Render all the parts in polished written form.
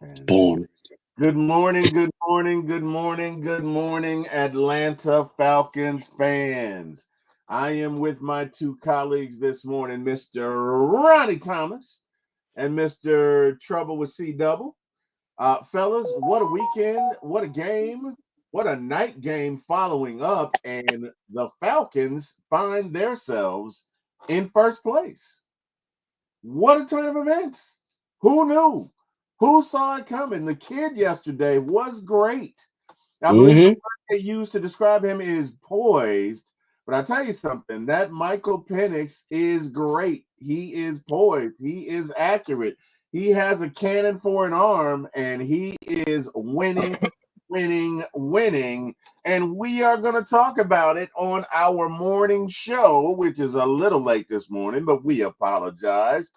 And Born. good morning, good morning, good morning, good morning, Atlanta Falcons fans. I am with my two colleagues this morning, Mr. Ronnie Thomas and Mr. Trouble with C Double. Fellas, what a weekend, what a game, what a night game following up, and the Falcons find themselves in first place. What a turn of events. Who knew? Who saw it coming? The kid yesterday was great. I believe the Mm-hmm. word they used to describe him is poised. But I tell you something, that Michael Penix is great. He is poised. He is accurate. He has a cannon for an arm, and he is winning, winning, winning. And we are going to talk about it on our morning show, which is a little late this morning, but we apologize.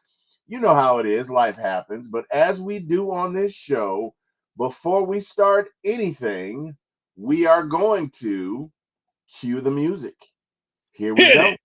You know how it is, life happens. But as we do on this show, before we start anything, we are going to cue the music. Here we Hit go. it.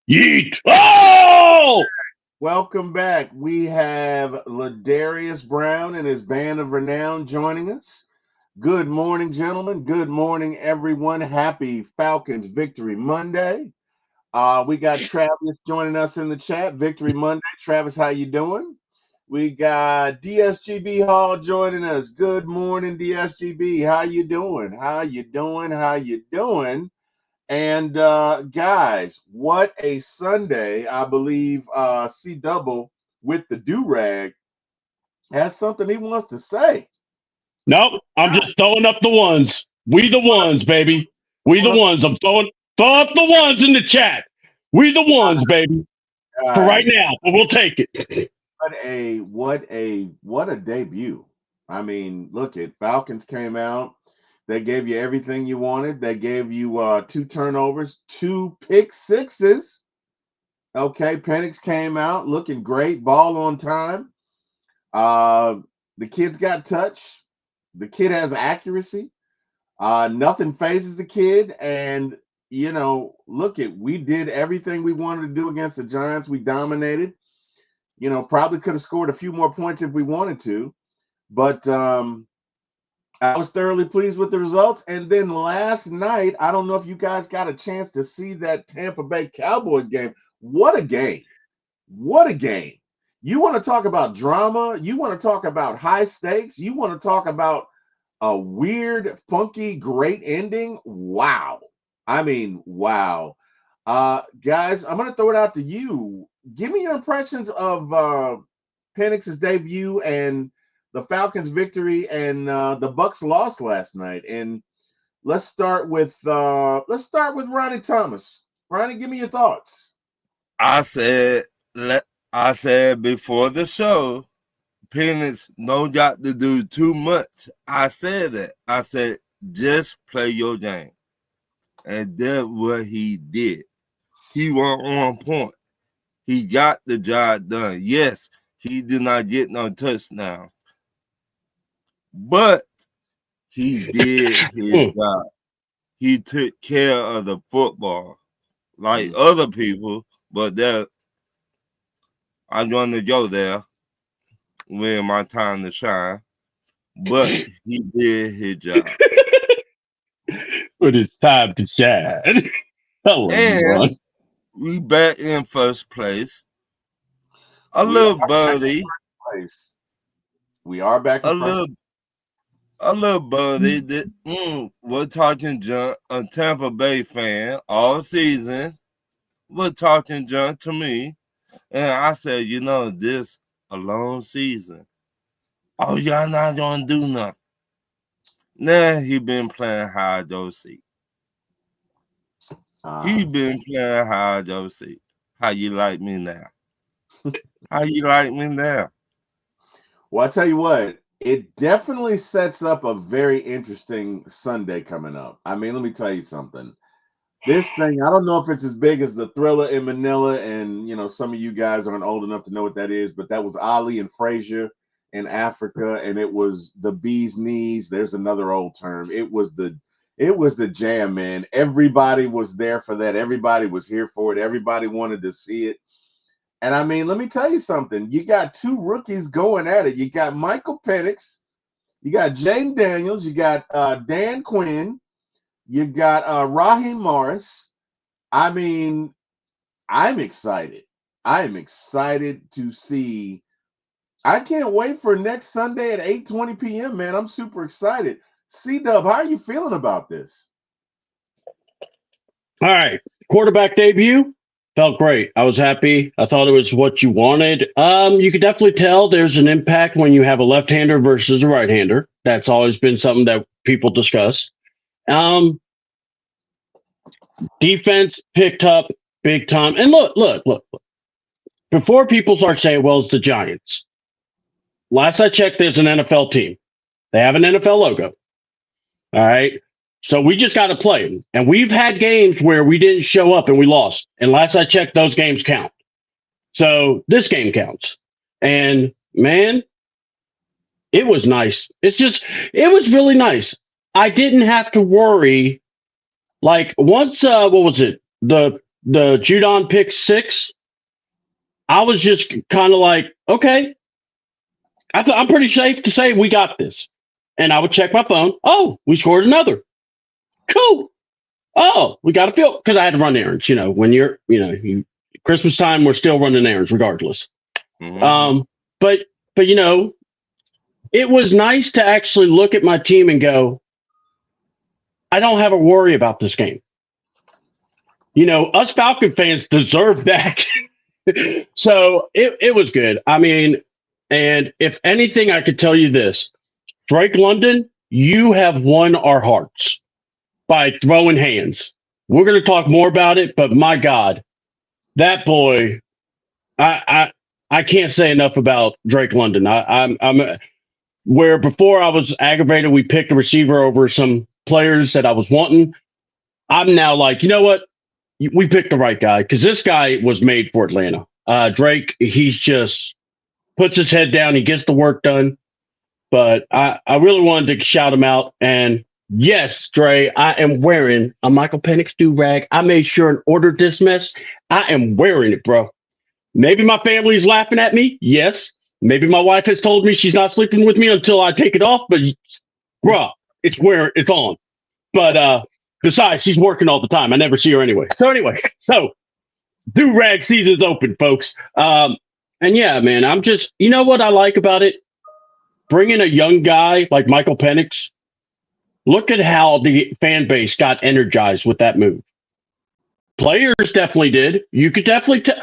Yeet. Oh! Welcome back. We have Ladarius Brown and his band of renown joining us. Good morning, gentlemen. Good morning, everyone. Happy Falcons Victory Monday. We got Travis joining us in the chat. Victory Monday. Travis, how you doing? We got DSGB Hall joining us. Good morning, DSGB. How you doing? How you doing? How you doing? And guys, what a Sunday! I believe C Double with the do rag has something he wants to say. Nope. I'm just throwing up the ones. We the ones, baby. We the Hold up, ones. I'm throwing up the ones in the chat. We the ones, baby. For right guys. now, but we'll take it. What a debut! I mean, look at Falcons came out. They gave you everything you wanted. They gave you two turnovers, two pick sixes. Okay, Penix came out looking great, ball on time. Uh, the kid's got touch. The kid has accuracy. Nothing phases the kid, and look at we did everything we wanted to do against the Giants. We dominated. Probably could have scored a few more points if we wanted to, but I was thoroughly pleased with the results. And then last night, I don't know if you guys got a chance to see that Tampa Bay Cowboys game. What a game! What a game! You want to talk about drama? You want to talk about high stakes? You want to talk about a weird, funky, great ending? Wow. I mean, wow. Guys, I'm gonna throw it out to you. Give me your impressions of Penix's debut and the Falcons' victory and the Bucks' loss last night. And let's start with Ronnie Thomas. Ronnie, give me your thoughts. I said, I said before the show, Penix don't got to do too much. I said that. I said, just play your game. And that's what he did. He went on point. He got the job done. Yes, he did not get no touchdowns, but he did his job. He took care of the football like other people, but that I'm going to go there when my time to shine. But he did his job. But it's time to shine. I love you, And Ron. we back in first place. A We are little back in birdie, place. We are back in a front. little A little buddy that we're talking junk, a Tampa Bay fan all season. We're talking junk to me. And I said, this a long season. Oh, y'all not gonna do nothing. Nah, he been playing hide your seat. He been playing hide your seat. How you like me now? How you like me now? Well, I tell you what, it definitely sets up a very interesting Sunday coming up. I mean, let me tell you something. This thing, I don't know if it's as big as the Thriller in Manila, and some of you guys aren't old enough to know what that is, but that was Ali and Frazier in Africa, and it was the bee's knees. There's another old term. It was the jam, man. Everybody was there for that. Everybody was here for it. Everybody wanted to see it. And I mean, let me tell you something. You got two rookies going at it. You got Michael Penix, you got Jaden Daniels, you got Dan Quinn, you got Raheem Morris. I mean, I'm excited. I am excited to see. I can't wait for next Sunday at 8:20 p.m., man. I'm super excited. C-Dub, how are you feeling about this? All right. Quarterback debut. Felt great. I was happy. I thought it was what you wanted. You could definitely tell there's an impact when you have a left-hander versus a right-hander. That's always been something that people discuss. Defense picked up big time. And look. Before people start saying, well, it's the Giants. Last I checked, there's an NFL team. They have an NFL logo. All right. So we just got to play them. And we've had games where we didn't show up and we lost. And last I checked, those games count. So this game counts. And man, it was nice. It was really nice. I didn't have to worry. Like once, what was it? The Judon pick 6. I was just kind of like, okay, I'm pretty safe to say we got this. And I would check my phone. Oh, we scored another. Cool. Oh, we got a field because I had to run errands. When you're, Christmas time, we're still running errands regardless. Mm-hmm. But it was nice to actually look at my team and go, I don't have a worry about this game. Us Falcon fans deserve that. So it was good. I mean, and if anything, I could tell you this, Drake London, you have won our hearts by throwing hands. We're going to talk more about it, but my God, that boy, I can't say enough about Drake London. I'm where before I was aggravated, we picked a receiver over some players that I was wanting. I'm now like, you know what? We picked the right guy because this guy was made for Atlanta. Drake, he's just puts his head down. He gets the work done. But I really wanted to shout him out. And yes, Dre, I am wearing a Michael Penix do-rag. I made sure and ordered this mess. I am wearing it, bro. Maybe my family's laughing at me. Yes. Maybe my wife has told me she's not sleeping with me until I take it off. But, bro, it's on. But besides, she's working all the time. I never see her anyway. So do-rag season's open, folks. And yeah, man, I'm just, you know what I like about it? Bringing a young guy like Michael Penix, look at how the fan base got energized with that move. Players definitely did. You could definitely tell.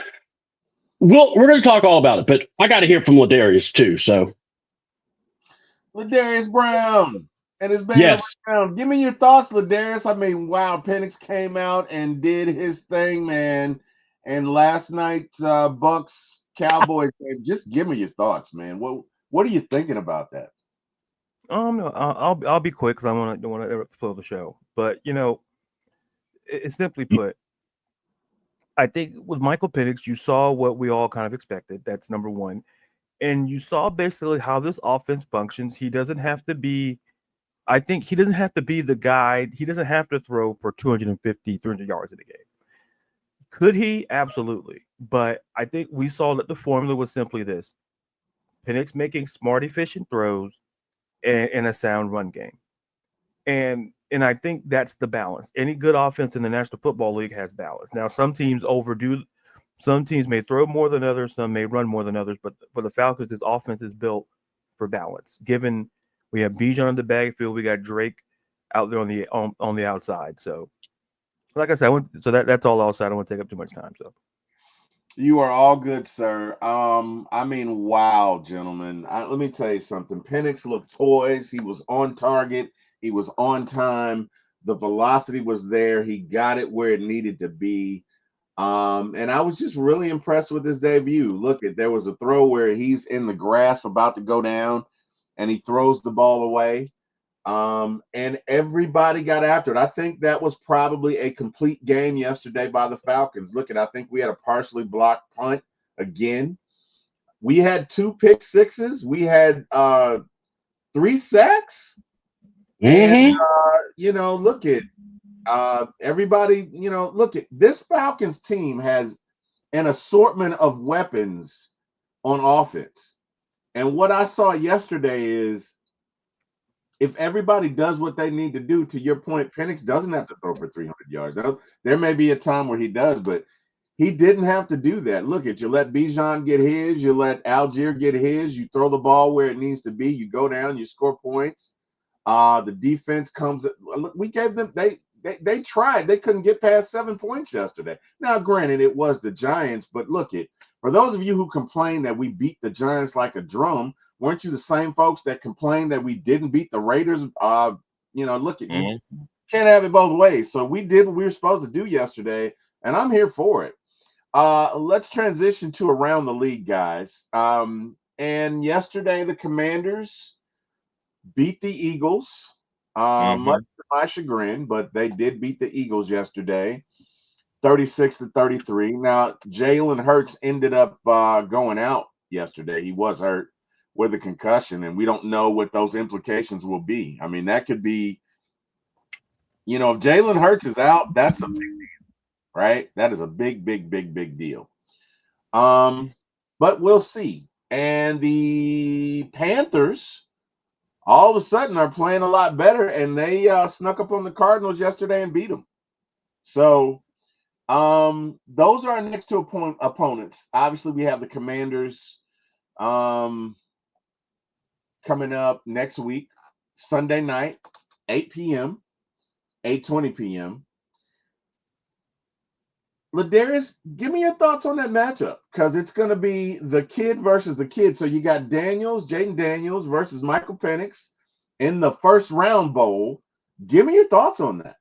We're going to talk all about it, but I got to hear from Ladarius too. So, Ladarius Brown and his band yes. Brown. Give me your thoughts, Ladarius. I mean, wow, Penix came out and did his thing, man. And last night's Bucks Cowboys game. Just give me your thoughts, man. What are you thinking about that? No, I'll be quick because I don't want to spoil the show. But it's simply put, I think with Michael Penix, you saw what we all kind of expected. That's number one, and you saw basically how this offense functions. He doesn't have to be. I think he doesn't have to be the guy. He doesn't have to throw for 250, 300 yards in a game. Could he? Absolutely. But I think we saw that the formula was simply this: Penix making smart, efficient throws and a sound run game. And I think that's the balance. Any good offense in the National Football League has balance. Now, some teams overdo. Some teams may throw more than others. Some may run more than others. But for the Falcons, this offense is built for balance. Given We have Bijan in the backfield. We got Drake out there on the outside. So, like I said, that's all outside. I don't want to take up too much time. So, You are all good, sir. I mean, wow, gentlemen. Let me tell you something. Penix looked poised. He was on target. He was on time. The velocity was there. He got it where it needed to be. And I was just really impressed with his debut. Look, there was a throw where he's in the grasp about to go down, and he throws the ball away. And everybody got after it. I think that was probably a complete game yesterday by the Falcons. Look, I think we had a partially blocked punt again. We had 2 pick sixes. We had 3 sacks. And look at everybody. Look at this Falcons team has an assortment of weapons on offense. And what I saw yesterday is, if everybody does what they need to do, to your point, Penix doesn't have to throw for 300 yards. There may be a time where he does, but he didn't have to do that. Look at you let Bijan get his, you let Algier get his, you throw the ball where it needs to be, you go down, you score points. The defense comes. We gave them. They tried. They couldn't get past 7 points yesterday. Now, granted, it was the Giants, but look it. For those of you who complain that we beat the Giants like a drum, weren't you the same folks that complained that we didn't beat the Raiders? Look at you. Can't have it both ways. So we did what we were supposed to do yesterday, and I'm here for it. Let's transition to around the league, guys. And yesterday, the Commanders beat the Eagles, much to my chagrin, but they did beat the Eagles yesterday, 36-33. Now, Jalen Hurts ended up going out yesterday. He was hurt with a concussion, and we don't know what those implications will be. I mean, that could be, if Jalen Hurts is out, that's a big deal, right? That is a big, big, big, big deal. But we'll see. And the Panthers all of a sudden are playing a lot better, and they snuck up on the Cardinals yesterday and beat them. So those are our next 2 opponents. Obviously, we have the Commanders coming up next week, Sunday night, 8 p.m., 8:20 p.m. Ladarius, give me your thoughts on that matchup, because it's going to be the kid versus the kid. So you got Jaden Daniels versus Michael Penix in the first round bowl. Give me your thoughts on that.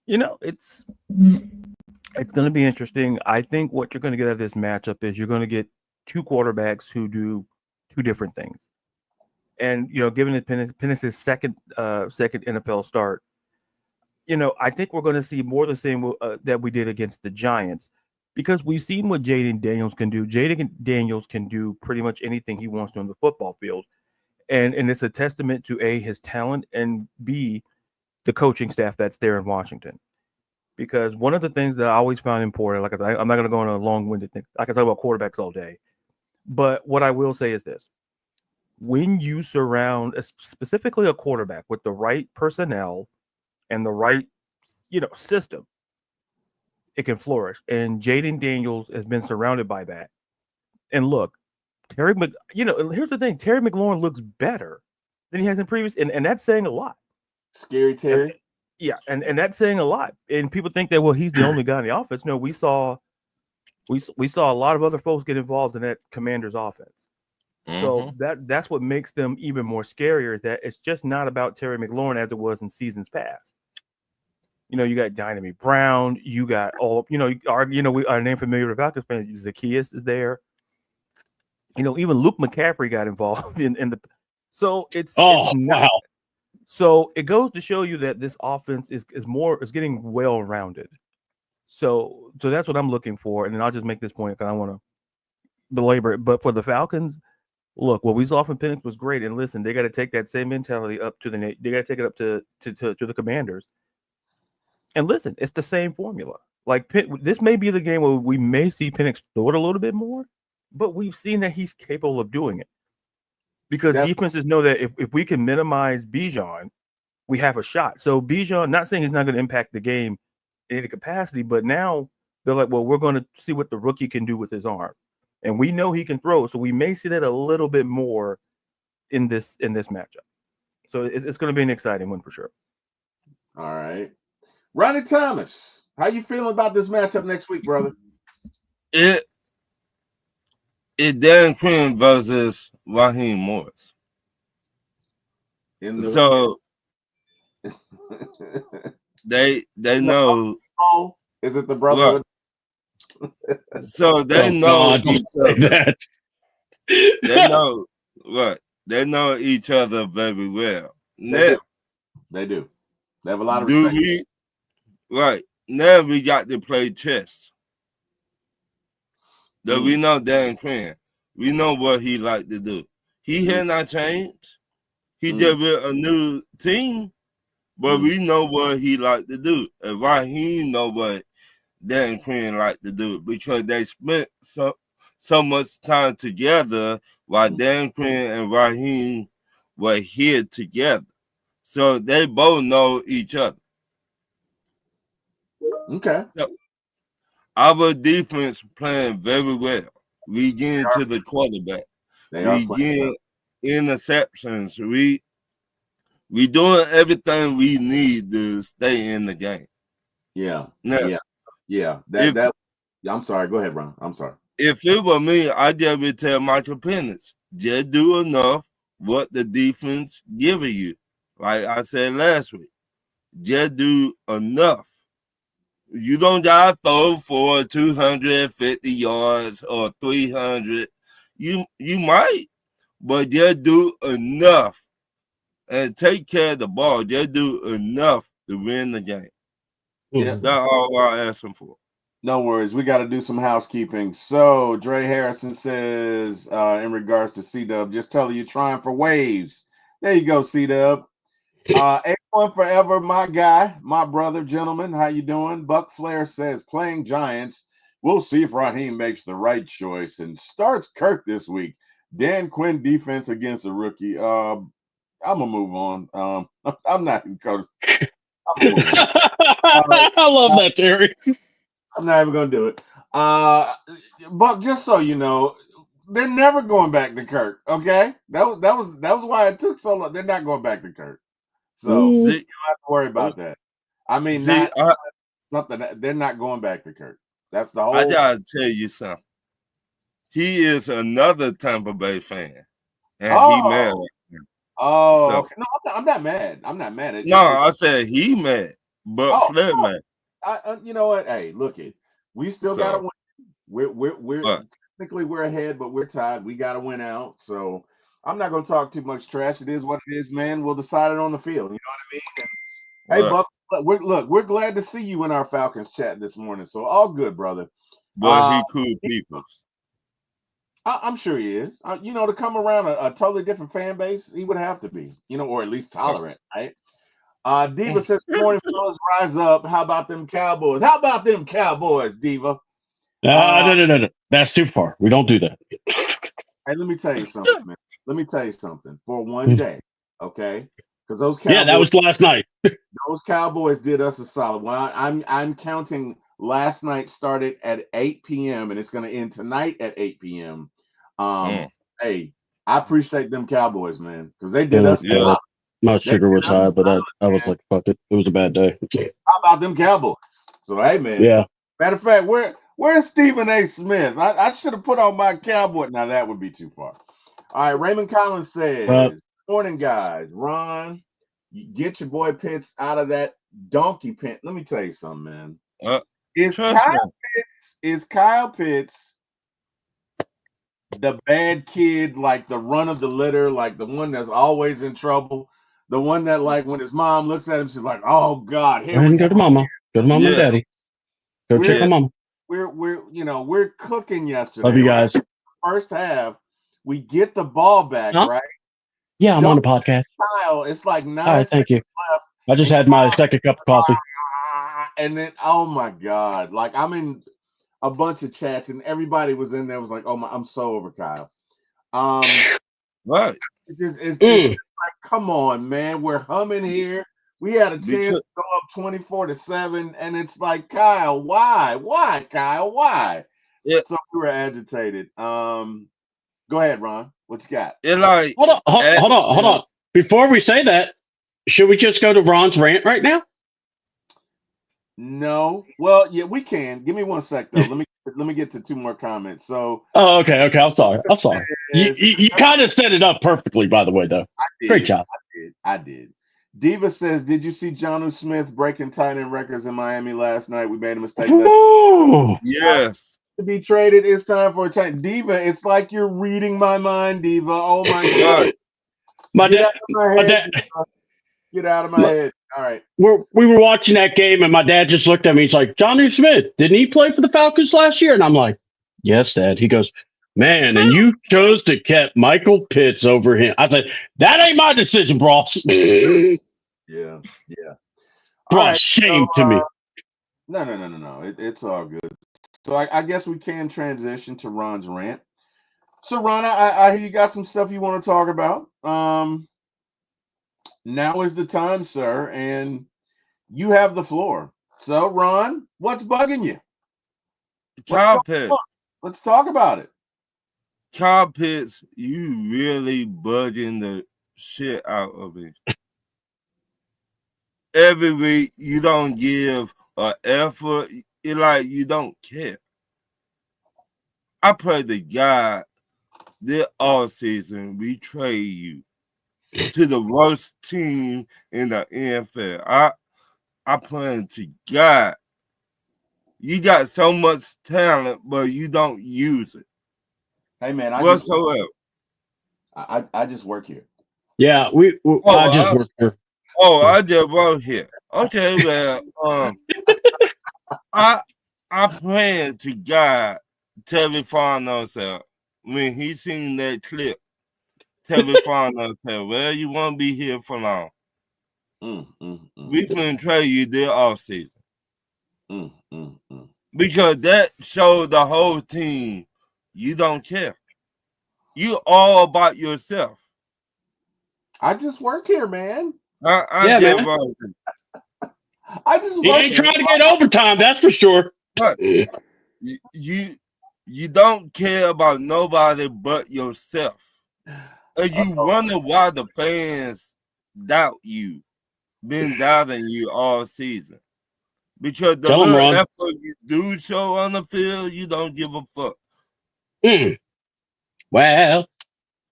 It's going to be interesting. I think what you're going to get out of this matchup is you're going to get 2 quarterbacks who do 2 different things. And, given it Penix's second NFL start, I think we're going to see more of the same that we did against the Giants, because we've seen what Jaden Daniels can do. Jaden Daniels can do pretty much anything he wants to on the football field. And it's a testament to A, his talent, and B, the coaching staff that's there in Washington. Because one of the things that I always found important, like I said, I'm not going to go on a long-winded thing. I can talk about quarterbacks all day. But what I will say is this. When you surround specifically a quarterback with the right personnel and the right, system, it can flourish. And Jaden Daniels has been surrounded by that. And look, here's the thing. Terry McLaurin looks better than he has in previous, and that's saying a lot. Scary Terry. And that's saying a lot. And people think that, well, he's the only guy in the offense. No, we saw a lot of other folks get involved in that Commanders offense. So that's what makes them even more scarier, that it's just not about Terry McLaurin as it was in seasons past. You got Dynamite Brown, you got our name familiar with Falcons fans, Zacchaeus is there. Even Luke McCaffrey got involved in the. So it's not. Wow. So it goes to show you that this offense is getting well rounded. So that's what I'm looking for, and then I'll just make this point because I want to belabor it. But for the Falcons, look, what we saw from Penix was great, and listen, they got to take that same mentality up to they got to take it up to the Commanders. And listen, it's the same formula. Like this may be the game where we may see Penix throw it a little bit more, but we've seen that he's capable of doing it. Because defenses know that if we can minimize Bijan, we have a shot. So Bijan, not saying he's not going to impact the game in any capacity, but now they're like, well, we're going to see what the rookie can do with his arm. And we know he can throw, so we may see that a little bit more in this matchup. So it's going to be an exciting one for sure. All right. Ronnie Thomas, how you feeling about this matchup next week, brother? It Dan Quinn versus Raheem Morris. So they know. Is it the brother? So they know each other. They know what? They know each other very well. They do. They have a lot of respect. Now we got to play chess. That we know Dan Quinn. We know what he like to do. He had not changed. He just with a new team, but we know what he like to do. And Raheem know what Dan Quinn like to do because they spent so much time together while Dan Quinn and Raheem were here together. So they both know each other. Okay. So our defense playing very well. We get to the quarterback. We get interceptions. We doing everything we need to stay in the game. Yeah. Now, yeah. I'm sorry. Go ahead, Ron. I'm sorry. If it were me, I'd just would tell Michael Penix, just do enough what the defense giving you. Like I said last week, just do enough. You don't gotta throw for 250 yards or 300. You might, but just do enough and take care of the ball. Just do enough to win the game. Yeah, that's all I ask them for. No worries. We got to do some housekeeping. So Dre Harrison says, in regards to C-Dub, just tell her you're trying for waves. There you go, C-Dub. A1 Forever, my guy, my brother, gentlemen. How you doing? Buck Flair says, playing Giants. We'll see if Raheem makes the right choice and starts Kirk this week. Dan Quinn defense against a rookie. I'm going to move on. I'm not even going to. I love that, Terry. I'm not even going to do it. Buck, just so you know, they're never going back to Kirk, okay? That was why it took so long. They're not going back to Kirk. So you don't have to worry about that. I mean, they're not going back to Kirk. That's the whole. I gotta tell you something. He is another Tampa Bay fan, and he mad. Okay. No, I'm not mad. I'm not mad at. No, I said he mad, but Flair mad. You know what? Hey, look it. We still gotta win. We're technically we're ahead, but we're tied. We gotta win out. So I'm not gonna talk too much trash. It is what it is, man. We'll decide it on the field. You know what I mean? And, hey, Buck, we're glad to see you in our Falcons chat this morning. So all good, brother. But he cool people. I'm sure he is. To come around a totally different fan base, he would have to be, or at least tolerant, right? Diva says, morning fellas, rise up. How about them Cowboys? Diva? No. That's too far. We don't do that. Hey, let me tell you something, man. For one day, okay? Because those Cowboys. Yeah, that was last night. Those Cowboys did us a solid. Well, I'm counting. Last night started at 8 p.m. and it's going to end tonight at 8 p.m. Hey, I appreciate them Cowboys, man, because they did us. Yeah. My sugar was high, but I was like, fuck it. It was a bad day. How about them Cowboys? So, hey, man. Yeah. Matter of fact, where's Stephen A. Smith? I should have put on my Cowboy. Now, that would be too far. All right, Raymond Collins says, morning, guys. Ron, get your boy Pitts out of that donkey pen. Let me tell you something, man. Is Kyle Pitts the bad kid, like the run of the litter, like the one that's always in trouble? The one that, like, when his mom looks at him, she's like, "Oh God, here we go to mama, and daddy, go check on mom." We're cooking yesterday. Love you guys. Right? First half, we get the ball back, right? Yeah, I'm on the podcast. Kyle, it's like 9 All right, thank you. left. I just had my second cup of coffee. And then, oh my God, like I'm in a bunch of chats, and everybody was in there. Was like, "Oh my, I'm so over Kyle." Right. It's just like, come on, man. We're humming here. We had a chance to go up 24-7, and it's like, Kyle, why? Why, Kyle? Why? Yeah. So we were agitated. Go ahead, Ron. What you got? It like Hold on. Before we say that, should we just go to Ron's rant right now? No. Well, yeah, we can. Give me 1 sec though. Let me get to 2 more comments. So Oh, okay. I'm sorry. Yes, You kind of set it up perfectly, by the way, though. Great job. I did. Diva says, "Did you see Jonnu Smith breaking tight end records in Miami last night? We made a mistake. Yes. To be traded, it's time for a change." Diva, it's like you're reading my mind, Diva. Oh my God. Get out of my head. Get out of my head. All right. We were watching that game, and my dad just looked at me. He's like, "Jonnu Smith, didn't he play for the Falcons last year?" And I'm like, "Yes, Dad." He goes, "Man, and you chose to keep Michael Pitts over him." I said, "That ain't my decision, Bros." Yeah. Bros, shame to me. No. It's all good. So I guess we can transition to Ron's rant. So Ron, I hear you got some stuff you want to talk about. Now is the time, sir, and you have the floor. So Ron, what's bugging you? Kyle Pitts. Let's talk about it. Kyle Pitts, you really bugging the shit out of me. Every week you don't give an effort. It's like you don't care. I pray to God this offseason we trade you to the worst team in the NFL. I pray to God you got so much talent, but you don't use it. Hey man, I just work here. Yeah, I just work here. Oh, I just work here. Okay, well, I pray to God Terry Farno said when he seen that clip, Terry Farno said, "Well, you won't be here for long. We finna trade you this offseason." Because that showed the whole team you don't care. You all about yourself. I just work here, man. I just work here. I just he ain't trying to get overtime, that's for sure. But you don't care about nobody but yourself. And you wonder why the fans doubt you, been doubting you all season. Because the little effort you do show on the field, you don't give a fuck. Well.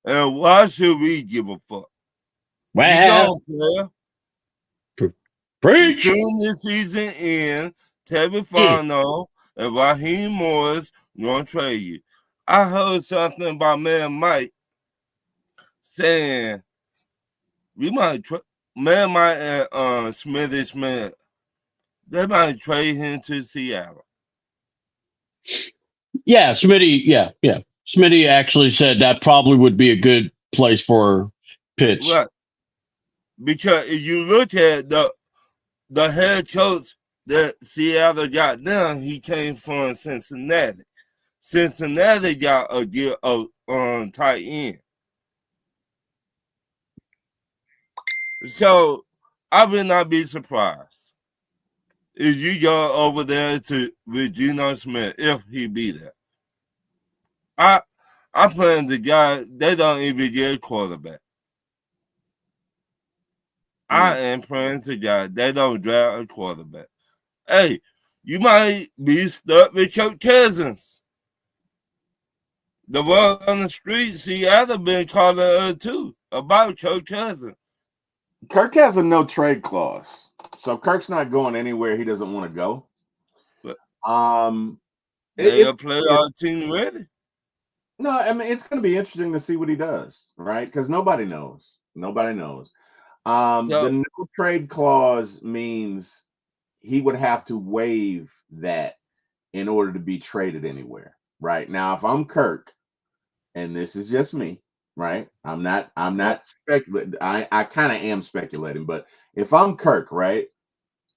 And why should we give a fuck? Well. You don't care. Preach. Soon this season ends, Terry Farno and Raheem Morris gonna trade you. I heard something about Man Mike saying we might Man Mike and Smithy Smith, they might trade him to Seattle. Yeah, Smitty. Yeah. Smitty actually said that probably would be a good place for Pitts. Right. Because if you look at the head coach that Seattle got now, he came from Cincinnati. Cincinnati got a good tight end. So I would not be surprised if you go over there with Geno Smith, if he be there. I plan the guy, they don't even get a quarterback. I am praying to God they don't draft a quarterback. Hey, you might be stuck with Kirk Cousins. The word on the street, Seattle been calling her too about Kirk Cousins. Kirk has a no trade clause, so Kirk's not going anywhere he doesn't want to go. But they're a playoff team ready. No, I mean it's going to be interesting to see what he does, right? Because nobody knows. The no trade clause means he would have to waive that in order to be traded anywhere, right? Now, if I'm Kirk, and this is just me, right? I'm not speculating. I kind of am speculating, but if I'm Kirk, right?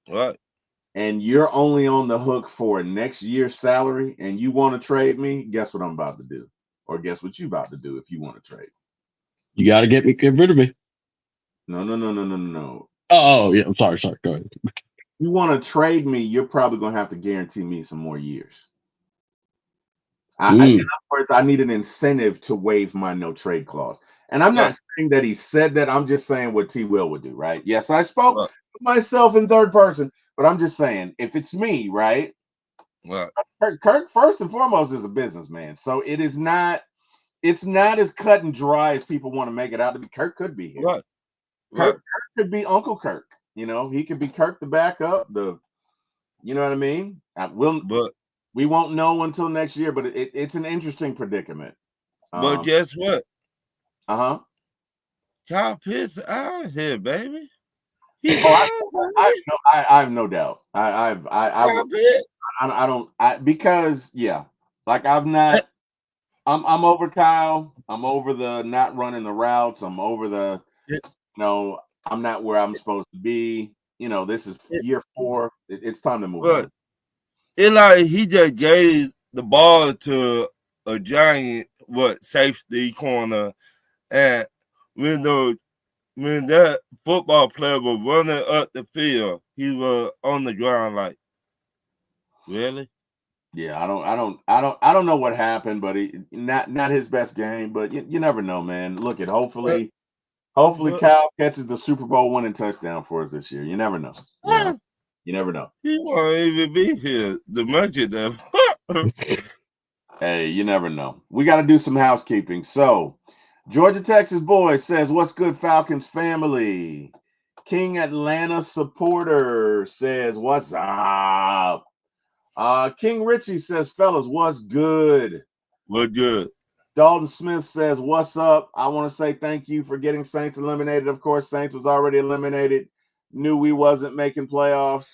Right. And you're only on the hook for next year's salary and you want to trade me, guess what I'm about to do? Or guess what you about to do if you want to trade? You got to get rid of me. No. Oh, yeah. I'm sorry. Go ahead. You want to trade me, you're probably going to have to guarantee me some more years. In other words, I need an incentive to waive my no trade clause. And I'm not saying that he said that. I'm just saying what T. Will would do, right? Yes, I spoke Right. myself in third person, but I'm just saying if it's me, right? Right. Kirk, first and foremost, is a businessman, so it's not as cut and dry as people want to make it out to be. Kirk could be here. Right. Kirk could be Uncle Kirk. You know, he could be Kirk the backup. You know what I mean? We won't know until next year, but it's an interesting predicament. But guess what? Uh-huh. Kyle Pitts out here, baby. I have no doubt. Because like I'm over Kyle. I'm over the not running the routes. I'm over the I'm not where I'm supposed to be. This is year 4. It's time to move on. Eli, he just gave the ball to a giant safety corner, and when that football player was running up the field, he was on the ground like, really? Yeah, I don't know what happened, but not his best game. But you never know, man. Look at hopefully Kyle catches the Super Bowl winning touchdown for us this year. You never know. You never know. He won't even be here. The mention that. Hey, you never know. We got to do some housekeeping. So, Georgia Texas boy says, "What's good, Falcons family?" King Atlanta supporter says, "What's up?" King Richie says, "Fellas, what's good?" What good? Dalton Smith says, "What's up?" I want to say thank you for getting Saints eliminated. Of course, Saints was already eliminated. Knew we wasn't making playoffs.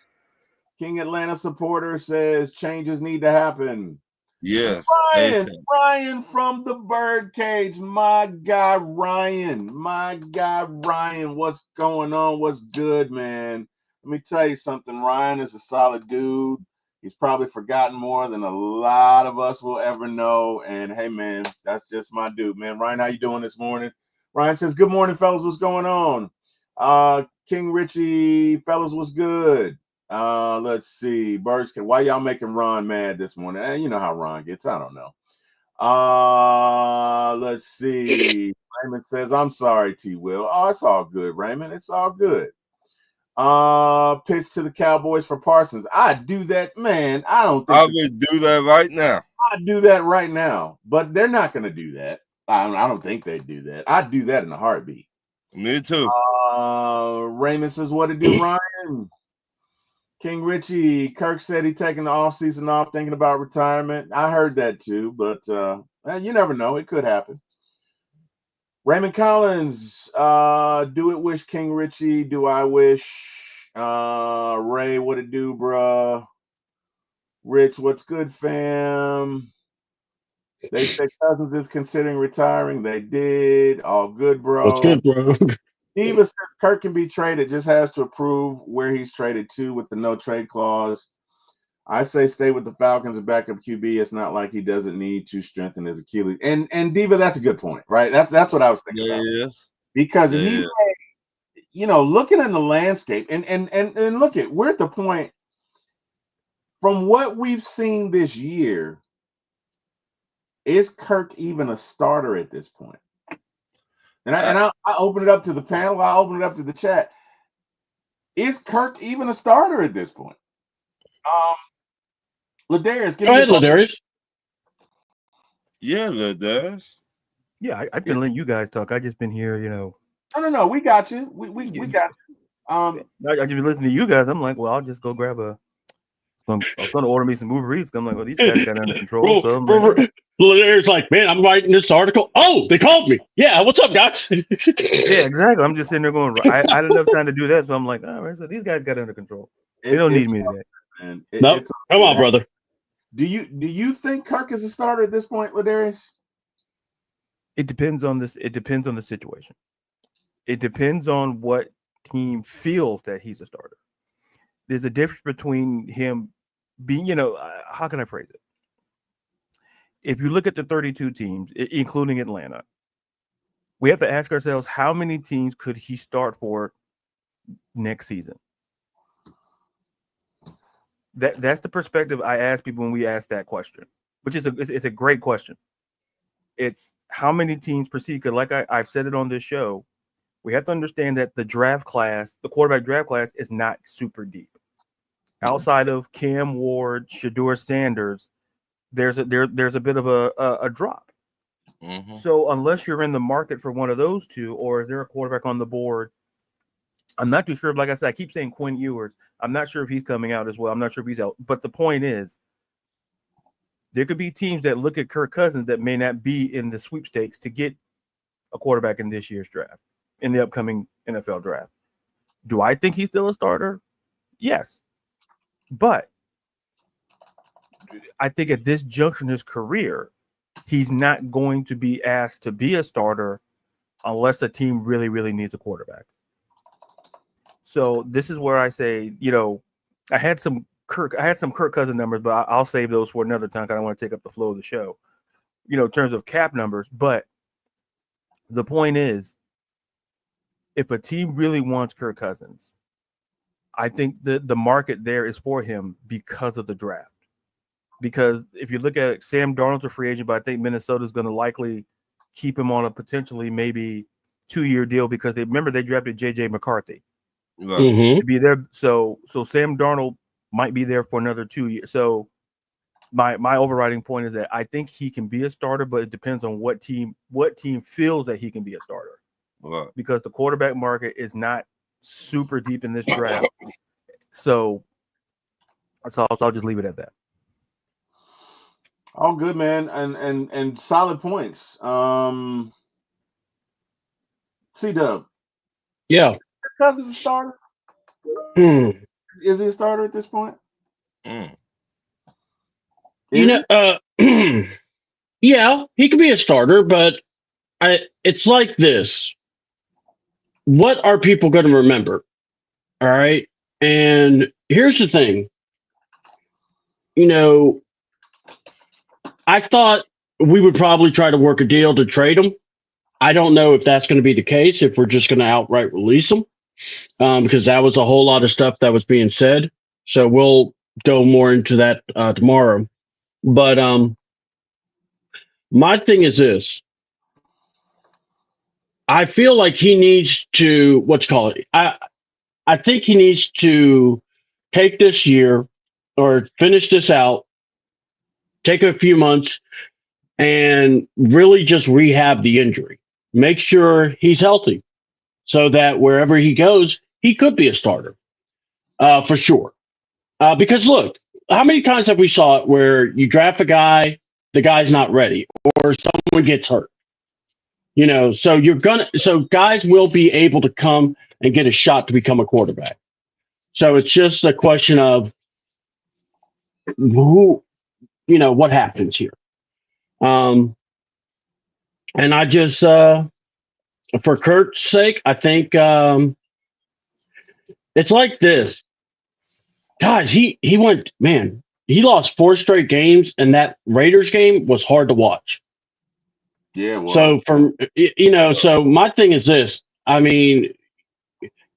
King Atlanta supporter says changes need to happen. Yes. Ryan from the Birdcage. My guy Ryan. What's going on? What's good, man? Let me tell you something. Ryan is a solid dude. He's probably forgotten more than a lot of us will ever know. And hey, man, that's just my dude, man. Ryan, how you doing this morning? Ryan says, "Good morning, fellas. What's going on?" King Richie, fellas, what's good? Let's see. Birdskin, why y'all making Ron mad this morning? You know how Ron gets. I don't know. Let's see. Raymond says, "I'm sorry, T. Will." Oh, it's all good, Raymond. It's all good. Pitch to the Cowboys for Parsons. I do that, man. I would do that right now. I'd do that right now, but they're not going to do that. I don't think they'd do that. I'd do that in a heartbeat. Me too. Raymond says, "What to do, Ryan?" King Richie, Kirk said he's taking the offseason off, thinking about retirement. I heard that too, but you never know. It could happen. Raymond Collins, do it wish King Richie? Do I wish? Ray, what it do, bruh? Rich, what's good, fam? They said Cousins is considering retiring. They did. All good, bro. What's good, bro? Eva says Kirk can be traded, just has to approve where he's traded to with the no trade clause. I say stay with the Falcons and backup QB. It's not like he doesn't need to strengthen his Achilles. And Diva, that's a good point, right? That's what I was thinking about. Yes. Because he, looking in the landscape and look at, we're at the point from what we've seen this year. Is Kirk even a starter at this point? And I open it up to the panel. I open it up to the chat. Is Kirk even a starter at this point? Ladarius, go ahead, Ladarius. Yeah, Ladarius. Yeah, I've been letting you guys talk. I just been here, No, we got you. We got you. I just been listening to you guys. I'm like, well, I'll just go grab I was going to order me some Uber Eats. I'm like, well, these guys got it under control. So Ladarius like, man, I'm writing this article. Oh, they called me. Yeah, what's up, guys? Yeah, exactly. I'm just sitting there going, I had enough time to do that. So I'm like, all right, so these guys got it under control. They don't need me today. No, come on, brother. Do you think Kirk is a starter at this point, Ladarius? It depends on this. It depends on the situation. It depends on what team feels that he's a starter. There's a difference between him being, how can I phrase it? If you look at the 32 teams, including Atlanta, we have to ask ourselves, how many teams could he start for next season? That's the perspective I ask people when we ask that question. which is it's a great question. It's how many teams proceed? Because like I've said it on this show, we have to understand that the quarterback draft class is not super deep. Outside of Cam Ward, Shedeur Sanders, there's a bit of a drop. Mm-hmm. So unless you're in the market for one of those two, or is there a quarterback on the board? I'm not too sure. Like I said, I keep saying Quinn Ewers. I'm not sure if he's coming out as well. I'm not sure if he's out. But the point is, there could be teams that look at Kirk Cousins that may not be in the sweepstakes to get a quarterback in this year's draft, in the upcoming NFL draft. Do I think he's still a starter? Yes. But I think at this juncture in his career, he's not going to be asked to be a starter unless a team really, really needs a quarterback. So this is where I say, I had some Kirk Cousins numbers, but I'll save those for another time because I don't want to take up the flow of the show, in terms of cap numbers. But the point is, if a team really wants Kirk Cousins, I think the market there is for him because of the draft. Because if you look at it, Sam Darnold's a free agent, but I think Minnesota's going to likely keep him on a potentially maybe 2-year deal because they drafted J.J. McCarthy to be there. So Sam Darnold might be there for another 2 years. So my overriding point is that I think he can be a starter, but it depends on what team feels that he can be a starter. Right. Because the quarterback market is not super deep in this draft. So I'll just leave it at that. All good, man, and solid points. C-Dub. Yeah. Cousins a starter? Is he a starter at this point? Yeah, he could be a starter, but it's like this. What are people going to remember? All right. And here's the thing. I thought we would probably try to work a deal to trade him. I don't know if that's going to be the case, if we're just going to outright release him, because that was a whole lot of stuff that was being said. So we'll go more into that tomorrow. But my thing is this. I feel like he needs to, I think he needs to take this year or finish this out, take a few months, and really just rehab the injury. Make sure he's healthy so that wherever he goes, he could be a starter for sure. Because look, how many times have we saw it where you draft a guy, the guy's not ready, or someone gets hurt? So guys will be able to come and get a shot to become a quarterback. So it's just a question of what happens here. And I just, for Kurt's sake, I think it's like this. Guys, he lost 4 straight games, and that Raiders game was hard to watch. Yeah. Well, so so my thing is this. I mean,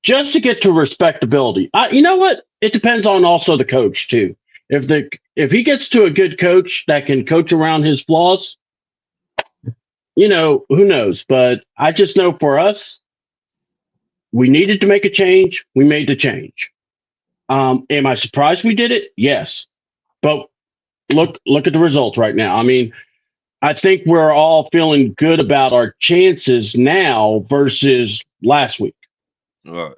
just to get to respectability, you know what? It depends on also the coach too. If he gets to a good coach that can coach around his flaws, who knows? But I just know for us, we needed to make a change. We made the change. Am I surprised we did it? Yes. But look at the results right now. I mean, I think we're all feeling good about our chances now versus last week. Right.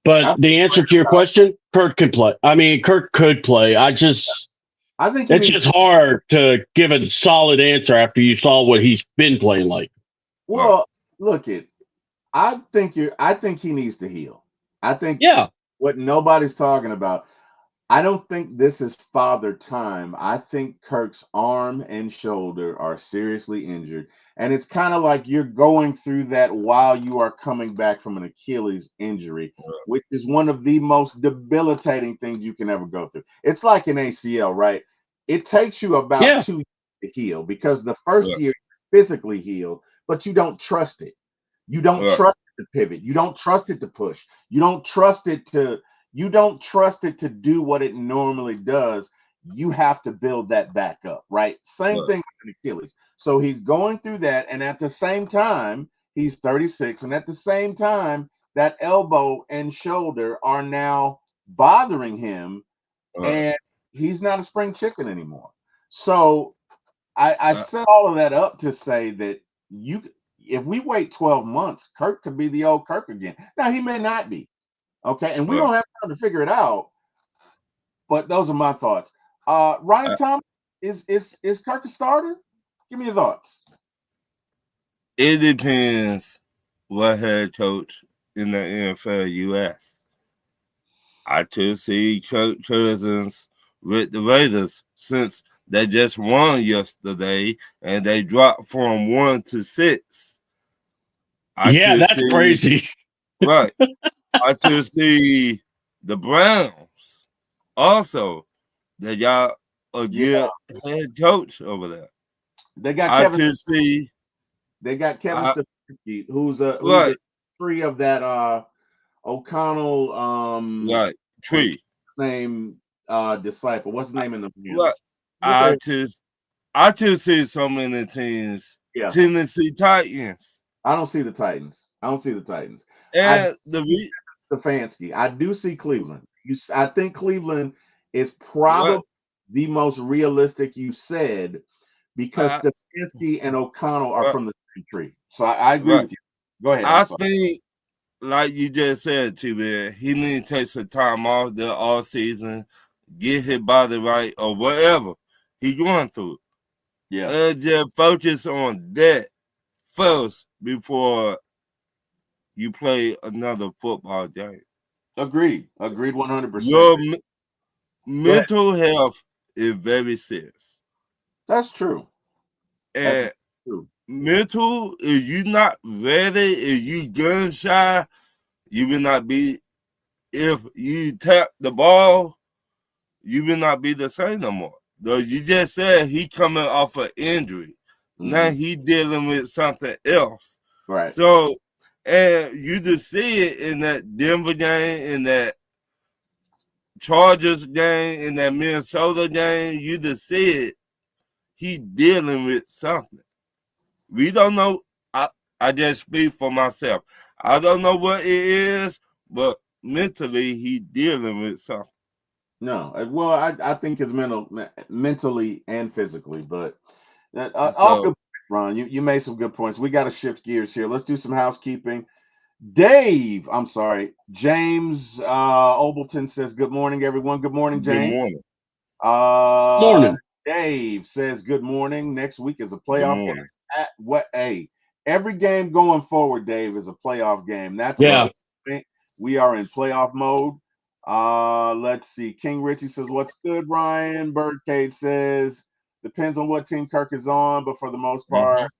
But the answer to your question, Kirk could play. I mean, Kirk could play. I think it's just hard to give a solid answer after you saw what he's been playing like. Well, look I think he needs to heal. I think what nobody's talking about. I don't think this is father time. I think Kirk's arm and shoulder are seriously injured. And it's kind of like you're going through that while you are coming back from an Achilles injury, which is one of the most debilitating things you can ever go through. It's like an ACL, right? It takes you about 2 years to heal because the first year you're physically healed, but you don't trust it. You don't trust it to pivot. You don't trust it to push. You don't trust it to do what it normally does. you have to build that back up, right? Same Right. thing with Achilles. So he's going through that, and at the same time, he's 36, and at the same time, that elbow and shoulder are now bothering him, Right. and he's not a spring chicken anymore. So I Uh, set all of that up to say that if we wait 12 months, Kirk could be the old Kirk again. Now he may not be, okay, and we Right. don't have time to figure it out. But those are my thoughts. Ryan Uh, Thomas is Kirk a starter? Give me your thoughts. It depends what head coach in the NFL you ask. I could see Kirk Cousins with the Raiders since they just won yesterday and they dropped from 1 to 6. I Yeah, could that's see crazy. right. I could see the Browns also. They got a Yeah, good head coach over there. they got I Kevin. could see They got Kevin I, Stefanski, who's a right, tree of that O'Connell right, tree. name disciple. What's his name in the Right. What I just see so many teams. Yeah, Tennessee Titans. I don't see the Titans. I don't see the Titans. And the Stefanski. I do see Cleveland. I think Cleveland is probably right, the most realistic you said because I, Stefanski and O'Connell are right, from the same tree. So I agree right. with you. Go ahead. I'm I sorry. think, like you just said, T-Man, he need to take some time off the all season, get his body right or whatever he going through. Yeah. And just focus on that first before you play another football game. Agreed. Agreed 100%. Your mental health is very serious. That's true. That's And true. mental, if you not ready, if you gun shy, you will not be. If you tap the ball, you will not be the same no more. Though you just said he coming off an injury. Now he dealing with something else. Right. So, and you just see it in that Denver game, in that Chargers game, in that Minnesota game. You just see it. He dealing with something. We don't know. I just speak for myself. I don't know what it is, but mentally he dealing with something. No. Well, I think it's mentally and physically, but all So good, Ron. You made some good points. We got to shift gears here. Let's do some housekeeping. James Obleton says, good morning, everyone. Good morning, good James. morning. Morning. Dave says, good morning. Next week is a Good playoff morning. game. Every game going forward, Dave, is a playoff game. That's Yeah. it. We are in playoff mode. Let's see. King Richie says, what's good, Ryan? Birdcage says, depends on what team Kirk is on, but for the most part,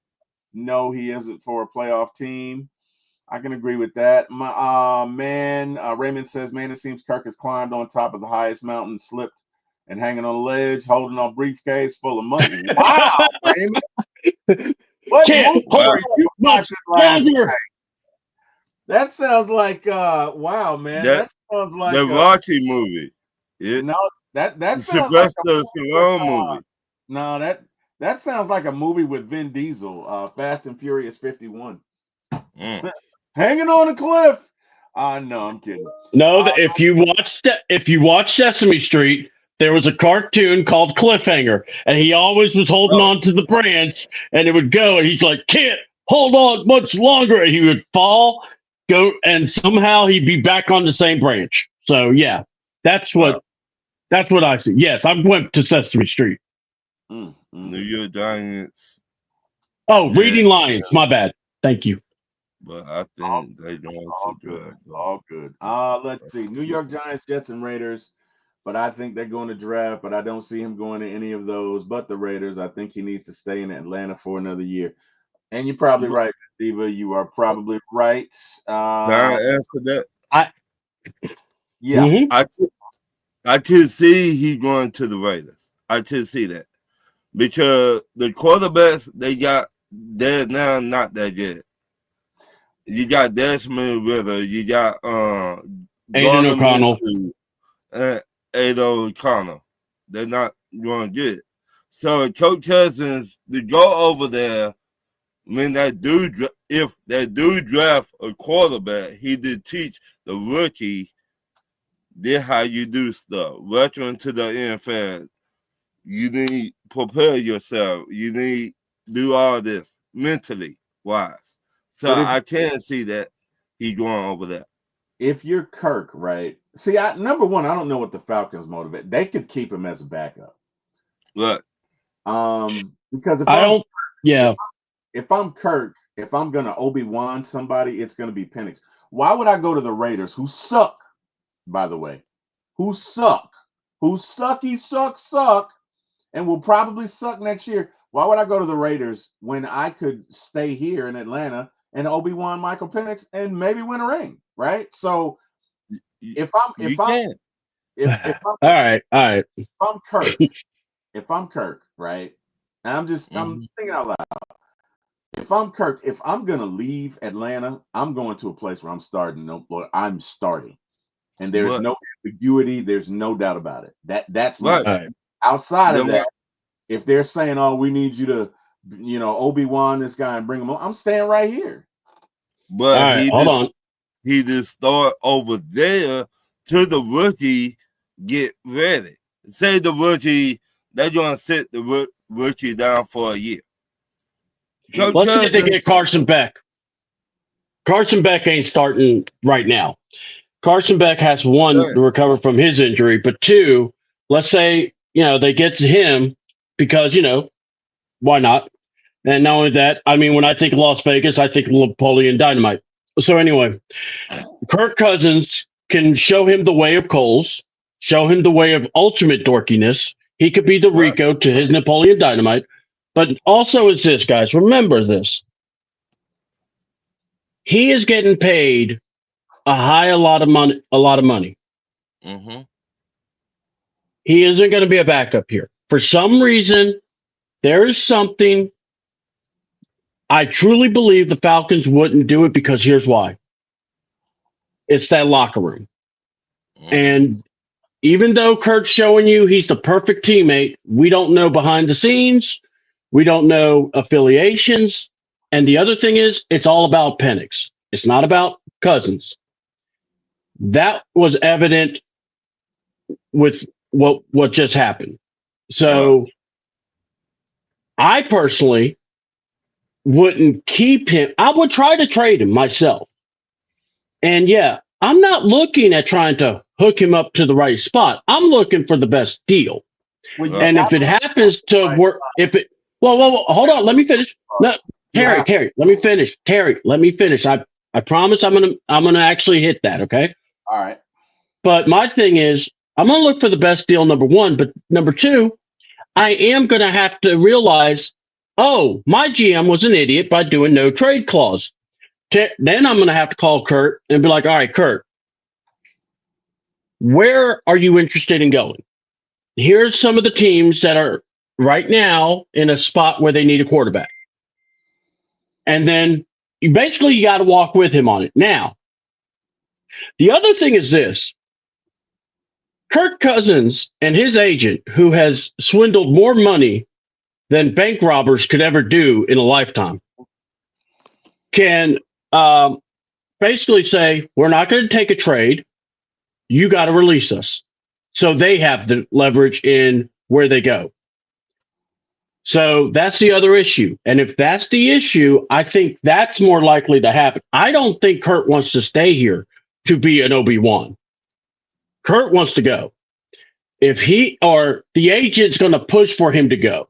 no, he isn't for a playoff team. I can agree with that. Raymond says, man, it seems Kirk has climbed on top of the highest mountain, slipped and hanging on a ledge, holding a briefcase full of money. Wow, Raymond. What Can't movie hold were you much watching last longer. night? That sounds like wow, man. That sounds like the Rocky movie. no, that sounds Sylvester like Stallone movie. No, that sounds like a movie with Vin Diesel, Fast and Furious 51. Hanging on a cliff. No, I'm kidding. No, if you watch Sesame Street, there was a cartoon called Cliffhanger, and he always was holding on to the branch, and it would go, and he's like, can't hold on much longer, and he would fall, go, and somehow he'd be back on the same branch. So yeah, that's what I see. Yes, I went to Sesame Street. New York Giants. Oh, Reading Lions. My bad. Thank you. But I think they're going to good. All good. Let's see. New York Giants, Jets, and Raiders. But I think they're going to draft, but I don't see him going to any of those but the Raiders. I think he needs to stay in Atlanta for another year. And you're probably right, Diva. You are probably right. Can I answer that? Yeah. I could see he going to the Raiders. I could see that. Because the quarterbacks they got, they're now not that good. You got Desmond Ritter. You got Aiden O'Connell. Aiden O'Connell. they're not going to get it. So Coach Cousins to go over there when if that dude draft a quarterback, he did teach the rookie this how you do stuff. Veteran to the NFL, you need prepare yourself. You need do all this mentally wise. So I can't see that he going over there. If you're Kirk, right? See, number one, I don't know what the Falcons motivate. They could keep him as a backup. Right. Because if I'm Kirk, if I'm gonna Obi-Wan somebody, it's gonna be Penix. Why would I go to the Raiders, who suck, by the way, who suck, and will probably suck next year? Why would I go to the Raiders when I could stay here in Atlanta and Obi-Wan Michael Penix and maybe win a ring, right? So if I'm Kirk, right? And I'm thinking out loud. If I'm Kirk, if I'm gonna leave Atlanta, I'm going to a place where I'm starting. And there's no ambiguity. There's no doubt about it. That's right. Outside of that, if they're saying, "Oh, we need you to, Obi-Wan this guy and bring him on," I'm staying right here. But he just start over there to the rookie get ready. Say the rookie, they're gonna sit the rookie down for a year. Let's say they get Carson Beck. Carson Beck ain't starting right now. Carson Beck has one to recover from his injury, but two, let's say, they get to him because, why not? And not only that, I mean, when I think Las Vegas, I think Napoleon Dynamite. So anyway, Kirk Cousins can show him the way of Coles, show him the way of ultimate dorkiness. He could be the Rico to his Napoleon Dynamite. But also is this, guys, remember this. He is getting paid a lot of money. Mm-hmm. He isn't going to be a backup here. For some reason, there is something. I truly believe the Falcons wouldn't do it because here's why. It's that locker room. Mm-hmm. And even though Kurt's showing you he's the perfect teammate, we don't know behind the scenes. We don't know affiliations. And the other thing is, it's all about Penix. It's not about Cousins. That was evident with what just happened. So I personally wouldn't keep him. I would try to trade him myself. And I'm not looking at trying to hook him up to the right spot. I'm looking for the best deal. And if it happens to work, Well, hold on. Let me finish. No, Terry, let me finish. Terry, let me finish. I promise I'm gonna actually hit that. Okay. All right. But my thing is, I'm gonna look for the best deal. Number one, but number two, I am gonna have to realize, my GM was an idiot by doing no trade clause. Then I'm gonna have to call Kurt and be like, all right, Kurt, where are you interested in going? Here's some of the teams that are right now in a spot where they need a quarterback. And then you got to walk with him on it. Now, the other thing is this. Kirk Cousins and his agent, who has swindled more money than bank robbers could ever do in a lifetime, can basically say, we're not going to take a trade. You got to release us. So they have the leverage in where they go. So that's the other issue. And if that's the issue, I think that's more likely to happen. I don't think Kurt wants to stay here to be an Obi-Wan. Kurt wants to go. If he or the agent's going to push for him to go.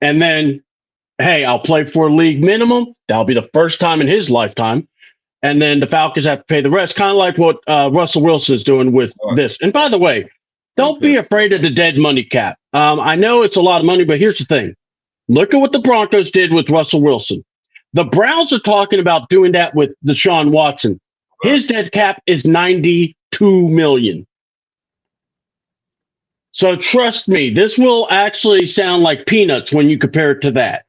And then, hey, I'll play for league minimum. That'll be the first time in his lifetime. And then the Falcons have to pay the rest, kind of like what Russell Wilson's doing with this. And by the way, don't be afraid of the dead money cap. I know it's a lot of money, but here's the thing. Look at what the Broncos did with Russell Wilson. The Browns are talking about doing that with Deshaun Watson. His dead cap is $92 million. So trust me, this will actually sound like peanuts when you compare it to that.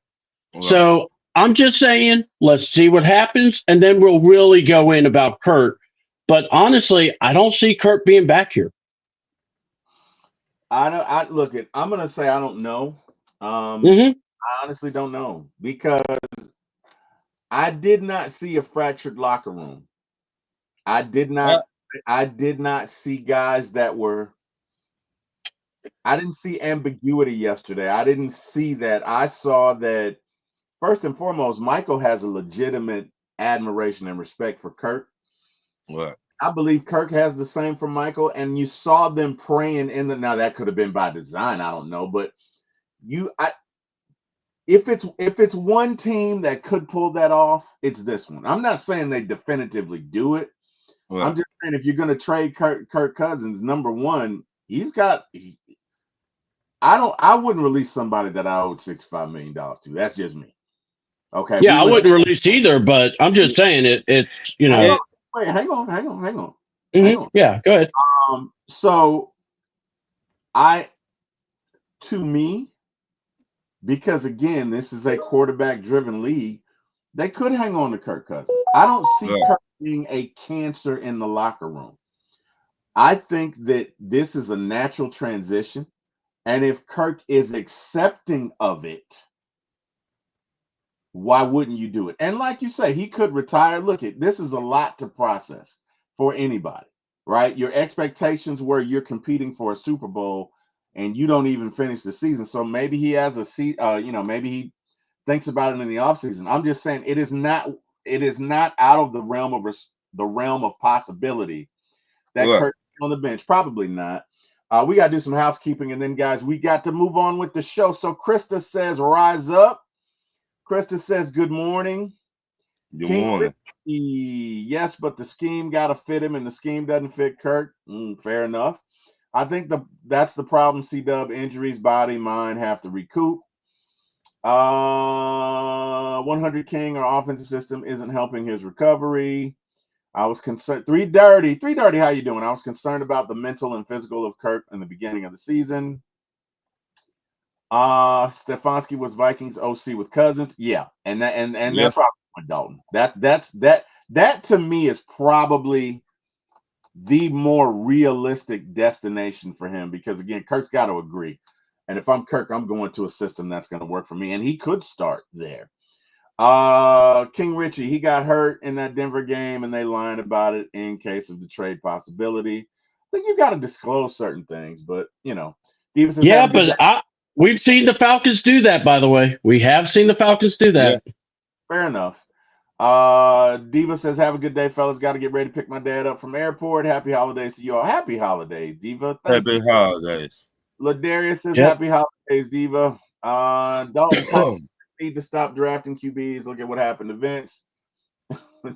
Right. So I'm just saying, let's see what happens, and then we'll really go in about Kurt. But honestly, I don't see Kurt being back here. I'm gonna say I don't know. Hmm. I honestly don't know because I did not see a fractured locker room. I did Uh, not. I did not see guys that were. I didn't see ambiguity yesterday. I didn't see that. I saw that first and foremost, Michael has a legitimate admiration and respect for Kirk. what? I believe Kirk has the same for Michael, and you saw them praying in the. Now that could have been by design. I don't know, but you, I if it's one team that could pull that off, it's this one. I'm not saying they definitively do it. I'm What? just saying if you're going to trade Kirk Cousins, number one, he's got. I wouldn't release somebody that I owed $65 million to. That's just me. Okay, we Yeah, I went. wouldn't release either, but I'm just saying it's Hang on, It, wait, hang on. Yeah, go ahead. So I, to me, because again, this is a quarterback-driven league. They could hang on to Kirk Cousins. I don't see what? Kirk being a cancer in the locker room. I think that this is a natural transition. And if Kirk is accepting of it, why wouldn't you do it? And like you say, he could retire. Look, this is a lot to process for anybody, right? Your expectations were you're competing for a Super Bowl and you don't even finish the season. So maybe he has a seat, maybe he thinks about it in the offseason. I'm just saying it is not out of the realm of possibility that What? Kirk on the bench. Probably not. We got to do some housekeeping, and then guys, we got to move on with the show. So Krista says, "Rise up." Krista says, "Good morning." Good King morning. Ricky, yes, but the scheme got to fit him, and the scheme doesn't fit Kirk. Fair enough. I think that's the problem. C-Dub injuries, body, mind have to recoup. 100 King, our offensive system isn't helping his recovery. I was concerned. Three dirty. How you doing? I was concerned about the mental and physical of Kirk in the beginning of the season. Stefanski was Vikings OC with Cousins. Yeah, and Yeah. that's probably with Dalton. That to me is probably the more realistic destination for him because again, Kirk's got to agree. And if I'm Kirk, I'm going to a system that's going to work for me, and he could start there. King Richie, he got hurt in that Denver game, and they lied about it in case of the trade possibility. I think you got to disclose certain things, but Diva says, Yeah, "Have a good day." but we've seen the Falcons do that. By the way, we have seen the Falcons do Yeah. that. Fair enough. Diva says, "Have a good day, fellas. Got to get ready to pick my dad up from airport. Happy holidays to you all." Happy holidays, Diva. Thank Happy you. holidays. Ladarius says, Yep. "Happy holidays, Diva." Dalton Titans need to stop drafting QBs. Look at what happened to Vince.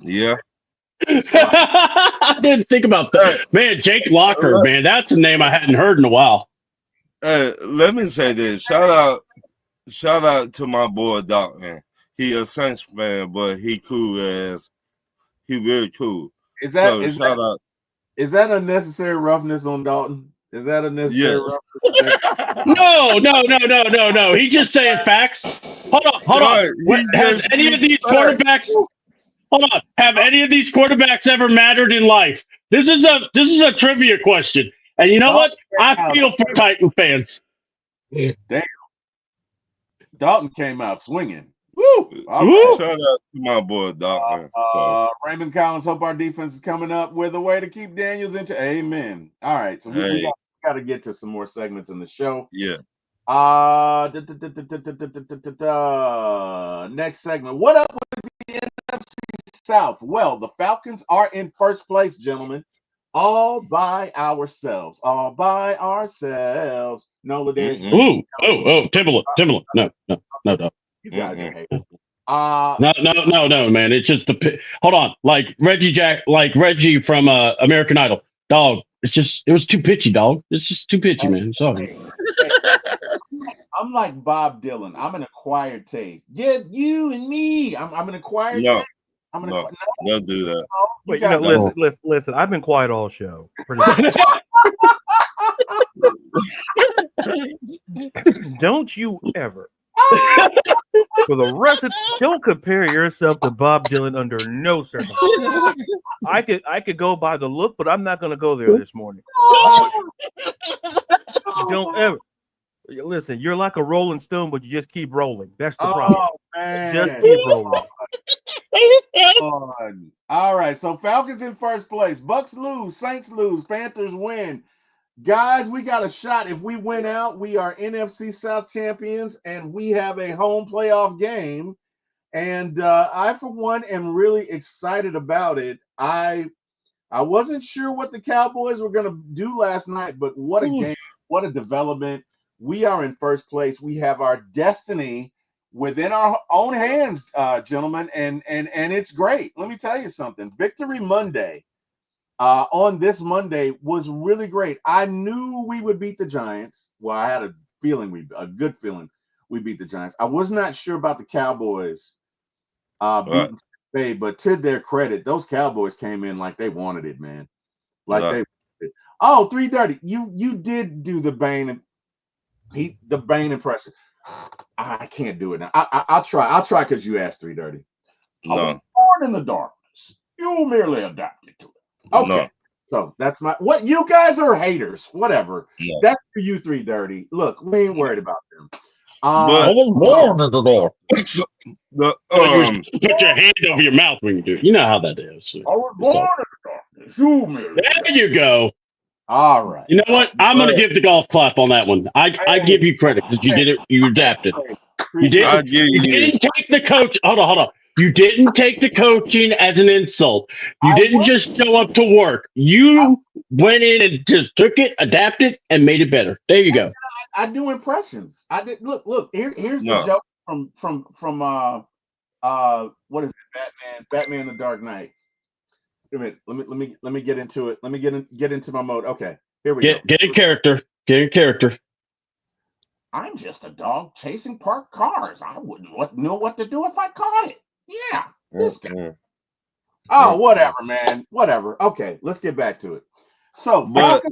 Yeah. I didn't think about that. Man, Jake Locker, man, that's a name I hadn't heard in a while. Let me say this. Shout out to my boy Dalton. He a Saints fan, but he cool as he really cool. Is that Shout out. is that unnecessary roughness on Dalton? Is that unnecessary Yes. roughness? No. He's just saying facts. Hold on. Right, Have any of these quarterbacks? Hold on. Have any of these quarterbacks ever mattered in life? This is a trivia question. And you know what? I feel for Titan fans. Damn. Dalton came out swinging. Woo! All Woo! right. Shout out to my boy Dalton. Raymond Collins, hope our defense is coming up with a way to keep Daniels into. Amen. All right. So we got to get to some more segments in the show. Yeah. Next segment. What up with the NFC South? Well, the Falcons are in first place, gentlemen. All by ourselves. No, Ladarius. Timberland. No. You guys are hating. No, man. It's just hold on. Like Reggie from American Idol. Dog. It was too pitchy, dog. It's just too pitchy, man. Sorry. I'm like Bob Dylan. I'm an acquired taste. Yeah, you and me. I'm an acquired taste. No, don't do that. But listen. I've been quiet all show. Don't you ever, for the rest of, don't compare yourself to Bob Dylan under no circumstances. I could go by the look, but I'm not going to go there this morning. don't ever listen. You're like a Rolling Stone, but you just keep rolling. That's the problem. Man. Just keep rolling. All right, so Falcons in first place. Bucks lose, Saints lose, Panthers win. Guys, we got a shot. If we win out, we are NFC South champions, and we have a home playoff game. And I, for one, am really excited about it. I wasn't sure what the Cowboys were going to do last night, but what a game, what a development. We are in first place. We have our destiny within our own hands, gentlemen, and it's great. Let me tell you something. Victory Monday on this Monday was really great. I knew we would beat the Giants. Well, I had a good feeling we beat the Giants. I was not sure about the Cowboys beating Bay, but to their credit, those Cowboys came in like they wanted it, man. Like they wanted it. Oh, 3:30. You did do the Bane impression. I can't do it now. I'll try. I'll try because you asked 3:30. No. I was born in the darkness. You merely adapted to it. Okay. No. So that's what you guys are haters. Whatever. No. That's for you, 3:30. Look, we ain't worried about them. But put your hand over your mouth when you do it. You know how that is. I was born in the darkness. You merely. There you go. All right. You know what? I'm going to give the golf clap on that one. I give you credit because you did it. You adapted. You didn't take the coach. Hold on. You didn't take the coaching as an insult. You didn't just show up to work. You went in and just took it, adapted, and made it better. There you go. I do impressions. I did. Look. Here's the joke from what is it? Batman the Dark Knight. Wait a minute. Let me get into it. Let me get into my mode. Okay, here we go. Get in character. Get in character. I'm just a dog chasing parked cars. I wouldn't know what to do if I caught it. Yeah, this guy. Oh, whatever, man. Whatever. Okay, let's get back to it. So, look.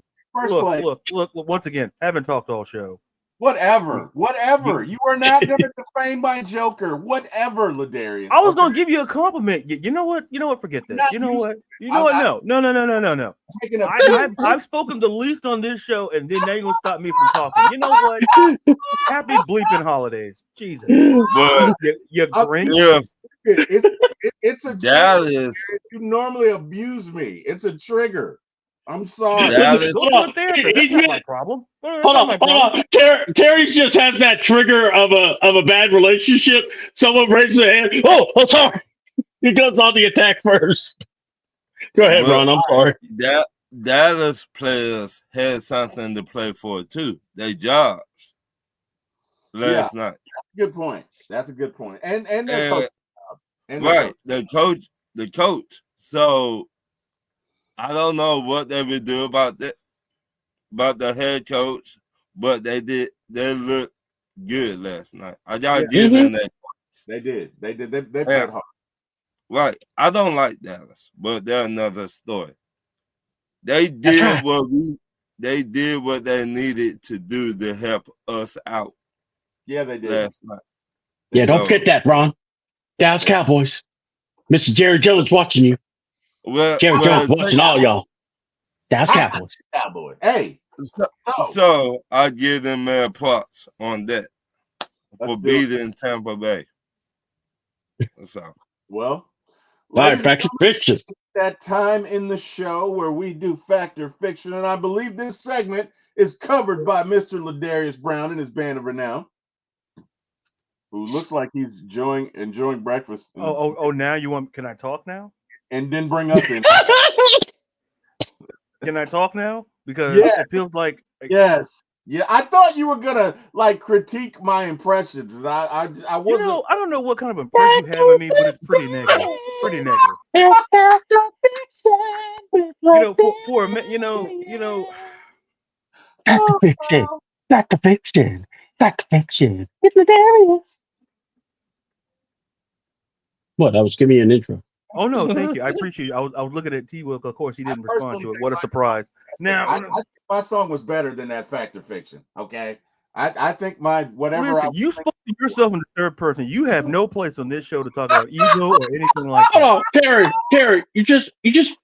Once again, haven't talked all show. Whatever. You are not going to defame my Joker. Whatever, Ladarius. I was going to give you a compliment. You know what? Forget that. You know what? No. I've spoken the least on this show, and then now you're going to stop me from talking. You know what? Happy bleeping holidays. Jesus. But you Grinch. It's a trigger. You normally abuse me. It's a trigger. I'm sorry. Hold on. Terry just has that trigger of a bad relationship. Someone raises their hand. Oh, sorry. He goes on the attack first. Go ahead, Ron. I'm sorry. Dallas players had something to play for too. Their jobs last night. That's a good point. And their coach. The coach. So I don't know what they would do about that, about the head coach, but they looked good last night. I gotta give them that. They did. They played hard. Right. I don't like Dallas, but they're another story. They did what they needed to do to help us out. Yeah, they did last night. Yeah, don't forget that, Ron. Dallas Cowboys. Mr. Jerry Jones watching you. Jerry Jones watching all y'all. Dallas Cowboys. Hey. So I give them their props on that for beating Tampa Bay. That's all. Well, fact or fiction. That time in the show where we do fact or fiction, and I believe this segment is covered by Mr. Ladarius Brown and his band of renown, who looks like he's enjoying breakfast. Now you want? Can I talk now? And then bring us in. Can I talk now? Because it feels like yes. Yeah, I thought you were gonna critique my impressions. I wasn't. I don't know what kind of impression you have of me, but it's pretty negative. For a minute, Fact or fiction. It's Ladarius. What? I was giving you an intro. Oh no, thank you. I appreciate you. I was looking at T-Wilk. Of course, he didn't respond to it. What a surprise! Now, I think my song was better than that fact or fiction. Okay, I think my whatever. Listen, you spoke to yourself in the third person. You have no place on this show to talk about ego or anything like that. Hold on, Terry. You just.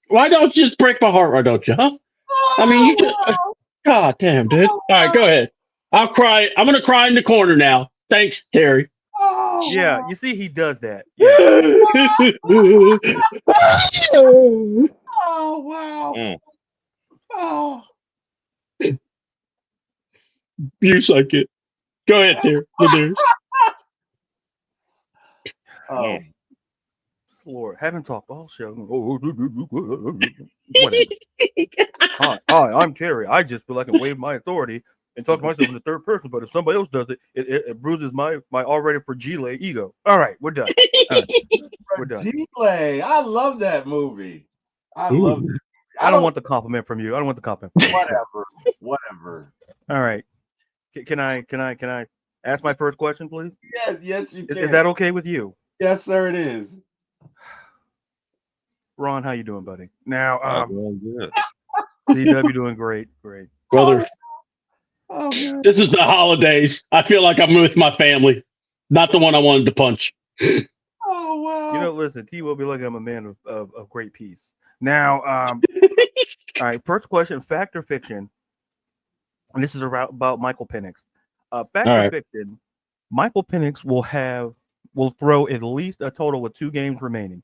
Why don't you just break my heart? Why don't you? Huh? I mean, you just. God damn, dude. All right, go ahead. I'll cry. I'm gonna cry in the corner now. Thanks, Terry. Oh, Yeah, wow. you see, he does that. Yeah. Oh, wow. Mm. Oh, You suck it. Go ahead, Terry. oh. Lord, haven't talked all show. Whatever. Hi, I'm Terry. I just feel I can waive my authority and talk to myself in the third person. But if somebody else does it, it bruises my already fragile ego. All right, we're done. All right, we're done. Fragile. I love that movie. I love that. I don't want the compliment from you. I don't want the compliment from you. Whatever. All right. Can I ask my first question, please? Yes, you can. Is that okay with you? Yes, sir, it is. Ron, how you doing, buddy? Now, I'm doing good. CW doing great. Brother, Oh, man. this is the holidays. I feel like I'm with my family, not the one I wanted to punch. Oh, wow. You know, listen, T will be like I'm a man of great peace. Now, all right, first question, fact or fiction? And this is about Michael Penix. Fact or fiction, Michael Penix will throw at least a total of 2 games remaining.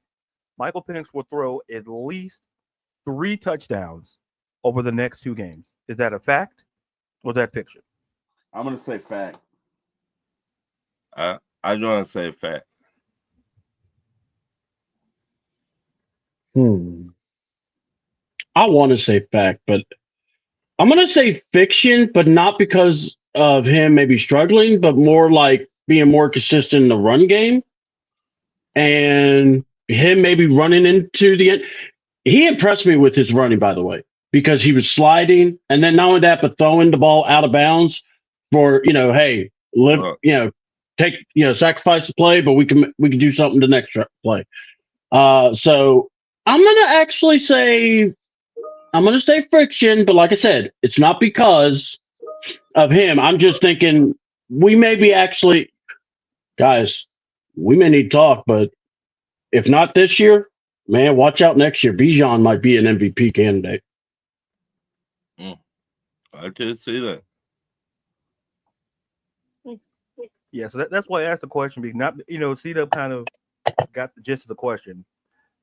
Michael Penix will throw at least 3 touchdowns over the next 2 games. Is that a fact or is that fiction? I'm going to say fact. I want to say fact. I want to say fact, but I'm going to say fiction, but not because of him maybe struggling, but more like being more consistent in the run game and him maybe running into the end. He impressed me with his running, by the way, because he was sliding and then not only that, but throwing the ball out of bounds for, hey, take, sacrifice the play, but we can do something the next play. So I'm going to actually say, friction, but like I said, it's not because of him. I'm just thinking we may be actually, guys, we may need to talk, but if not this year, man, watch out next year. Bijan might be an MVP candidate. I can see that. Yeah, so that's why I asked the question, because not, C-Dub kind of got the gist of the question.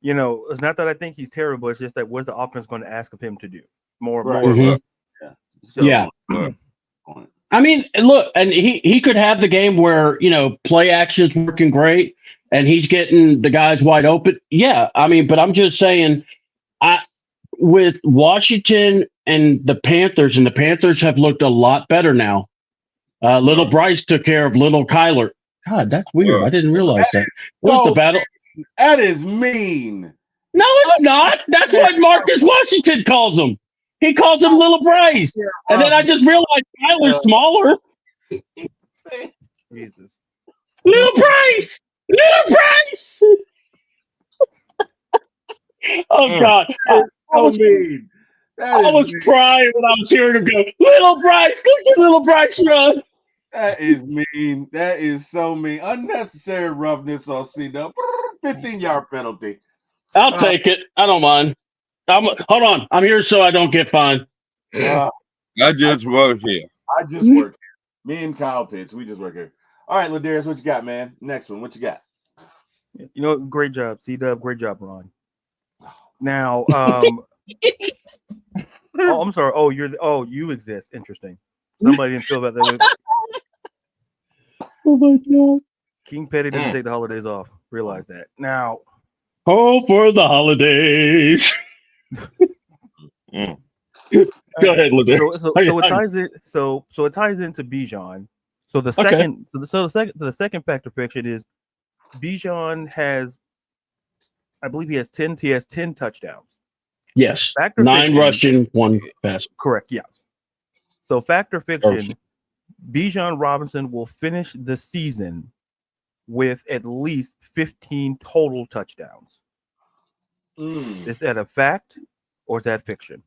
It's not that I think he's terrible. It's just that what's the offense going to ask of him to do? More or less. Yeah. I mean, look, and he could have the game where, play action's working great and he's getting the guys wide open. Yeah. I mean, but I'm just saying, with Washington and the Panthers have looked a lot better now. Little Bryce took care of little Kyler. God, that's weird. I didn't realize that. What's the battle? That is mean. No, it's not. That's what Marcus Washington calls him. He calls him Little Bryce. And then I just realized Kyler's smaller. Jesus. Little Bryce! Oh, God. So mean. I was crying when I was hearing him go, Little Bryce! Look at Little Bryce run! That is mean. That is so mean. Unnecessary roughness on C-Dub. 15-yard penalty. I'll take it. I don't mind. Hold on. I'm here so I don't get fined. I just work here. I just work here. Me and Kyle Pitts, we just work here. All right, Ladarius, what you got, man? Next one. What you got? Great job, C-Dub. Great job, Ron. Now, I'm sorry. Oh, you exist. Interesting. Somebody didn't feel about that. Oh my God. King Petty doesn't take the holidays off. Realize that. Now, for the holidays. Go ahead, Ladarius. So it ties it. So it ties into Bijan. So the second, the second factor fiction is Bijan has, I believe he has 10 touchdowns. Yes. Factor 9 fiction, rushing, 1 pass. Correct. Yeah. So factor fiction, Bijan Robinson will finish the season with at least 15 total touchdowns. Is that a fact or is that fiction?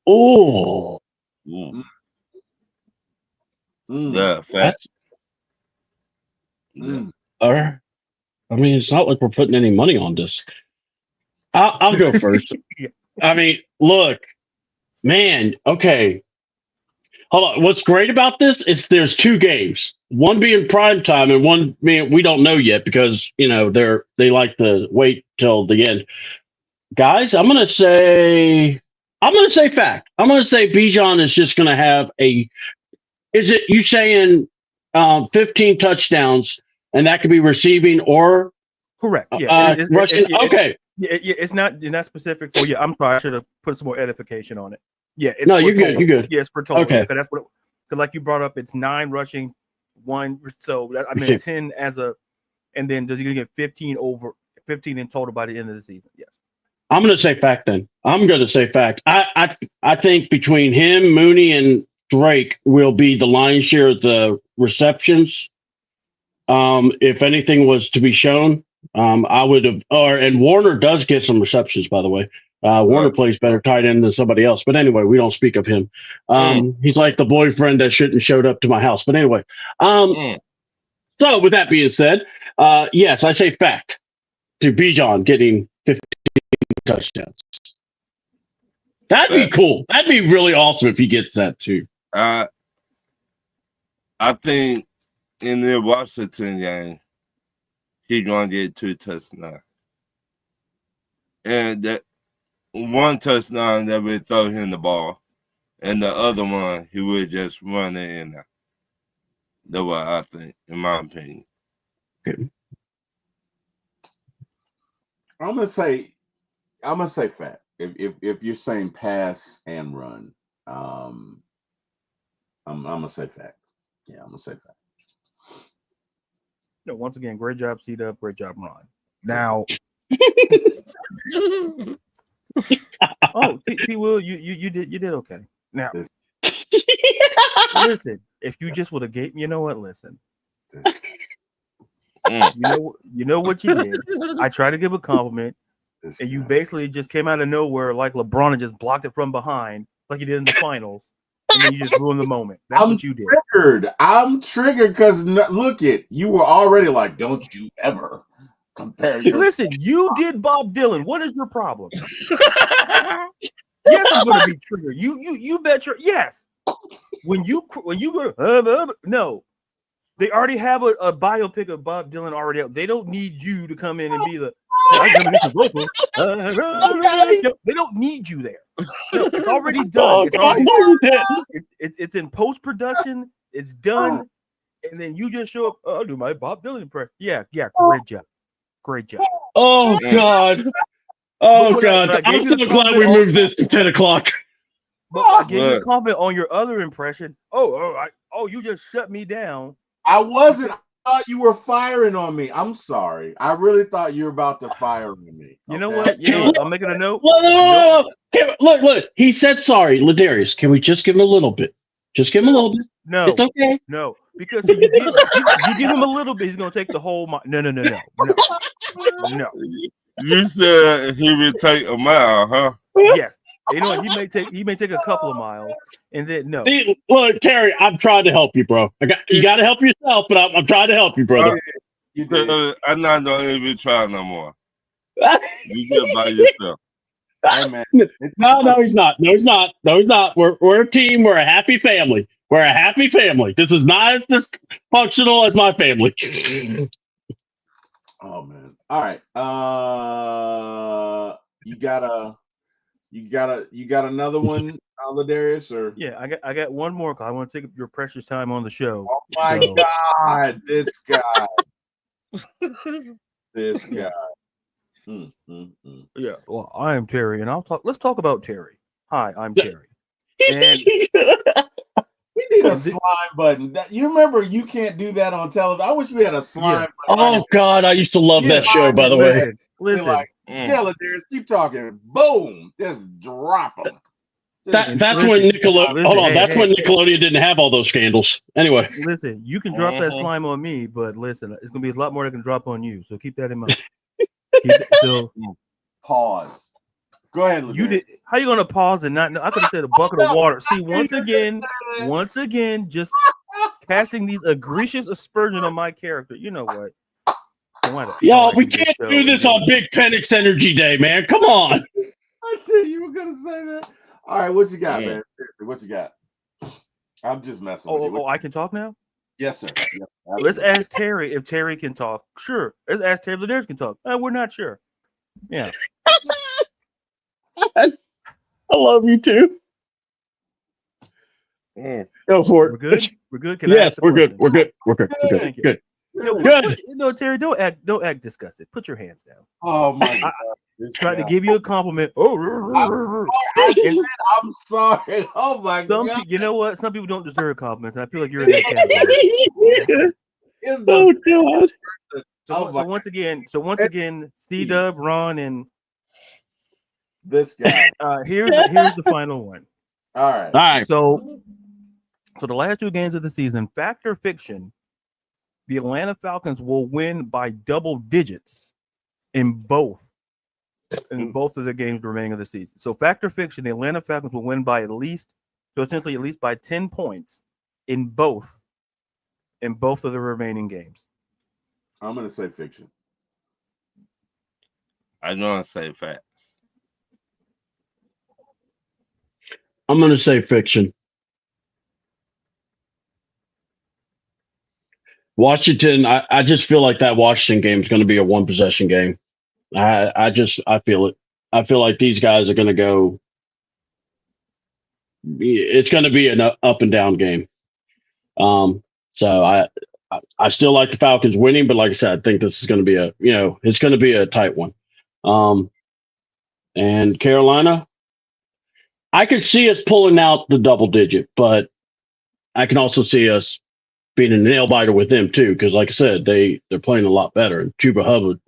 Oh. Yeah, fact. All right. I mean, it's not like we're putting any money on this. I'll go first. I mean, look, Man, okay. Hold on. What's great about this is there's two games. One being prime time and one being we don't know yet because they like to wait till the end. Guys, I'm gonna say fact. I'm gonna say Bijan is just gonna have a. Is it you saying 15 touchdowns and that could be receiving or Correct. Yeah. rushing? Okay. It's not specific for you. I'm sorry. I should have put some more edification on it. Yeah. No, you're good. You're good. Yes, for total. Okay. Yeah, that's what. Because like you brought up, it's 9 rushing, 1. So I mean 10 as a, and then does he gonna get 15 in total by the end of the season? Yes. I'm gonna say fact. Then I'm gonna say fact. I think between him, Mooney, and Drake will be the lion's share of the receptions. If anything was to be shown, I would have. And Warner does get some receptions, by the way. Warner plays better tight end than somebody else. But anyway, we don't speak of him. He's like the boyfriend that shouldn't showed up to my house. But anyway, so with that being said, yes, I say fact to Bijan getting 15 touchdowns. That'd be cool. That'd be really awesome if he gets that too. I think in the Washington game, he's gonna get 2 touchdowns, and that one touchdown that would throw him the ball, and the other one he would just run it in there. That's what I think, in my opinion. Okay. I'm gonna say fact. If you're saying pass and run, I'm gonna say fact. Yeah, I'm gonna say fact. Once again, great job, C-Dub. Great job, Ron. Now, T. Will, you did okay. Now, listen, if you just would have gave, you know what? Listen, you know what you did. I tried to give a compliment, and you basically just came out of nowhere like LeBron and just blocked it from behind, like you did in the finals. And then you just ruined the moment. That's what you did. I'm triggered because look you were already like, don't you ever compare your. Listen, you did Bob Dylan. What is your problem? Yes, I'm going to be triggered. You bet your yes. When you go no, they already have a biopic of Bob Dylan already out. They don't need you to come in and be the. They don't need you there. No, it's already done. It's in post production. It's done, and then you just show up. I'll do my Bob Dylan impression. Yeah. Great job. Oh God. Oh God. I'm so glad we moved this to 10 o'clock. But I gave you a comment on your other impression. You just shut me down. I wasn't. I thought you were firing on me. I'm sorry. I really thought you were about to fire on me. You know what? I'm making a note. Look. He said sorry, Ladarius. Can we just give him a little bit? Just give him a little bit. No, it's okay. No, because you give him a little bit, he's gonna take the whole. No. You said he would take a mile, huh? Yes. You know what? He may take a couple of miles, and then no. See, look, Terry, I'm trying to help you, bro. You got to help yourself, but I'm trying to help you, brother. I'm not gonna even try no more. You get by yourself. Hey, man. No, he's not. No, he's not. We're a team. We're a happy family. We're a happy family. This is not as dysfunctional as my family. Oh man. All right. You got another one, Ladarius, or yeah, I got one more. I want to take up your precious time on the show. Oh my God, this guy. This guy. Yeah. Well, I am Terry, and let's talk about Terry. Hi, I'm Terry. And we need a slime button. You remember you can't do that on television. I wish we had a slime button. Oh God, I used to love that show, by the way. Listen. Ladarius, keep talking. Boom. Just drop them. That's when Nickelodeon. Hold on, that's when Nickelodeon didn't have all those scandals. Anyway, listen, you can drop that slime on me, but listen, it's gonna be a lot more that can drop on you. So keep that in mind. Pause. Go ahead, Ladarius. You did. How you gonna pause and not know? I could have said a bucket of water. See, once again, just casting these egregious aspersions on my character. You know what? Y'all, we can't do this on Big Penix Energy Day, man. Come on. I said you were gonna say that. All right, what you got, Yeah. man? Seriously, what you got? I'm just messing with you. Oh, I can talk now? Yes, sir. Yes, Let's absolutely. ask Terry if Terry can talk. Sure. Let's ask Terry if Ladarius can talk. We're not sure. Yeah. I love you too. Mm. Go for it. We're good? We're good? Can I Yes, ask the we're good. question? We're good. We're good. We're good. Thank you. Good. Good. Good. Terry, don't act disgusted. Put your hands down. Oh my God. This Trying to guy. give you a compliment. I said, I'm sorry. Oh my God. You know what? Some people don't deserve compliments. And I feel like you're in that category. It's Oh the, God. So once again, C-Dub, Ron, and this guy. here's the final one. All right. All right. So the last 2 games of the season, fact or fiction, the Atlanta Falcons will win by double digits in both of the games remaining of the season. So fact or fiction, the Atlanta Falcons will win by at least by 10 points in both of the remaining games. I'm gonna say fiction. I don't say facts. I'm going to say fiction. Washington, I just feel like that Washington game is going to be a 1-possession game. I feel it. I feel like these guys are going to go. It's going to be an up and down game. So I still like the Falcons winning, but like I said, I think this is going to be it's going to be a tight one. And Carolina, I could see us pulling out the double digit, but I can also see us being a nail biter with them too, because like I said, they're playing a lot better. And Chuba Hubbard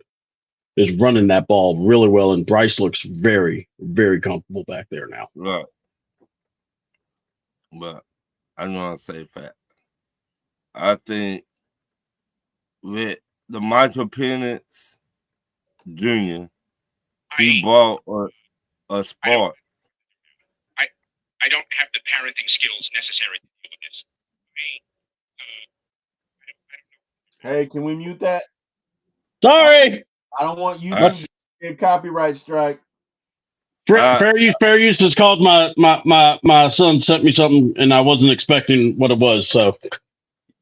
is running that ball really well, and Bryce looks very, very comfortable back there now. Right. But I don't say facts. I think with the Michael Penix Jr., he bought a spark. I don't have the parenting skills necessary to do this. Hey, can we mute that? Sorry, I don't want you Let's- to get copyright strike. fair use. Fair use is called my son sent me something, and I wasn't expecting what it was. So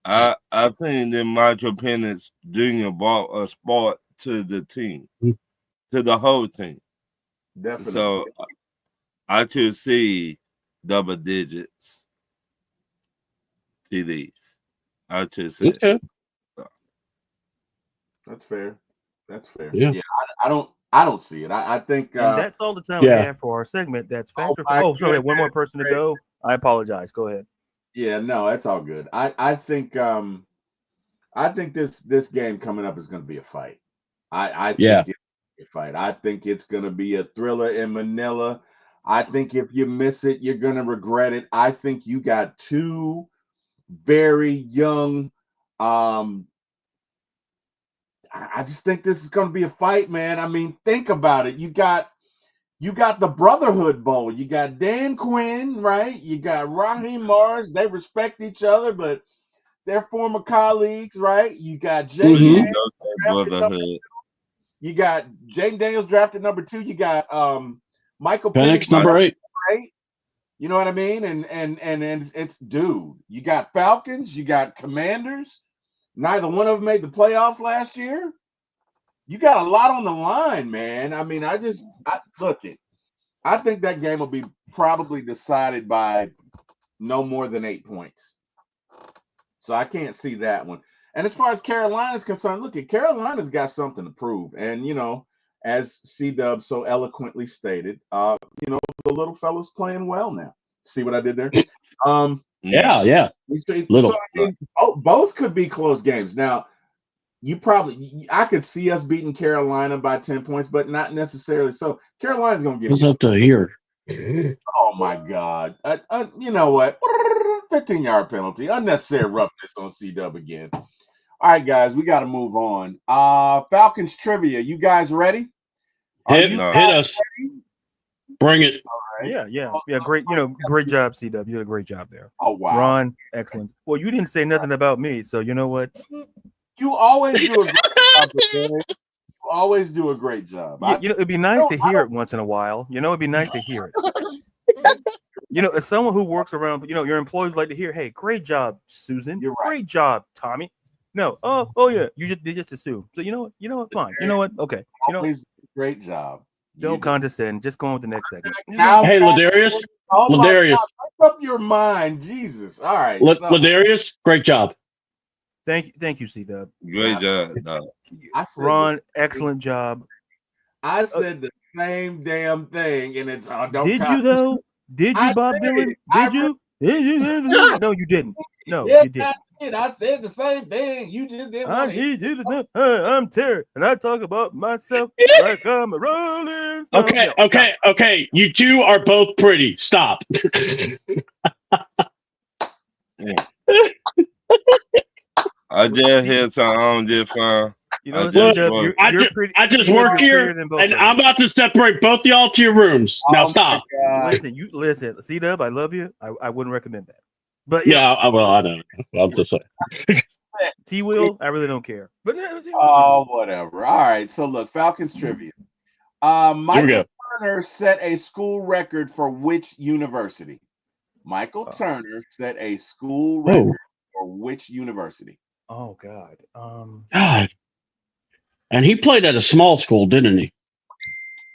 I think that Michael Penix Jr. bought a spark to the team, to the whole team. Definitely. So I could see double digits TDs. I could see. okay, That's fair. That's fair. Yeah. I don't see it. I think And that's all the time we yeah. have for our segment. That's Oh, factor. my Sorry, one more goodness. person to go. I apologize. Go ahead. yeah, no, that's all good. I think this game coming up is gonna be a fight. I think Yeah. it's a fight. I think it's gonna be a thriller in Manila. I think if you miss it, you're gonna regret it. I think you got 2 very young I just think this is going to be a fight, man. I mean, think about it. You got the Brotherhood Bowl. You got Dan Quinn, right? You got Raheem Morris. They respect each other, but they're former colleagues, right? You got Jay Mhm. Daniels drafted number 2. You got Jay Daniels drafted number 2. You got Michael Penix Penix number 8. 8. You know what I mean? And it's dude. You got Falcons. You got Commanders. Neither one of them made the playoffs last year. You got a lot on the line, man. I mean, I think that game will be probably decided by no more than 8 points. So I can't see that one. And as far as Carolina's concerned, look, Carolina's got something to prove. And, as C-Dub so eloquently stated, the little fella's playing well now. See what I did there? Yeah. Little. So, I mean, both could be close games. Now, I could see us beating Carolina by 10 points, but not necessarily so. Carolina's going to give What's you up to here? Oh, my God. You know what? 15-yard penalty. Unnecessary roughness on C-Dub again. All right, guys, we got to move on. Falcons trivia. You guys ready? Hit us. Bring it. Right. Yeah. Great. Great job, C-Dub. You did a great job there. Oh, wow. Ron, excellent. Well, you didn't say nothing about me, so you know what? You always do a great job. You always do a great job. It'd be nice to hear it once in a while. It'd be nice to hear it. You know, as someone who works around, you know, your employees like to hear, "Hey, great job, Susan. You're right. Great job, Tommy." No, oh yeah, they just assume. So you know what, fine. You know what, okay. You know, Always great job. don't You did. condescend. Just go on with the next segment. Now, Hey, Ladarius. oh my Ladarius. God, make up your mind, Jesus. All right. So, Ladarius, great job. Thank you, C-Dub. Great job, dog. I said Ron, excellent job. I said the same damn thing, and it's don't Did count. you though? Did you, I Bob did. Dylan? I Did you? Did you? No, you didn't. No, Yes, you didn't. I did. I said the same thing. You just didn't I want to hear. need you to know. I'm Terry, and I talk about myself like I'm a rolling stone. Okay, No, okay, okay. You two are both pretty. Stop. I just hear something on just fine. you know, I just C-Dub, work. you're pretty. I just C-Dub, work you're here, prettier than both and of I'm them. about to separate both y'all to your rooms. Now Oh my stop. God. Listen, C-Dub, I love you. I wouldn't recommend that. But you Yeah, well, I know. I'm just saying. T-Will, I really don't care. But Oh, whatever. All right. So look, Falcons trivia. Here we Michael go. Turner set a school record for which university? Michael Oh. Turner set a school record for which university? oh God. God. And he played at a small school, didn't he? It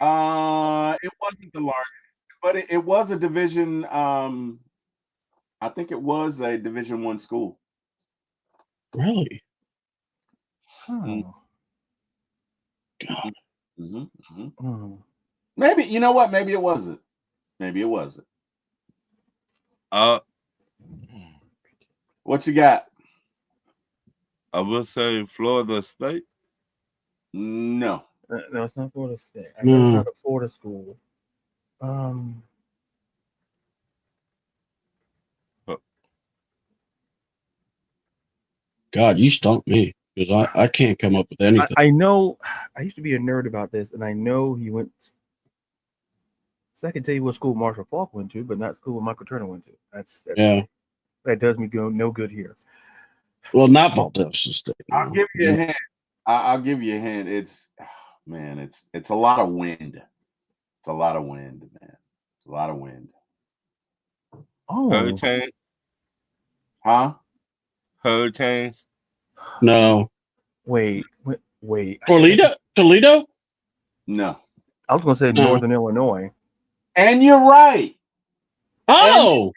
wasn't the largest, but it was a division. I think it was a Division I school. Really? Oh. God. Maybe you know what? Maybe it wasn't. Maybe it wasn't. What you got? I would say Florida State. No. No, it's not Florida State. I No. know about a Florida school. God, you stumped me because I can't come up with anything. I know. I used to be a nerd about this, and I know he went. So I can tell you what school Marshall Falk went to, but not school where Michael Turner went to. That's Yeah. That does me no good here. Well, not Valdosta State. I'll give you a hint. I'll give you a hint. It's it's a lot of wind. It's a lot of wind, man. It's a lot of wind. Oh, Hurricanes. Huh? Hurricanes. No. wait. Toledo? No. I was going to say No. Northern Illinois. And you're right. Oh,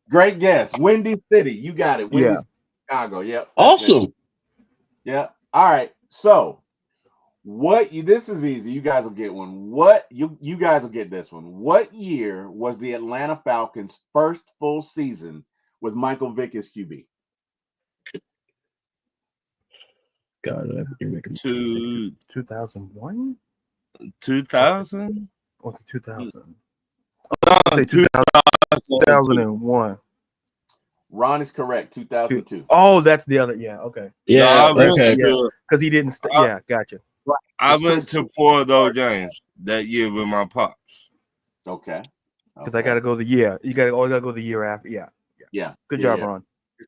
Great guess. Windy City. You got it. Windy Yeah. City, Chicago. Yep. that's it. awesome. Yeah. All right. So this is easy. You guys will get one. You guys will get this one. What year was the Atlanta Falcons' first full season with Michael Vick as QB? God, you're making 2001 2000. or 2000? No, I'll say 2001. Ron is correct. 2002. Oh, that's the other. Yeah. Okay. Yeah, No, I okay. went Because he didn't. Yeah. Gotcha. I went to 4 of those games that year with my pops. Okay. Because I got to go the year. You got to go the year after. Yeah. Yeah. Good Yeah, job, yeah. Ron.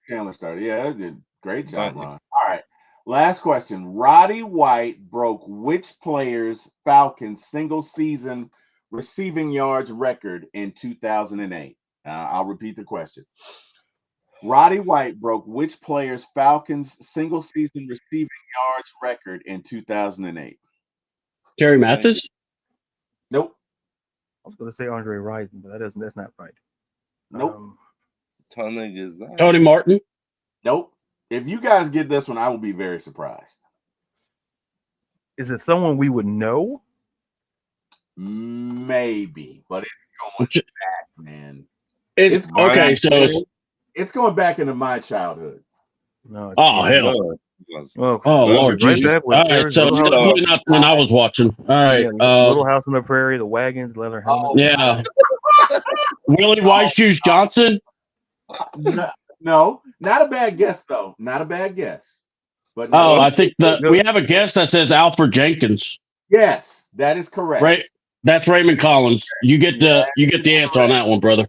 Chandler started. Yeah, that did great job, Thank you. Ron. All right. Last question. Roddy White broke which player's Falcons single season receiving yards record in 2008? I'll repeat the question. Roddy White broke which player's Falcons single season receiving yards record in 2008? Terry Mathis? Nope. I was going to say Andre Rison, but that's not right. Nope. Tony is that. Tony Martin? Nope. If you guys get this one, I will be very surprised. Is it someone we would know? Maybe, but it's going back, man. It's okay, so It's going back into my childhood. No. Oh, geez. hell. Well, Oh, we'll Lord be right Jesus. back with All right, Terry's so Little it's House- definitely not when I was watching. All right. Little House on the Prairie, the wagons, leather helmets. Yeah. Willie White Shoes Johnson? No, not a bad guess though. Not a bad guess. But Oh, no. I think we have a guest that says Alfred Jenkins. Yes, that is correct. Right. That's Raymond Collins. You get the answer on that one, brother.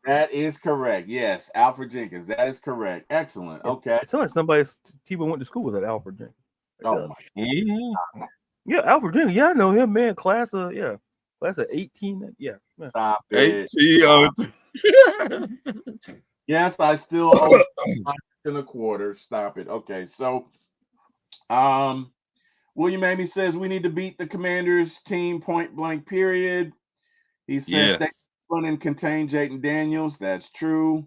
That is correct. Yes, Alfred Jenkins. That is correct. Excellent. Okay. It sounds like somebody's T-Bone went to school with that Alfred Jenkins. Oh my. Mhm. Yeah, Alfred Jenkins. Yeah, I know him, man. Class of That's an 18. Yeah. Stop it. 18. Yes, I still owe and a quarter. Stop it. Okay, so William Amy says we need to beat the Commanders team point blank period. He says they Yes. run and contain Jayden Daniels. That's true.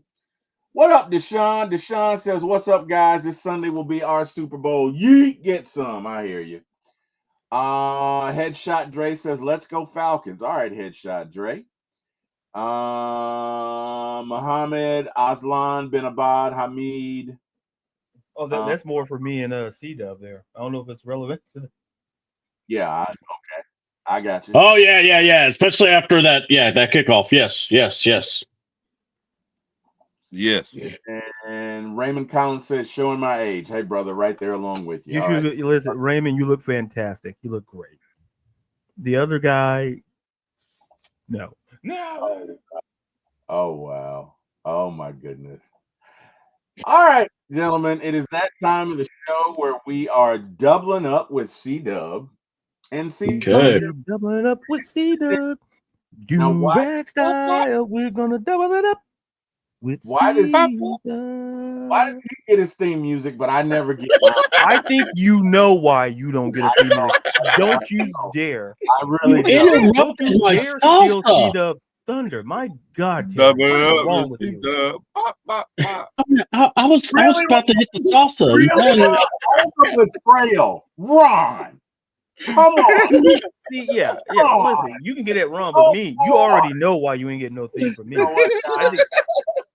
What up, Deshaun? Deshaun says, "What's up, guys? This Sunday will be our Super Bowl. Yeet, get some." I hear you. Headshot Dre says, "Let's go Falcons." All right, Headshot Dre. Muhammad Aslan bin Abad Hamid. Oh, that's more for me and C-Dub there. I don't know if it's relevant to the Yeah, okay. I got you. Oh yeah. Especially after that kickoff. Yes. Yes. And Raymond Collins says, "Showing my age." Hey, brother, right there along with you. You All should right. listen, Raymond. You look fantastic. You look great. The other guy, no. Oh, wow. Oh, my goodness. All right, gentlemen, it is that time of the show where we are doubling up with C-Dub. And C-Dub, Okay. Doubling up with C-Dub. Now, Do why- rag style. We're gonna double it up with Why did- C-Dub. why does he get his theme music, but I never get mine? I think you know why you don't get a theme music. Don't you dare. I really You don't. Don't interrupted you my dare steal salsa. C-Dub's thunder. My God, Tim, Double what is up wrong with with you? C-Dub. Pop, pop, pop. I was about to hit the salsa. Over the trail. Ron. Come on. See, yeah. on. Listen, you can get it wrong, but me, you already know why you ain't getting no theme from me. You know what, I guys?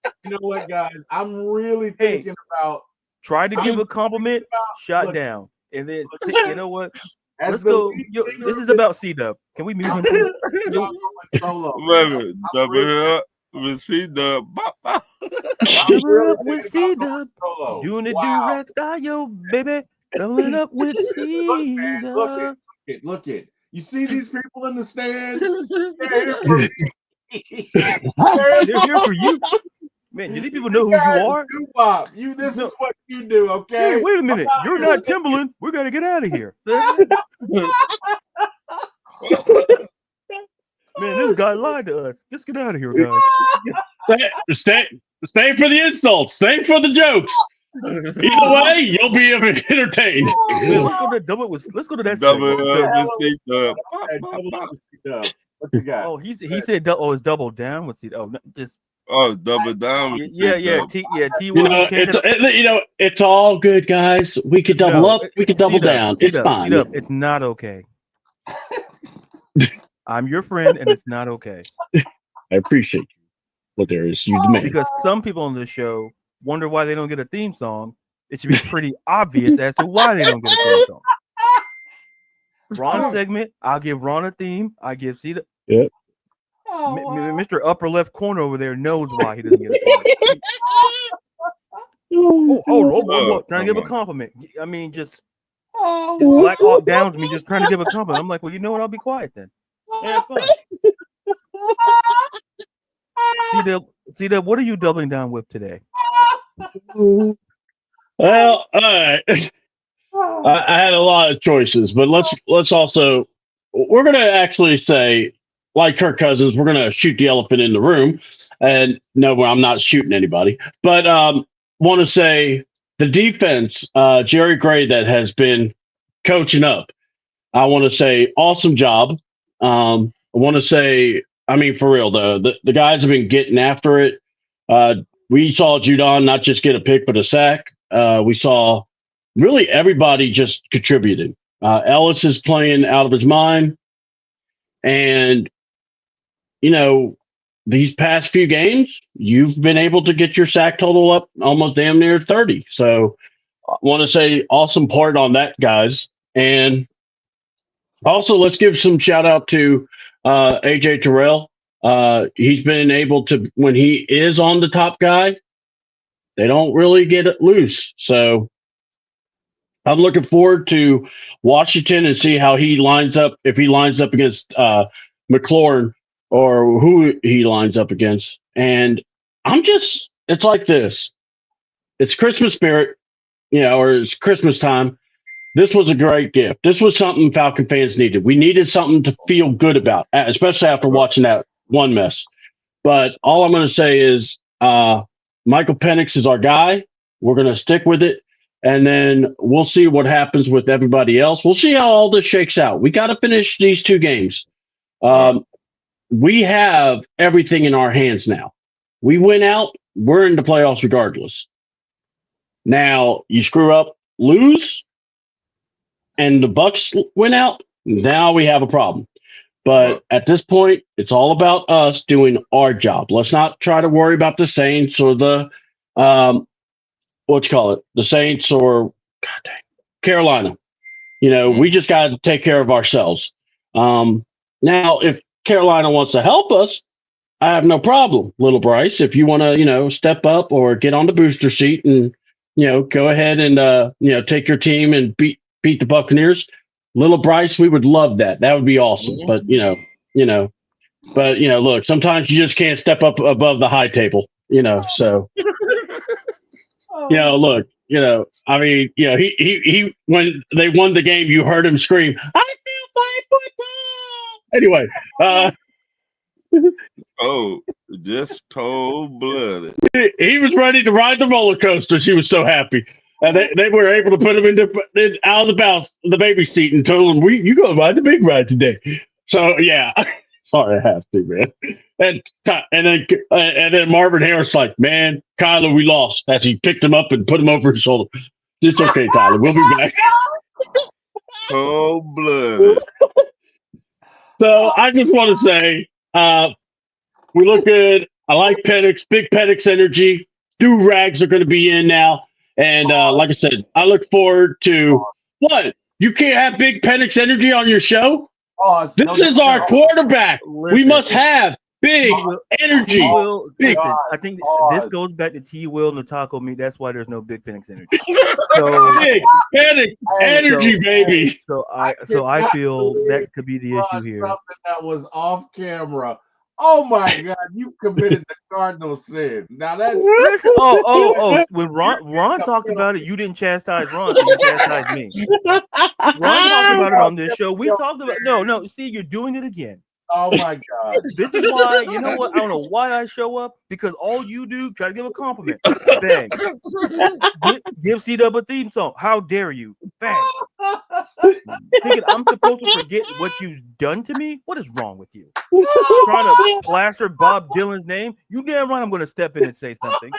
think You know what, guys? I'm really Hey. thinking about try to give a compliment, shot look. down, and then you know what? as Let's the go. lead Yo, singer this of is this about C-Dub. Can we mute him? please? solo. Wait a man. minute. I'm Double really- up with C-Dub. Pop, pop. I'm Double really up with thinking about C-Dub. solo. Doing the Wow. do-rag style, baby. Doubling up with C-Dub. Look it. You see these people in the stands? They're here for me. They're here for you. Man, do these people know who guys you are? Doo-wop. This No. is what you do, okay? Hey, wait a minute. I'm You're here not Timberland. We got to get out of here. Man, this guy lied to us. Let's get out of here, guys. Stay for the insults. Stay for the jokes. Either way, you'll be entertained. Man, let's go to double it with. Let's go to that. Double segment. up with C-Dub. Pop, Okay, pop, double pop. up with C-Dub. What you got? Oh, he said it's double down with it. Oh, no, just Oh, double down with yeah. C-Dub. T You Willie know, chanted. it's all good, guys. We could double up. We could double down. It's fine. It's not okay. I'm your friend, and it's not okay I appreciate you. But there is you, the man. because some people on this show wonder why they don't get a theme song. It should be pretty obvious as to why they don't get a theme song. Ron segment, I'll give Ron a theme. I give C. Yep. Mr. Upper left corner over there knows why he doesn't get a theme. Oh, trying to give a compliment. I mean, just Black Hawk Downs me just trying to give a compliment. I'm like, well, you know what? I'll be quiet then. Yeah, fine. C-Dub, what are you doubling down with today? Well, all right. I had a lot of choices, but let's also we're gonna actually say, like Kirk Cousins, we're gonna shoot the elephant in the room. And no, I'm not shooting anybody, but want to say the defense, Jerry Gray, that has been coaching up. I want to say awesome job. I want to say, I mean, for real though, the guys have been getting after it. We saw Judon not just get a pick, but a sack. We saw really everybody just contributed. Ellis is playing out of his mind. And, you know, these past few games, you've been able to get your sack total up almost damn near 30. So I want to say awesome part on that, guys. And also, let's give some shout out to AJ Terrell. He's been able to, when he is on the top guy, they don't really get it loose. So I'm looking forward to Washington and see how he lines up, if he lines up against McLaurin or who he lines up against. And it's like this. It's Christmas spirit, or it's Christmas time. this was a great gift. This was something Falcon fans needed. We needed something to feel good about, especially after watching that one mess. But all I'm going to say is Michael Penix is our guy. We're going to stick with it. And then we'll see what happens with everybody else. We'll see how all this shakes out. We got to finish these 2 games. We have everything in our hands now. We win out, we're in the playoffs regardless. Now, you screw up, lose, and the Bucks win out, now we have a problem. But at this point, it's all about us doing our job. Let's not try to worry about the Saints or the the Saints or Carolina. We just got to take care of ourselves. Now, if Carolina wants to help us, I have no problem, little Bryce. If you want to, step up or get on the booster seat and, go ahead and, take your team and beat the Buccaneers, little Bryce, we would love that. That would be awesome. But, look, sometimes you just can't step up above the high table, so, look, I mean, he when they won the game, you heard him scream, "I feel 5 football." Anyway, just cold-blooded. He was ready to ride the roller coaster. She was so happy. And they were able to put him out of the baby seat and told him, you go ride the big ride today. So, yeah. Sorry, I have to, man. And then Marvin Harris like, man, Kyler, we lost. As he picked him up and put him over his shoulder. It's okay, Tyler. We'll be back. Cold-blooded. So, I just want to say, we look good. I like Penix, big Penix energy. Do-rags are going to be in now. And like I said, I look forward to what? You can't have big Penix energy on your show? This is our quarterback. Listen, we must have big energy. Listen, I think this goes back to T. Will and the taco meat. That's why there's no big Penix energy. So big Penix energy, baby. So I feel that could be the issue here. That was off camera. Oh my God! You committed the cardinal sin. Now that's When Ron talked about it, you didn't chastise Ron, so you chastised me. Ron talked about it on this show. We talked about no. See, you're doing it again. Oh my God! This is why, you know what? I don't know why I show up, because all you do, try to give a compliment. Bang. Give C-Dub a theme song. How dare you? Bang. Thinking I'm supposed to forget what you've done to me? What is wrong with you? Trying to plaster Bob Dylan's name? You damn right I'm going to step in and say something.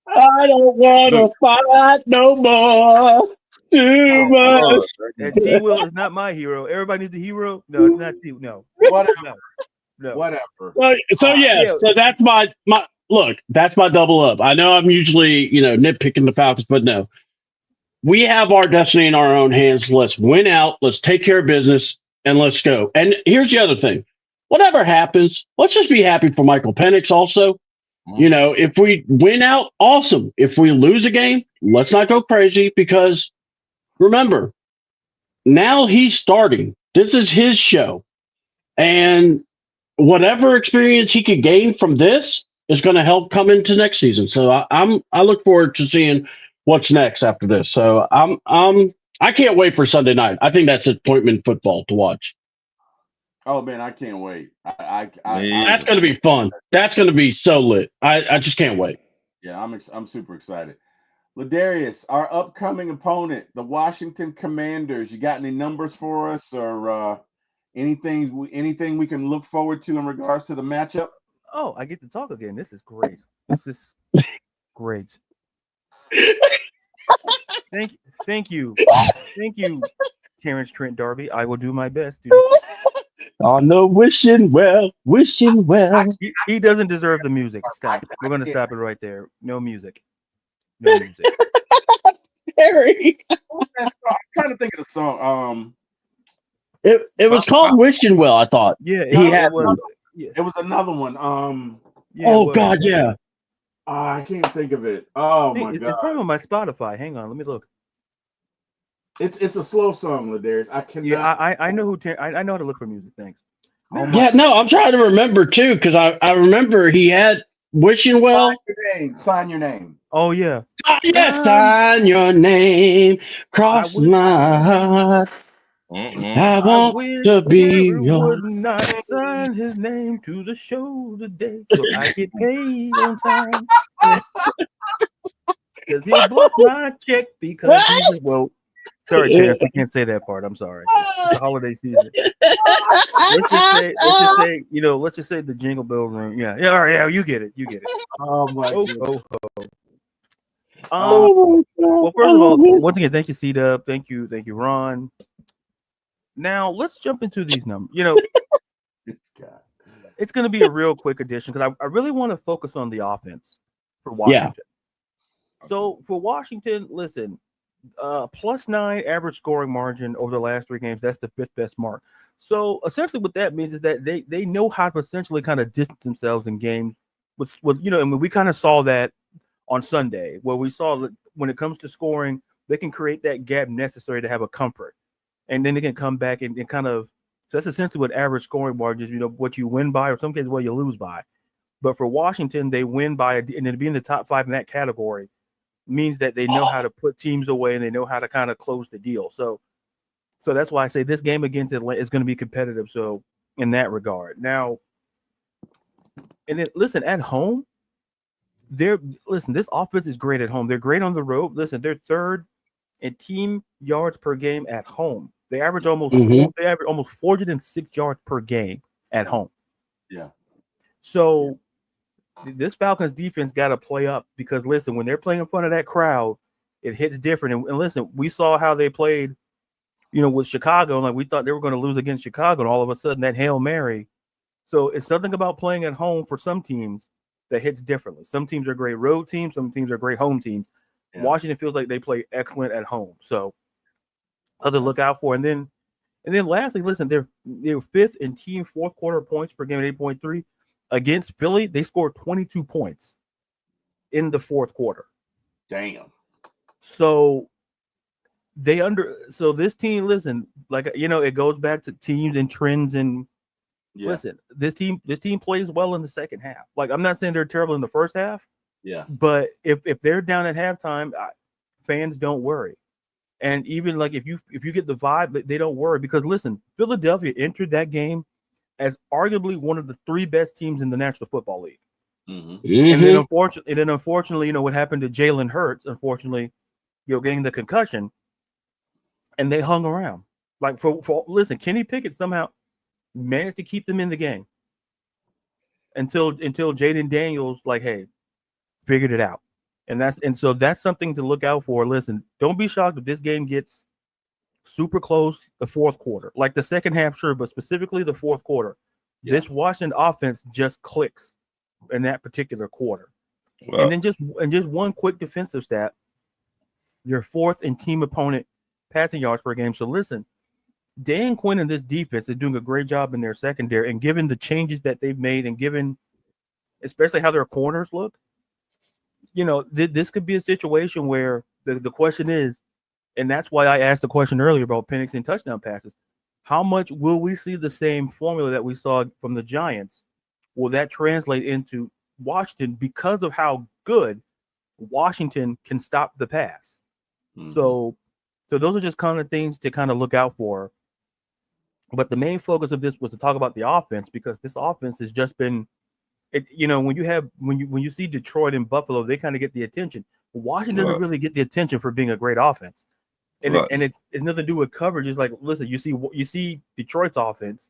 I don't want to fight no more. Too much. And T-Will is not my hero. Everybody needs a hero. No, it's not T. No. Whatever. No. Whatever. So that's my look. That's my double up. I know I'm usually nitpicking the Falcons, but no. We have our destiny in our own hands. Let's win out. Let's take care of business, and let's go. And here's the other thing. Whatever happens, let's just be happy for Michael Penix also. If we win out, awesome. If we lose a game, let's not go crazy, because remember, now he's starting. This is his show. And whatever experience he could gain from this is going to help come into next season. So I look forward to seeing what's next after this. So I can't wait for Sunday night. I think that's appointment football to watch. Oh man, I can't wait. That's going to be fun. That's going to be so lit. I just can't wait. Yeah, I'm super excited. Ladarius, our upcoming opponent, the Washington Commanders. You got any numbers for us, or anything we can look forward to in regards to the matchup? Oh, I get to talk again. This is great. This is great. Thank you, Terrence Trent D'Arby. I will do my best to. Oh no, wishing well. He doesn't deserve the music. Stop. We're going to stop it right there. No music. Harry. I'm trying to think of the song. It was called Wishing Well, I thought. Yeah, it was another one. God, yeah. I can't think of it. Oh my God! It's probably on my Spotify. Hang on, let me look. It's a slow song, Ladarius. I cannot. Yeah, I know I know how to look for music. Thanks. I'm trying to remember too, because I remember he had wishing well. Sign your name. Oh yeah. Yes, sign your name, cross wish- my heart. I I want wish to be Terry your. would not sign his name to the show today, so I get paid on time. Because he'll block my check because he's well. Sorry, Chance, we can't say that part. I'm sorry. It's the holiday season. Let's just say, let's just say the jingle bells ring. Yeah, all right, yeah, you get it. Oh my Oh, goodness. Oh my God. Well, first of all, once again, thank you, C-Dub. Thank you, Ron. Now let's jump into these numbers. It's going to be a real quick edition because I really want to focus on the offense for Washington. So for Washington, listen, +9 average scoring margin over the last 3 games. That's the 5th best mark. So essentially, what that means is that they know how to essentially kind of distance themselves in games. With and we kind of saw that on Sunday, where we saw that when it comes to scoring, they can create that gap necessary to have a comfort, and then they can come back and kind of. So that's essentially what average scoring margin is. What you win by, or some cases what you lose by. But for Washington, they win by, and then to be in the top 5 in that category means that they know how to put teams away and they know how to kind of close the deal. So that's why I say this game against Atlanta is going to be competitive. So in that regard, now, and then listen, at home, this offense is great at home. They're great on the road. Listen, they're 3rd in team yards per game at home. They average almost 406 yards per game at home. Yeah. So this Falcons defense got to play up because listen, when they're playing in front of that crowd, it hits different. And listen, we saw how they played, with Chicago. Like we thought they were going to lose against Chicago, and all of a sudden that Hail Mary. So it's something about playing at home for some teams that hits differently. Some teams are great road teams, some teams are great home teams. Yeah. Washington feels like they play excellent at home. So other to look out for. And then lastly, listen, they're 5th in team fourth quarter points per game at 8.3. Against Philly, they scored 22 points in the fourth quarter. Damn. So this team, listen, it goes back to teams and trends and listen, this team plays well in the second half. Like, I'm not saying they're terrible in the first half. Yeah. But if they're down at halftime, fans don't worry. And even like if you get the vibe, they don't worry because listen, Philadelphia entered that game as arguably one of the 3 best teams in the National Football League. Mm-hmm. And then unfortunately, what happened to Jalen Hurts, unfortunately, getting the concussion, and they hung around. Like listen, Kenny Pickett somehow managed to keep them in the game until Jaden Daniels, like, hey, figured it out. And so that's something to look out for. Listen, don't be shocked if this game gets super close the fourth quarter. Like the second half, sure, but specifically the fourth quarter. Yeah. This Washington offense just clicks in that particular quarter. Wow. And then just one quick defensive stat. You're 4th in team opponent passing yards per game. So listen, Dan Quinn and this defense is doing a great job in their secondary, and given the changes that they've made and given especially how their corners look, this could be a situation where the question is, and that's why I asked the question earlier about Penix and touchdown passes. How much will we see the same formula that we saw from the Giants? Will that translate into Washington because of how good Washington can stop the pass? Mm-hmm. So those are just kind of things to kind of look out for. But the main focus of this was to talk about the offense because this offense has just been, when you see Detroit and Buffalo, they kind of get the attention. Washington doesn't really get the attention for being a great offense. And it's nothing to do with coverage. It's like, listen, you see Detroit's offense,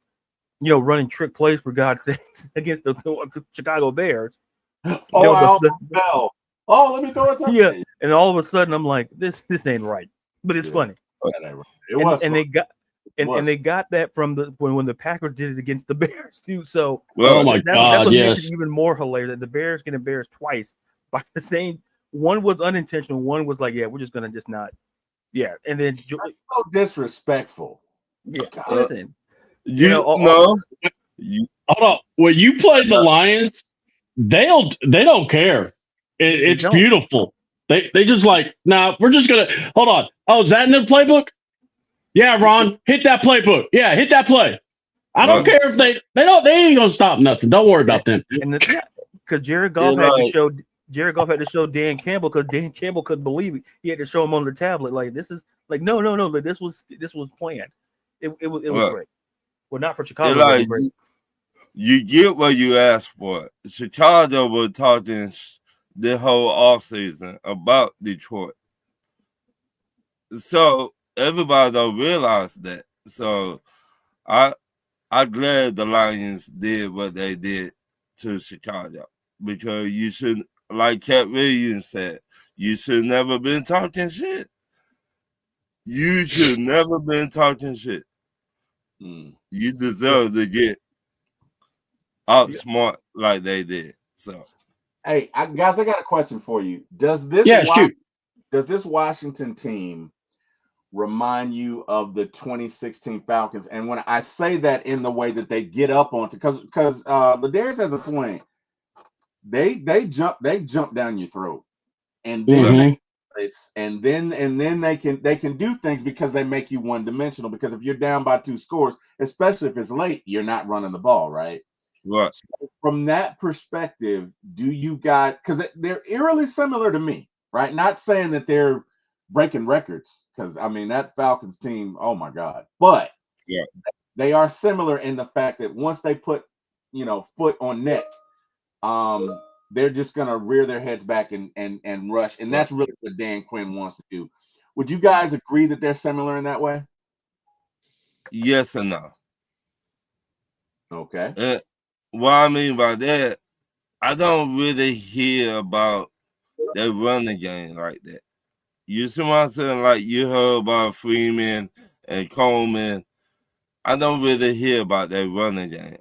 running trick plays for God's sake against the Chicago Bears. Let me throw it. Yeah, and all of a sudden I'm like, this ain't right, but it's funny. They got that from when the Packers did it against the Bears too. So oh my God, that's what yes. makes it even more hilarious that the Bears get embarrassed twice by the same. One was unintentional. One was like, yeah, we're just gonna just not. Yeah, and then so disrespectful. Yeah, listen. Hold on. When you play the Lions, they don't care. It's beautiful. They just like, nah, we're just gonna hold on. Oh, is that in the playbook? Yeah, Ron, hit that playbook. Yeah, hit that play. I don't care if they ain't gonna stop nothing. Don't worry about them. because Jared Goff had to show Dan Campbell because Dan Campbell couldn't believe it. He had to show him on the tablet like this is like no, like this was planned. It was great. Well, not for Chicago. Like, you get what you asked for. Chicago was talking the whole offseason about Detroit. So everybody don't realize that. So I'm glad the Lions did what they did to Chicago because you should, like Cat Williams said, you should never been talking shit. You should never been talking shit. You deserve to get outsmart like they did. So, hey, guys, I got a question for you. Does this Washington team remind you of the 2016 Falcons? And when I say that in the way that they get up onto, because Ladarius has a point, they jump down your throat, and then and then they can do things because they make you one dimensional. Because if you're down by 2 scores, especially if it's late, you're not running the ball, right? Right. So from that perspective, do you got, because they're eerily similar to me, right? Not saying that they're breaking records, because I mean that Falcons team, oh my God, but they are similar in the fact that once they put foot on neck, they're just gonna rear their heads back and rush, and that's really what Dan Quinn wants to do. Would you guys agree that they're similar in that way? Yes and no. Okay. What I mean by that, I don't really hear about their running game like that. You see what I'm saying? Like you heard about Freeman and Coleman. I don't really hear about their running game.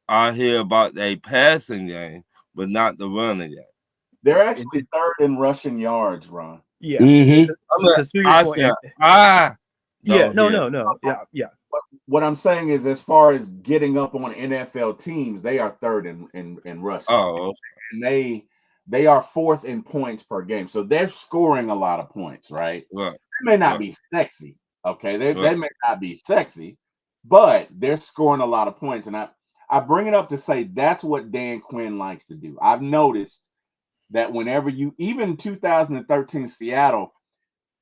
I hear about their passing game, but not the running game. They're actually third in rushing yards, Ron. Yeah. Yeah. What I'm saying is, as far as getting up on NFL teams, they are third in rushing. Oh, okay. And they are fourth in points per game, so they're scoring a lot of points, right? Right. They may not be sexy, okay? They may not be sexy, but they're scoring a lot of points, and I bring it up to say that's what Dan Quinn likes to do. I've noticed that whenever even 2013 Seattle,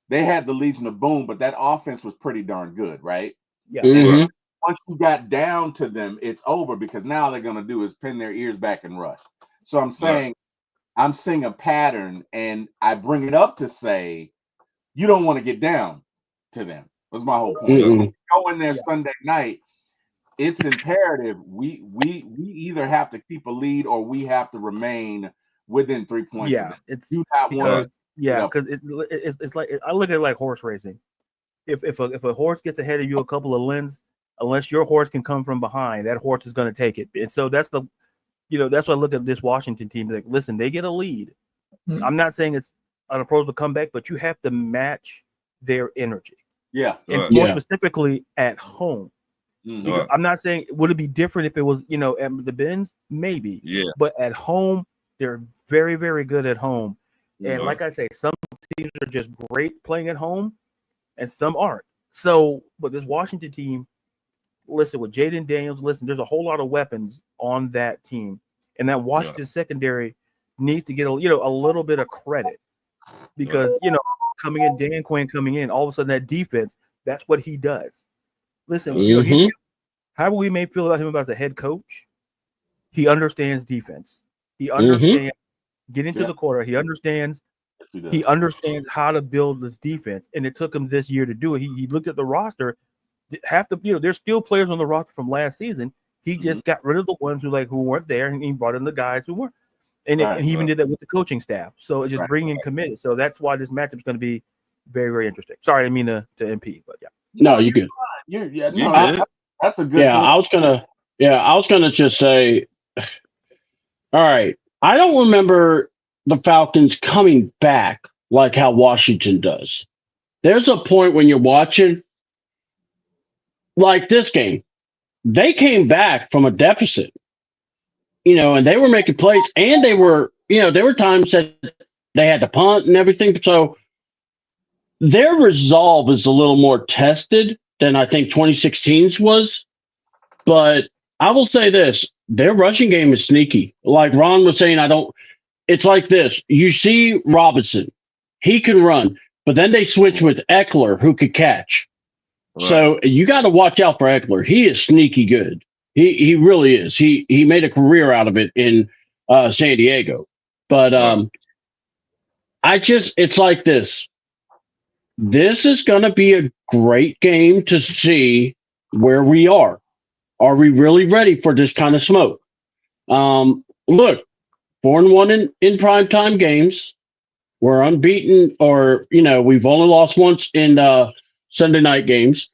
they had the Legion of Boom, but that offense was pretty darn good, right? Yeah. And once you got down to them, it's over because now they're going to do is pin their ears back and rush. So I'm saying I'm seeing a pattern, and I bring it up to say you don't want to get down to them. That's my whole point. When you go in there Sunday night, it's imperative we either have to keep a lead or we have to remain within 3 points. Yeah, it's because it's like I look at it like horse racing. If a horse gets ahead of you a couple of lengths, unless your horse can come from behind, that horse is going to take it. And so that's that's why I look at this Washington team. Like, listen, they get a lead. I'm not saying it's an approach to comeback, but you have to match their energy. Yeah, and more specifically at home. I'm not saying would it be different if it was at the Benz, maybe. Yeah, but at home they're very, very good at home. And like I say, some teams are just great playing at home, and some aren't. So, but this Washington team, listen, with Jaden Daniels, there's a whole lot of weapons on that team, and that Washington secondary needs to get a little bit of credit because coming in, Dan Quinn coming in, all of a sudden that defense, that's what he does. Listen, however we may feel about him as a head coach, he understands defense. He understands getting to the quarter. He understands. He understands how to build this defense, and it took him this year to do it. He looked at the roster. There's still players on the roster from last season. He just got rid of the ones who weren't there, and he brought in the guys who weren't. And he even did that with the coaching staff. So it's just bringing in committed. So that's why this matchup is going to be very, very interesting. Sorry, I didn't mean to MP, but yeah. No, you good. That's a good. Yeah, point. I was gonna just say. All right, I don't remember the Falcons coming back like how Washington does. There's a point when you're watching, like this game, they came back from a deficit, and they were making plays, and they were, there were times that they had to punt and everything. So their resolve is a little more tested than I think 2016's was. But I will say this, their rushing game is sneaky. Like Ron was saying, it's like this. You see Robinson, he can run, but then they switch with Eckler, who could catch. Right. So you got to watch out for Eckler. He is sneaky good. He really is. He made a career out of it in San Diego. But it's like this. This is going to be a great game to see where we are. Are we really ready for this kind of smoke? Look, 4-1 in primetime games. We're unbeaten, or we've only lost once in Sunday night games.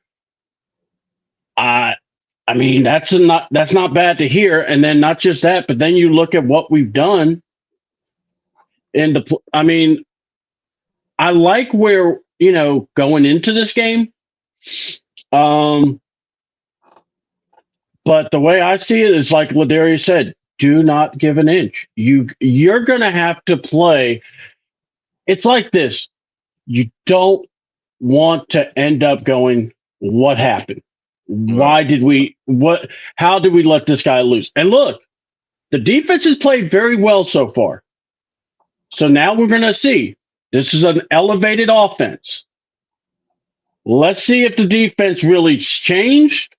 I mean, that's not bad to hear. And then not just that, but then you look at what we've done. I like where going into this game. But the way I see it is like Ladarius said, do not give an inch. You're going to have to play. It's like this. You don't want to end up going, what happened? Why did how did we let this guy lose? And look, the defense has played very well so far. So now we're going to see. This is an elevated offense. Let's see if the defense really changed,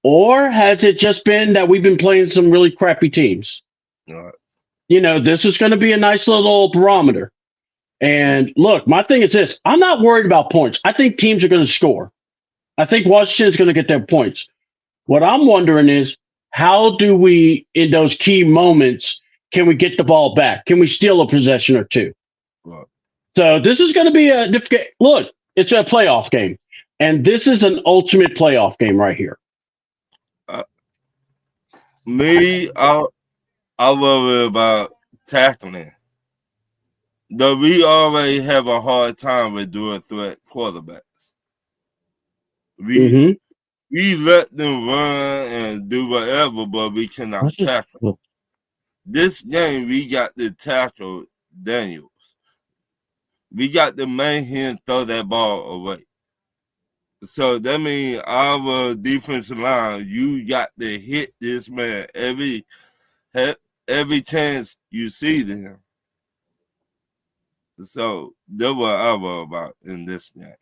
or has it just been that we've been playing some really crappy teams? Right. This is going to be a nice little barometer. And look, my thing is this. I'm not worried about points. I think teams are going to score. I think Washington is going to get their points. What I'm wondering is, how do we, in those key moments, can we get the ball back? Can we steal a possession or two? Right. So this is going to be a difficult. Look, it's a playoff game. And this is an ultimate playoff game right here. I worry about tackling. Though we already have a hard time with dual threat quarterbacks. We let them run and do whatever, but we cannot tackle. This game, we got to tackle Daniels. We got to make him throw that ball away. So that means our defensive line, you got to hit this man every chance you see them. So that's what I worry about in this game.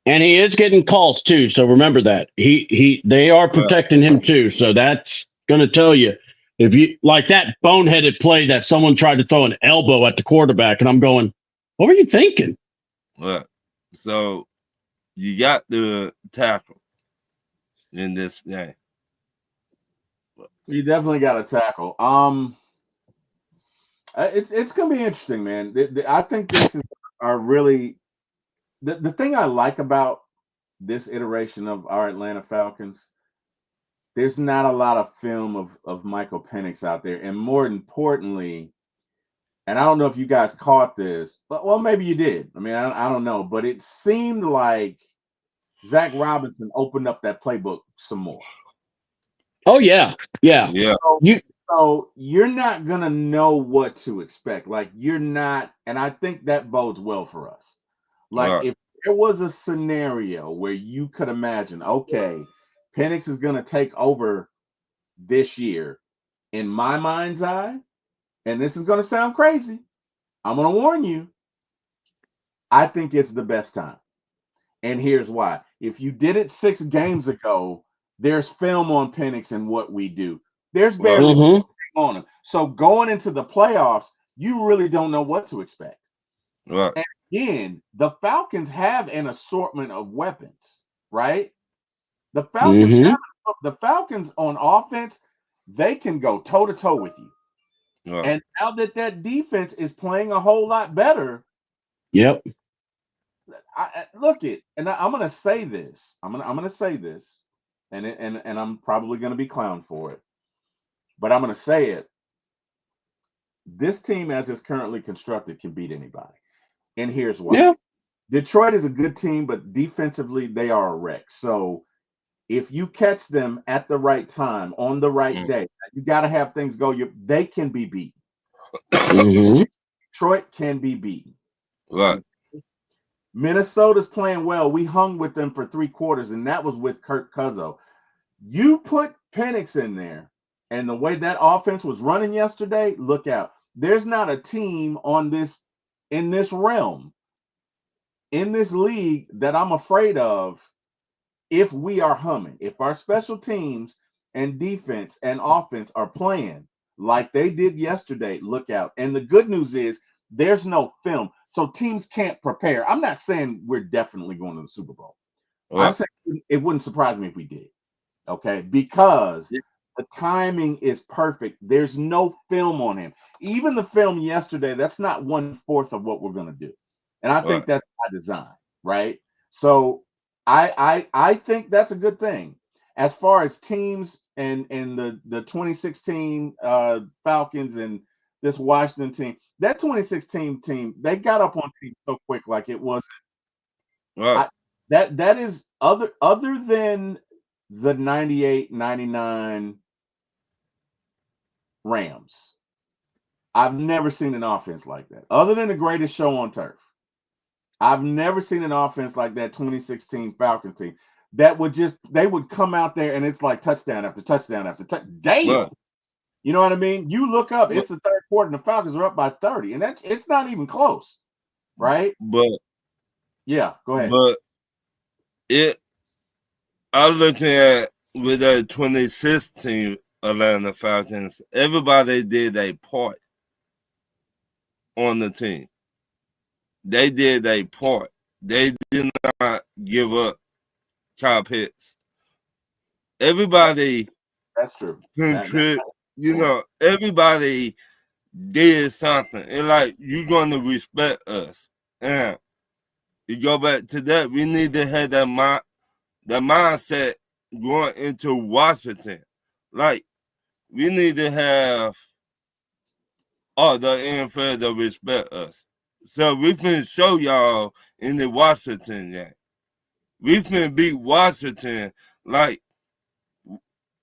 And he is getting calls too, so remember that. They are protecting him too. So that's gonna tell you, if you like that boneheaded play that someone tried to throw an elbow at the quarterback, and I'm going, what were you thinking? Right. So you got to tackle in this game. You definitely got to tackle. It's gonna be interesting, man. I think this is really the thing I like about this iteration of our Atlanta Falcons. There's not a lot of film of Michael Penix out there, and more importantly, and I don't know if you guys caught this, but well, maybe you did. I mean, I don't know, but it seemed like Zach Robinson opened up that playbook some more. Oh yeah. So you're not gonna know what to expect. Like you're not, and I think that bodes well for us. Like if there was a scenario where you could imagine, okay, Penix is gonna take over this year, in my mind's eye, and this is gonna sound crazy. I'm gonna warn you. I think it's the best time. And here's why. If you did it 6 games ago, there's film on Penix and what we do. There's barely on him. So going into the playoffs, you really don't know what to expect. Right. And again, the Falcons have an assortment of weapons, right? The Falcons on offense, they can go toe to toe with you. Right. And now that defense is playing a whole lot better. Yep. I'm gonna say this. I'm gonna say this, and I'm probably gonna be clowned for it, but I'm gonna say it. This team, as it's currently constructed, can beat anybody, and here's why. Yeah. Detroit is a good team, but defensively they are a wreck. So if you catch them at the right time on the right day, you got to have things go. They can be beaten. Detroit can be beaten. Right. Minnesota's playing well. We hung with them for 3 quarters, and that was with Kirk Cuzzo. You put Penix in there, and the way that offense was running yesterday, look out. There's not a team in this realm, in this league that I'm afraid of if we are humming. If our special teams and defense and offense are playing like they did yesterday, look out. And the good news is there's no film, so teams can't prepare. I'm not saying we're definitely going to the Super Bowl. Right. I'm saying it wouldn't surprise me if we did. Okay, because the timing is perfect. There's no film on him. Even the film yesterday, that's not 1/4 of what we're going to do. And I think that's by design, right? So I think that's a good thing. As far as teams and the 2016 Falcons and this Washington team, that 2016 team, they got up on teams so quick, like it wasn't. Right. That is other than the 98-99 Rams. I've never seen an offense like that. Other than the greatest show on turf. I've never seen an offense like that 2016 Falcons team. They would come out there and it's like touchdown after touchdown after touchdown. Damn. Right. You know what I mean? You look up, it's the third quarter, and the Falcons are up by 30. And it's not even close. Right? But yeah, go ahead. But I'm looking at with that 2016 Atlanta Falcons, everybody did a part on the team. They did a part. They did not give up top hits. Everybody that's true. Everybody did something. And like you're gonna respect us. And you go back to that, we need to have that mindset going into Washington. Like, we need to have all the NFL to respect us. So we can show y'all in the Washington game. We can beat Washington like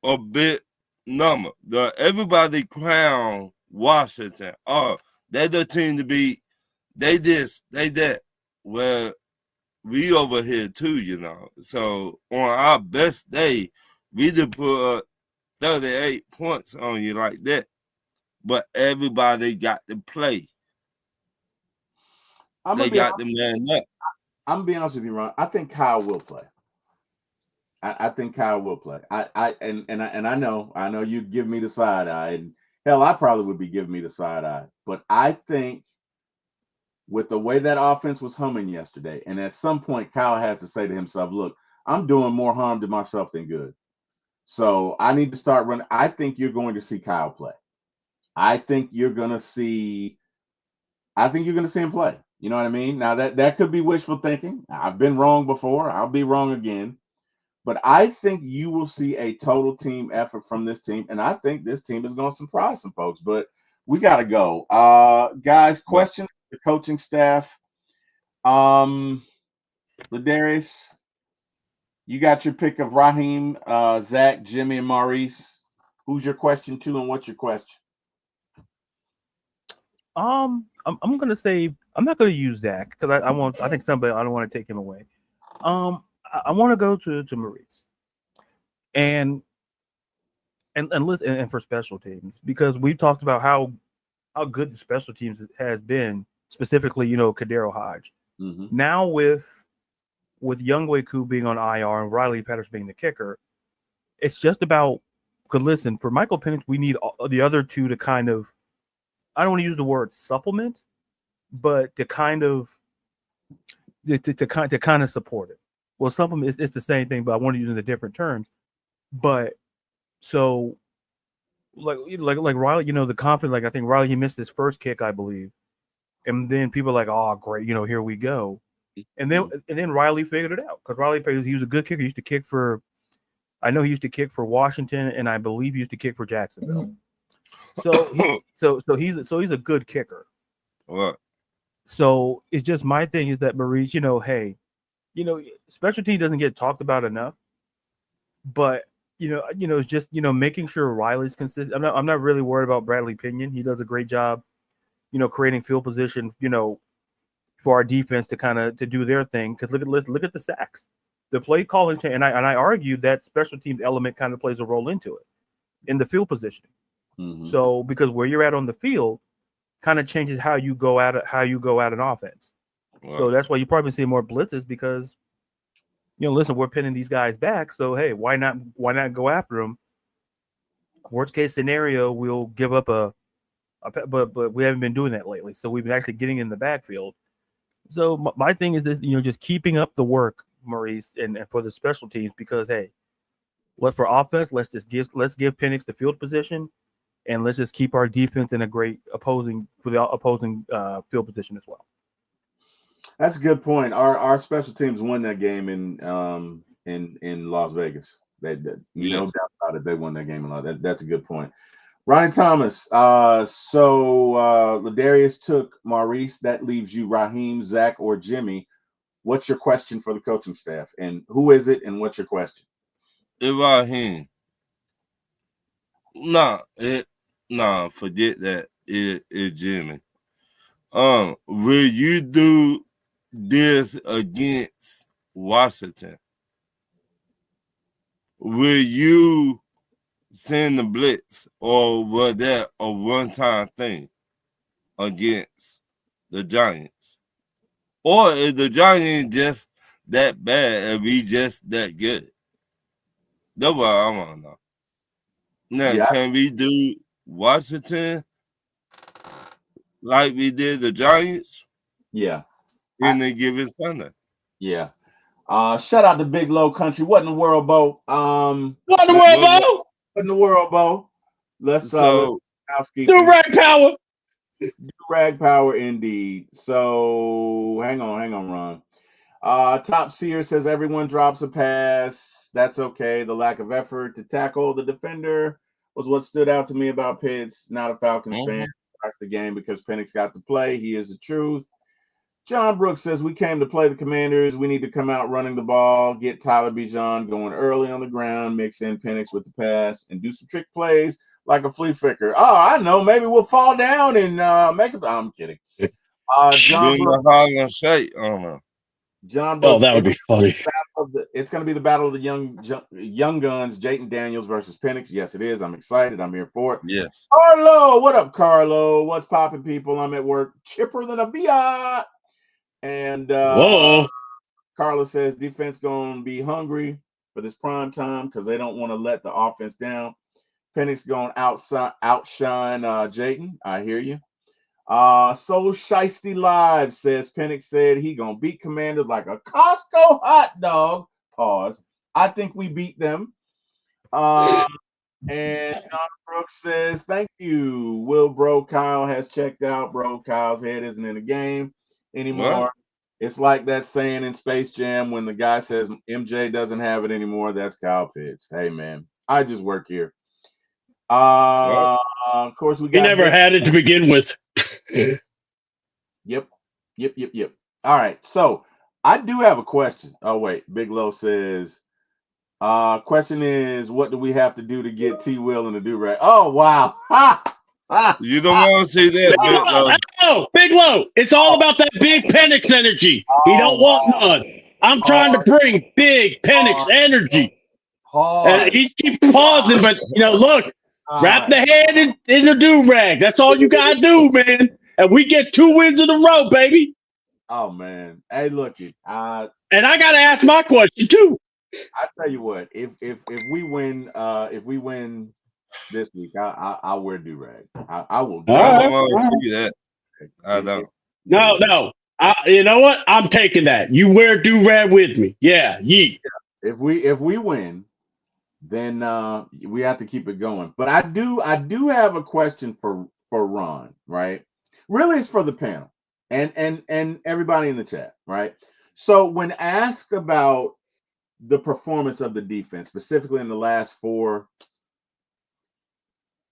a bit number. Everybody crown Washington. Oh, they're the team to beat. They this, they that. Well, we over here too, So on our best day, we just put 38 points on you like that. But everybody got to play. They got to man up. I'm gonna be honest with you, Ron. I think Kyle will play. I think Kyle will play. I know you'd give me the side eye, and hell, I probably would be giving me the side eye. But I think with the way that offense was humming yesterday, and at some point Kyle has to say to himself, look, I'm doing more harm to myself than good. So I need to start running. I think you're going to see Kyle play. I think you're gonna see him play. You know what I mean? Now that could be wishful thinking. I've been wrong before. I'll be wrong again. But I think you will see a total team effort from this team. And I think this team is going to surprise some folks. But we got to go. Guys, questions for the coaching staff. Ladarius, you got your pick of Raheem, Zach, Jimmy, and Maurice. Who's your question to, and what's your question? I'm gonna say I'm not gonna use Zach because I don't want to take him away. I want to go to Maurice and listen and for special teams, because we talked about how good the special teams has been, specifically, Kadero Hodge. Mm-hmm. Now with Younghoe Koo being on IR and Riley Patterson being the kicker, it's just about, because listen, for Michael Penix, we need the other two to kind of, I don't want to use the word supplement, but to kind of support it. Well, supplement it's the same thing, but I want to use it in different terms. But so like Riley, the confidence, like I think Riley, he missed his first kick, I believe. And then people are like, oh great, here we go. And then Riley figured it out, because Riley, he was a good kicker. He used to kick for Washington, and I believe he used to kick for Jacksonville. So he's a good kicker. Right. So it's just, my thing is that Maurice, hey, special team doesn't get talked about enough, but it's just making sure Riley's consistent. I'm not really worried about Bradley Pinion. He does a great job, creating field position, for our defense to do their thing. Because look at the sacks, the play calling, and I argued that special teams element kind of plays a role into it. in the field position. Mhm. So because where you're at on the field kind of changes how you go at an offense. So Right. that's why you probably see more blitzes because, listen, we're pinning these guys back. So hey, why not go after them? Worst case scenario, we'll give up but we haven't been doing that lately. So we've been actually getting in the backfield. So my thing is that just keeping up the work, Maurice, and for the special teams because hey, for offense, let's give Penix the field position, and let's just keep our defense in a great opposing field position as well. That's a good point. Our special teams won that game in Las Vegas. That no Yes. doubt about it. They won that game a lot. That's a good point. Ryan Thomas. So Ladarius took Maurice. That leaves you Raheem, Zach, or Jimmy. What's your question for the coaching staff? And who is it? And what's your question? Ibrahim. Forget that. It's Jimmy. Will you do this against Washington? Will you send the blitz, or was that a one-time thing against the Giants? Or is the Giants just that bad and we just that good? That's what I want to know. Now, Yeah. can we do Washington like we did the Giants Yeah. in a given Sunday? Yeah. Shout out to Big Low Country. What in the world, Bo? What in the world, Bo? What in the world, Bo? Let's So, housekeeping. Do rag power. Rag power indeed. So hang on, Ron. Top Seer says everyone drops a pass. That's okay. The lack of effort to tackle the defender was what stood out to me about Pitts. Not a Falcons fan. Watch the game because Penix got to play. He is the truth. John Brooks says we came to play the Commanders. We need to come out running the ball, get Tyler Bijan going early on the ground, mix in Penix with the pass, and do some trick plays like a flea flicker. Oh, I know. Maybe we'll fall down and make it. I'm kidding. John Brooks. John Brooks. Oh, that would be funny. It's going to be the battle of the young guns, Jayton Daniels versus Penix. Yes, it is. I'm excited. I'm here for it. yes. Carlo, what up, Carlo? What's popping, people? I'm at work, chipper than a biatch. And Whoa. Carlos says defense going to be hungry for this prime time because they don't want to let the offense down. Penix going outshine Jayton. I hear you. So Shiesty Live says Penix said he going to beat Commanders like a Costco hot dog. Pause. I think we beat them. And John Brooks says, thank you. Will Bro Kyle has checked out. Bro Kyle's head isn't in the game anymore. What? It's like that saying in Space Jam when the guy says MJ doesn't have it anymore. That's Kyle Pitts. Hey, man, I just work here. Of course, we got. He never had it to begin with. Yep. All right. So I do have a question. Oh, wait. Big Low says, question is, what do we have to do to get T Will and the do-rag? Oh, wow. You don't want to see that, Big Low. Oh, Big Low. It's all about that big Penix energy. He don't want none. I'm trying to bring big Penix energy. And he keeps pausing, but, look, wrap the head in the do-rag. That's all you got to do, man. And we get 2 wins in a row, baby. Oh, man. Hey, look it. And I got to ask my question, too. I tell you what, if we win this week, I'll wear do-rag. I will do I don't want to see that. I don't. No. You know what? I'm taking that. You wear do-rag with me. Yeah, yeet. If we win, then we have to keep it going. But I do have a question for Ron, right? Really, it's for the panel and everybody in the chat, right? So when asked about the performance of the defense, specifically in the last 4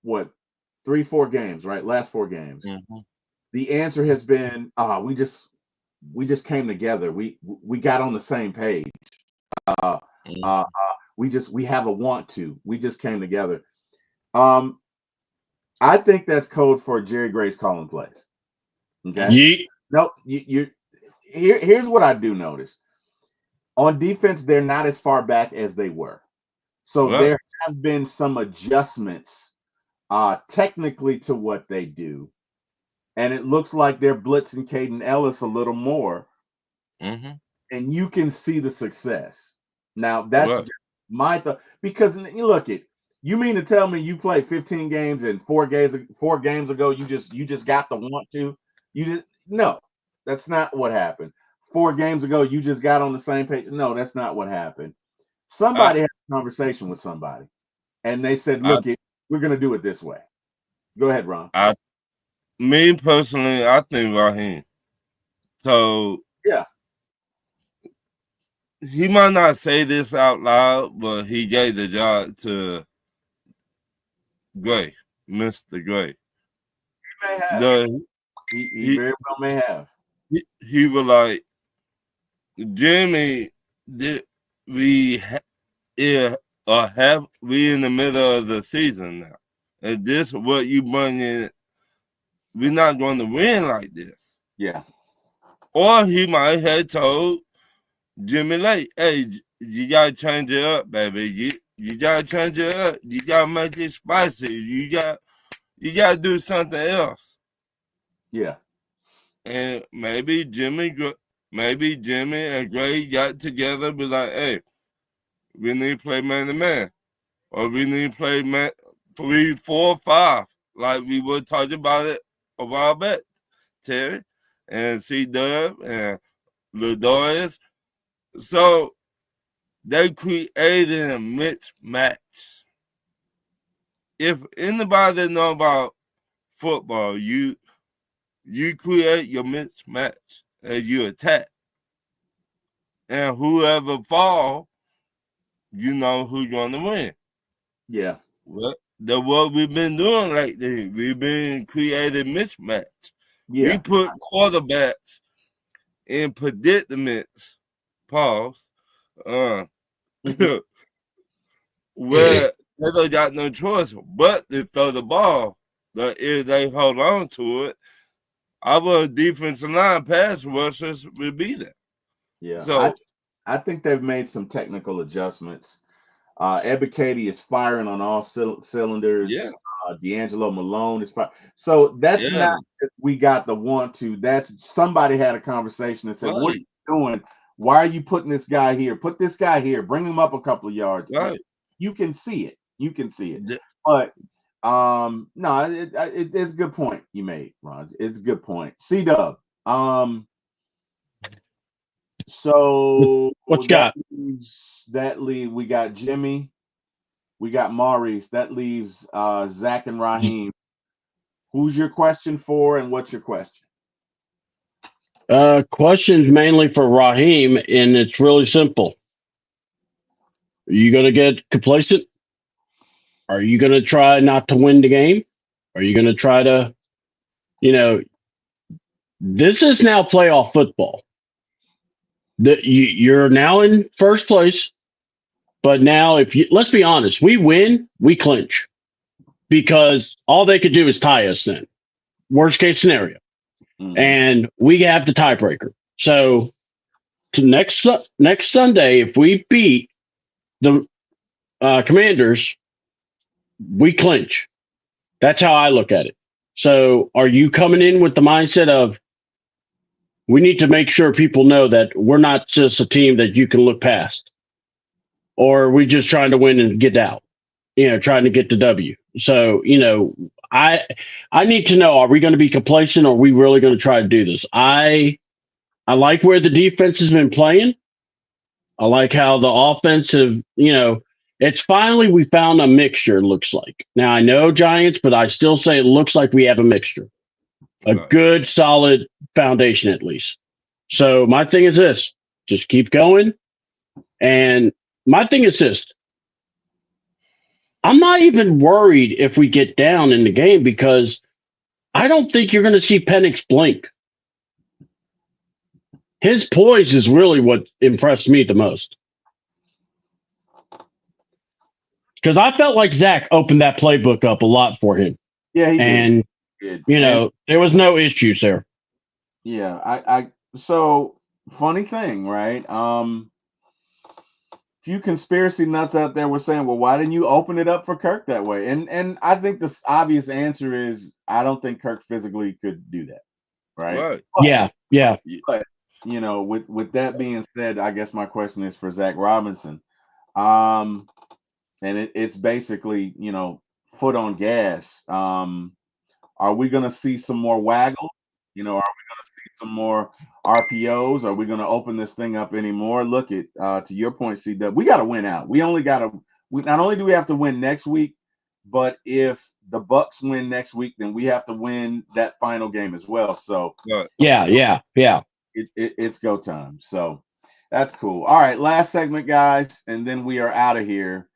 games, right? Last 4 games. Mm-hmm. The answer has been, we just came together. We got on the same page. We have a want to. We just came together. I think that's code for Jerry Grace calling plays. Okay. Yeet. No, here's what I do notice. On defense, they're not as far back as they were. So Right. have been some adjustments technically to what they do. And it looks like they're blitzing Caden Ellis a little more. Mm-hmm. And you can see the success. Now that's Right. just my thought because you look at you mean to tell me you played 15 games and 4 games ago you just got the want to you just no, that's not what happened. 4 games ago you just got on the same page. No, that's not what happened. I, Somebody had a conversation with somebody and they said, I, look, we're gonna do it this way. Go ahead, Ron. me personally, I think Raheem. So Yeah. he might not say this out loud, but he gave the job to Gray, Mr. Gray. He may have. The He he very well may have. he was like, Jimmy, did we have we in the middle of the season now? And this what you bring in? We're not going to win like this. Yeah. Or he might have told Jimmy Lake, hey, you gotta change it up, baby. You gotta change it up. You gotta make it spicy. You gotta do something else. Yeah. And maybe Jimmy and Gray got together and be like, hey, we need to play man to man. Or we need to play man 3, 4, 5. Like we were talking about it a while back, Terry and C-Dub and Ludorius. So they created a mismatch. If anybody know about football, you create your mismatch and you attack. And whoever fall, you know who's gonna win. Yeah. Well, that's what we've been doing lately. We've been creating mismatch. Yeah. We put quarterbacks in predicaments, pause, where they don't got no choice but to throw the ball. But if they hold on to it, our defensive line pass rushers will be there. Yeah. So I think they've made some technical adjustments. Ebikadi is firing on all cylinders. yeah, D'Angelo Malone is firing. So that's yeah, not that we got the want to. That's somebody had a conversation and said, "What are right, you doing? Why are you putting this guy here? Put this guy here. Bring him up a couple of yards." right. You can see it. You can see it. The- But no, it's a good point you made, Ron. It's a good point. C-Dub. So What you got? that leaves we got Jimmy, we got Maurice. That leaves Zach and Raheem. Who's your question for, and what's your question? Questions mainly for Raheem, and it's really simple. Are you going to get complacent? Are you going to try not to win the game? Are you going to try to, this is now playoff football. You're now in first place, but now let's be honest, we win, we clinch because all they could do is tie us then. Worst case scenario. Mhm. And we have the tiebreaker. So to next Sunday, if we beat the Commanders, we clinch. That's how I look at it. So are you coming in with the mindset of we need to make sure people know that we're not just a team that you can look past? Or are we just trying to win and get out? Trying to get the W. So, I need to know, are we going to be complacent or are we really going to try to do this? I like where the defense has been playing. I like how the offensive, it's finally we found a mixture, it looks like. Now I know Giants, but I still say it looks like we have a mixture. A Right. good, solid foundation at least. So my thing is this, just keep going. And my thing is this, I'm not even worried if we get down in the game because I don't think you're going to see Penix blink. His poise is really what impressed me the most. Because I felt like Zach opened that playbook up a lot for him. Yeah, he And, did. there was no issues there. Yeah, so funny thing, right? few conspiracy nuts out there were saying, well, why didn't you open it up for Kirk that way? And I think the obvious answer is I don't think Kirk physically could do that. Right. Right. Yeah, yeah. But with that being said, I guess my question is for Zach Robinson. And it's basically, foot on gas. Are we gonna see some more waggle? Are we gonna see some more RPOs? Are we gonna open this thing up anymore? Look at to your point, CW, we gotta win out. We not only do we have to win next week, but if the Bucks win next week, then we have to win that final game as well. So Right. Yeah. it's go time. So that's cool. All right, last segment, guys, and then we are out of here.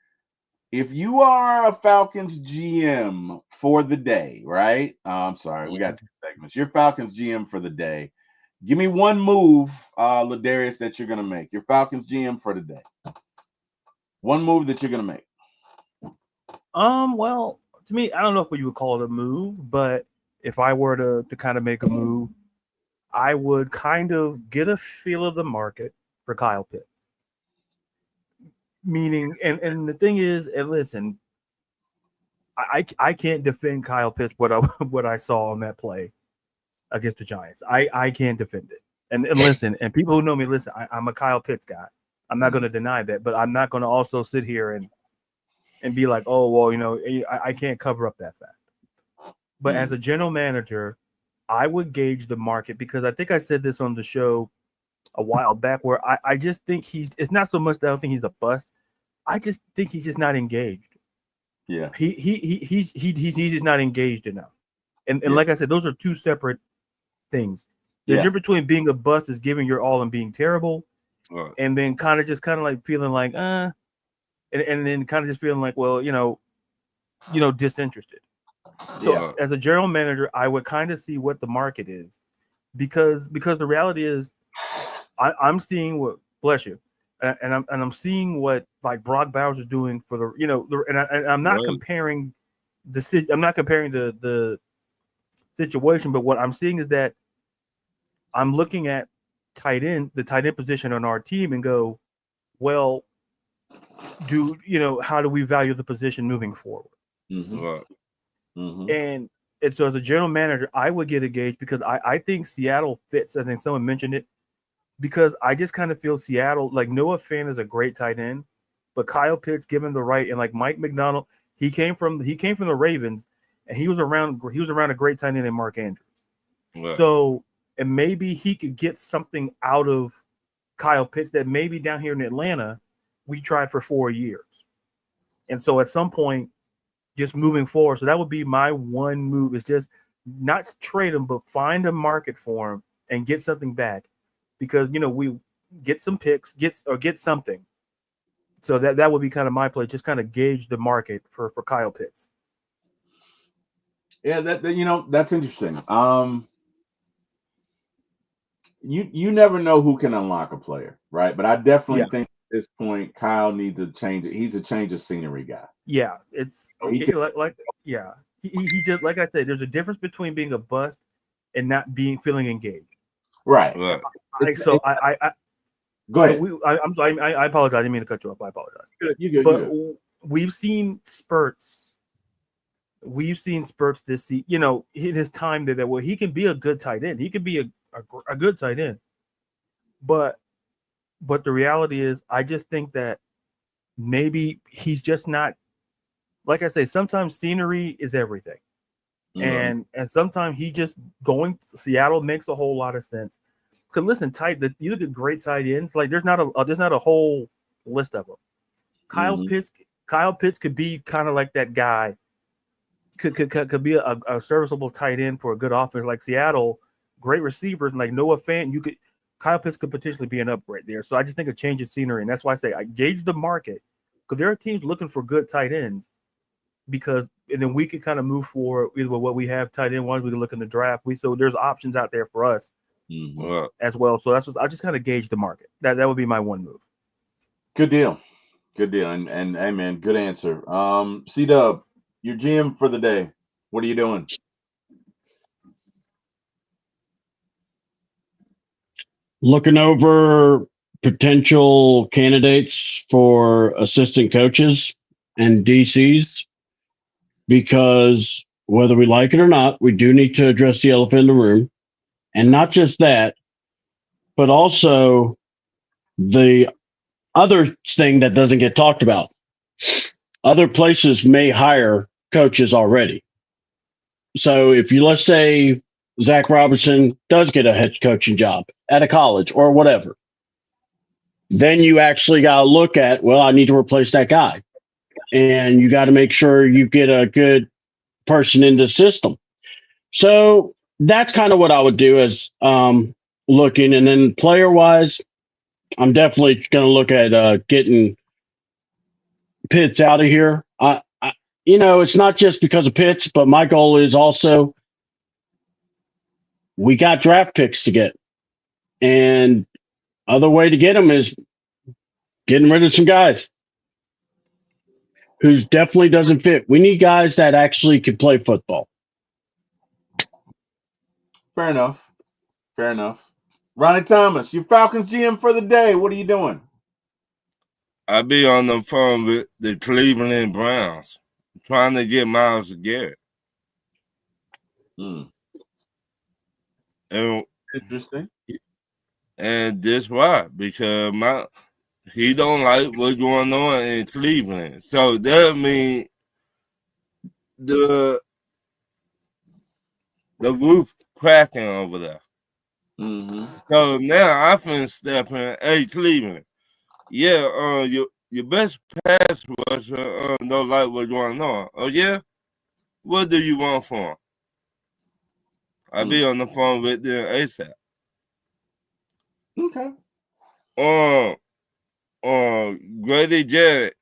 If you are a Falcons GM for the day, right? I'm sorry, we got 2 segments. You're Falcons GM for the day. Give me one move, Ladarius, that you're gonna make. Your Falcons GM for the day. One move that you're gonna make. Well, to me, I don't know if you would call it a move, but if I were to kind of make a move, I would kind of get a feel of the market for Kyle Pitts. Meaning, and the thing is, and listen, I can't defend Kyle Pitts what I saw on that play against the Giants. I can't defend it. And listen, and people who know me, listen, I'm a Kyle Pitts guy. I'm not going to deny that, but I'm not going to also sit here and be like, oh, well, I can't cover up that fact. But as a general manager, I would gauge the market because I think I said this on the show a while back where I just think it's not so much that I don't think he's a bust. I just think he's just not engaged. Yeah. He's just not engaged enough. And like I said, those are 2 separate things. The difference between being a bust is giving your all and being terrible. Right. And then kind of like feeling like, and then kind of just feeling like, well, disinterested. So as a general manager, I would kind of see what the market is because the reality is I'm seeing what, bless you, and I'm seeing what like Brock Bowers is doing for the, and I'm not comparing the situation, but what I'm seeing is that I'm looking at the tight end position on our team and go, well, how do we value the position moving forward? Mm-hmm. Right. Mm-hmm. And so as a general manager, I would get a gauge because I think Seattle fits. I think someone mentioned it because I just kind of feel Seattle, like Noah Fant is a great tight end, but Kyle Pitts given the right, and like Mike McDonald, he came from the Ravens and he was around a great tight end in Mark Andrews. Right. So, and maybe he could get something out of Kyle Pitts that maybe down here in Atlanta, we tried for 4 years. And so at some point, just moving forward. So that would be my one move is just not trade him, but find a market for him and get something back because, we get some picks, get something. So that would be kind of my play. Just kind of gauge the market for Kyle Pitts. Yeah, that's interesting. You never know who can unlock a player, right? But I definitely think at this point Kyle needs a change. He's a change of scenery guy. Yeah, he just, like I said, there's a difference between being a bust and not feeling engaged. Right. Right. So I go ahead. I'm sorry. I apologize. I didn't mean to cut you off. I apologize. You good. But we've seen spurts. We've seen spurts this season. In his time that where he can be a good tight end. He can be a good tight end. But the reality is, I just think that maybe he's just not. Like I say, sometimes scenery is everything, and sometimes he just going to Seattle makes a whole lot of sense. Because listen, you look at great tight ends. Like there's not a whole list of them. Kyle Pitts could be kind of like that guy. Could be a serviceable tight end for a good offense like Seattle. Great receivers like Noah Fant. Kyle Pitts could potentially be an upgrade there. So I just think a change of scenery, and that's why I say I gauge the market because there are teams looking for good tight ends. And then we can kind of move forward either with what we have tight end ones. We can look in the draft. So there's options out there for us as well. So that's what I just kind of gauge the market. That would be my one move. Good deal. And hey man, good answer. C-Dub, your GM for the day. What are you doing? Looking over potential candidates for assistant coaches and DCs because whether we like it or not, we do need to address the elephant in the room. And not just that, but also the other thing that doesn't get talked about. Other places may hire coaches already. So if you, let's say, Zach Robertson does get a head coaching job at a college or whatever, then you actually got to look at, well, I need to replace that guy. And you got to make sure you get a good person in the system. So that's kind of what I would do as looking. And then player wise, I'm definitely going to look at getting Pitts out of here. It's not just because of Pitts, but my goal is also we got draft picks to get. And other way to get them is getting rid of some guys who definitely doesn't fit. We need guys that actually can play football. Fair enough. Fair enough. Ronnie Thomas, your Falcons GM for the day. What are you doing? I be on the phone with the Cleveland Browns trying to get Myles Garrett. And Interesting. And this why? Because he don't like what's going on in Cleveland. So that means the roof cracking over there. So now I finna step in. Hey, Cleveland. Yeah, your best pass rusher don't like what's going on. Oh yeah? What do you want for him? I'll be on the phone with them ASAP. Okay. Grady Jarrett,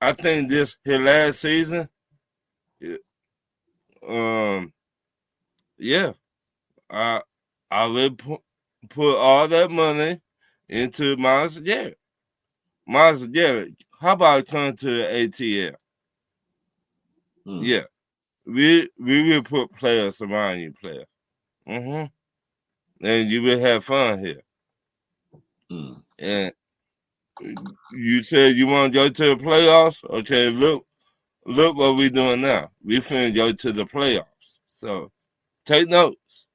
I think this his last season. Yeah, I will put all that money into Myles Garrett. Myles Garrett, how about coming to the ATL? Yeah, we will put players around you, player. And you will have fun here. And you said you want to go to the playoffs? Okay, look what we doing now. We finna go to the playoffs. So take notes.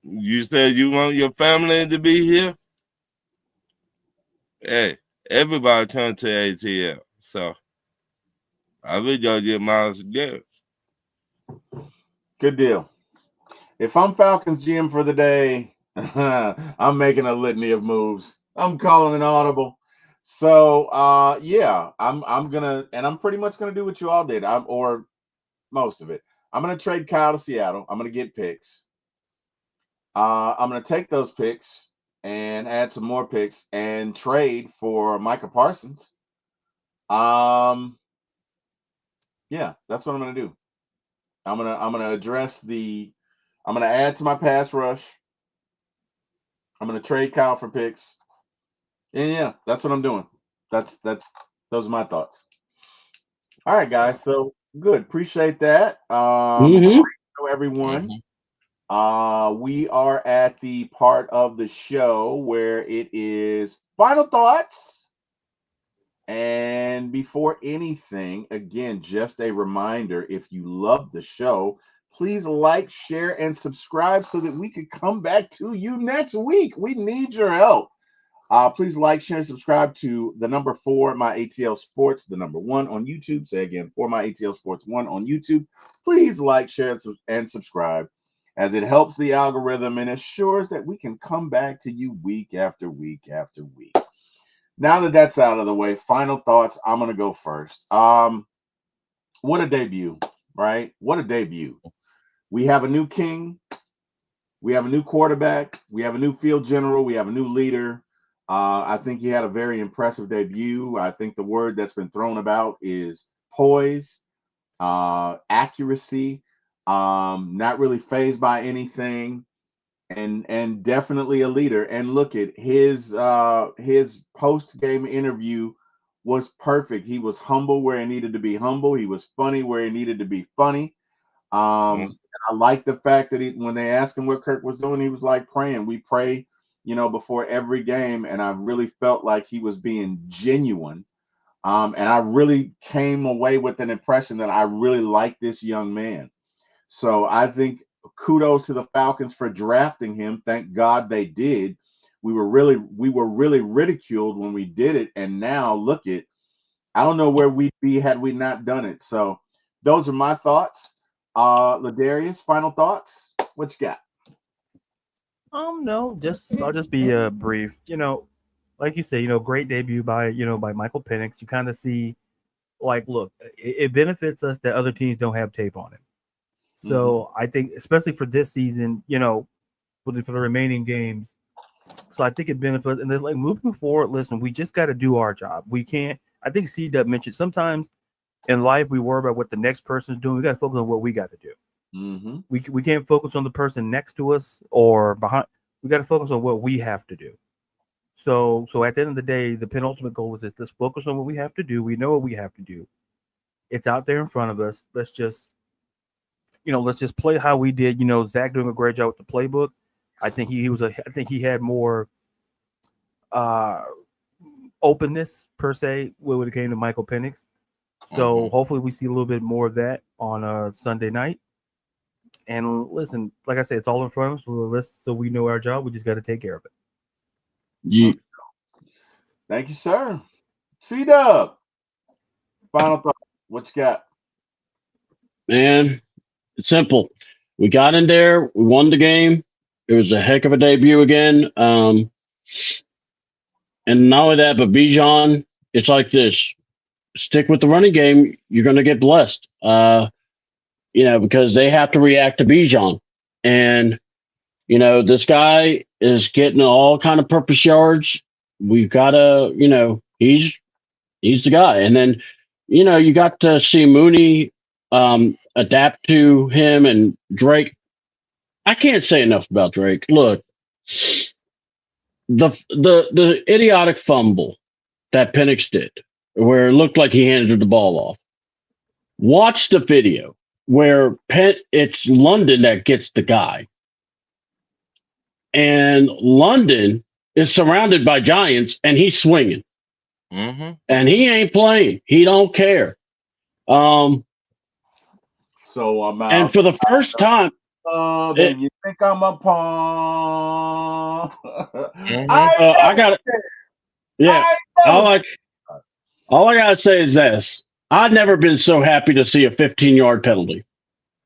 You said you want your family to be here? Hey, everybody come to ATL. So I will go get Myles Garrett. Good deal. If I'm Falcons GM for the day, I'm making a litany of moves. I'm calling an audible. So yeah, I'm gonna, and I'm pretty much gonna do what you all did. Or most of it. I'm gonna trade Kyle to Seattle. I'm gonna get picks. I'm gonna take those picks and add some more picks and trade for Micah Parsons. Yeah, that's what I'm gonna do. I'm gonna address I'm gonna add to my pass rush. I'm gonna trade Kyle for picks. And yeah, that's what I'm doing. Those are my thoughts. All right, guys. So good. Appreciate that. Hello, everyone. We are at the part of the show where it is final thoughts. And before anything, again, just a reminder, if you love the show, please like, share, and subscribe so that we can come back to you next week. We need your help. Please like, share, and subscribe to the number 4 My ATL Sports, the number 1 on YouTube. Say again, 4 My ATL Sports 1 on YouTube. Please like, share, and subscribe, as it helps the algorithm and assures that we can come back to you week after week after week. Now that that's out of the way, final thoughts. I'm going to go first. What a debut, right? What a debut. We have a new king. We have a new quarterback. We have a new field general. We have a new leader. I think he had a very impressive debut. I think the word that's been thrown about is poise, accuracy, not really fazed by anything. And definitely a leader. And look at his post-game interview was perfect. He was humble where he needed to be humble. He was funny where he needed to be funny. I like the fact that when they asked him what Kirk was doing, he was like praying. We pray before every game, and I really felt like he was being genuine. And I really came away with an impression that I really like this young man. So I think kudos to the Falcons for drafting him. Thank God they did. We were really ridiculed when we did it, and now look at, I don't know where we'd be had we not done it. So those are my thoughts. Ladarius, final thoughts? What you got? No, I'll just be brief. Like you say, great debut by Michael Penix. You kind of see, like, look, it benefits us that other teams don't have tape on him. So I think, especially for this season, for the remaining games. So I think it benefits. And then, like, moving forward, listen, we just got to do our job. We can't. I think C-Dub mentioned sometimes in life we worry about what the next person's doing. We got to focus on what we got to do. We can't focus on the person next to us or behind. We got to focus on what we have to do. So at the end of the day, the penultimate goal is this: let's focus on what we have to do. We know what we have to do. It's out there in front of us. Let's just play how we did. Zach doing a great job with the playbook. I think he had more openness per se when it came to Michael Penix. So hopefully we see a little bit more of that on Sunday night. And listen, like I said, it's all in front of us. So we know our job. We just got to take care of it. Yeah. Thank you, sir. C-Dub, final thought. What you got? Man, it's simple. We got in there. We won the game. It was a heck of a debut again. And not only that, but Bijan, it's like this. Stick with the running game. You're going to get blessed. Because they have to react to Bijan. And, this guy is getting all kind of purpose yards. We've got to, he's the guy. And then, you got to see Mooney adapt to him and Drake. I can't say enough about Drake. Look, the idiotic fumble that Penix did, where it looked like he handed the ball off. Watch the video where it's London that gets the guy. And London is surrounded by giants, and he's swinging. And he ain't playing. He don't care. So I'm out. And for the first time, then you think I'm a pawn? I got it. Yeah. All I gotta say is this: I've never been so happy to see a 15-yard penalty.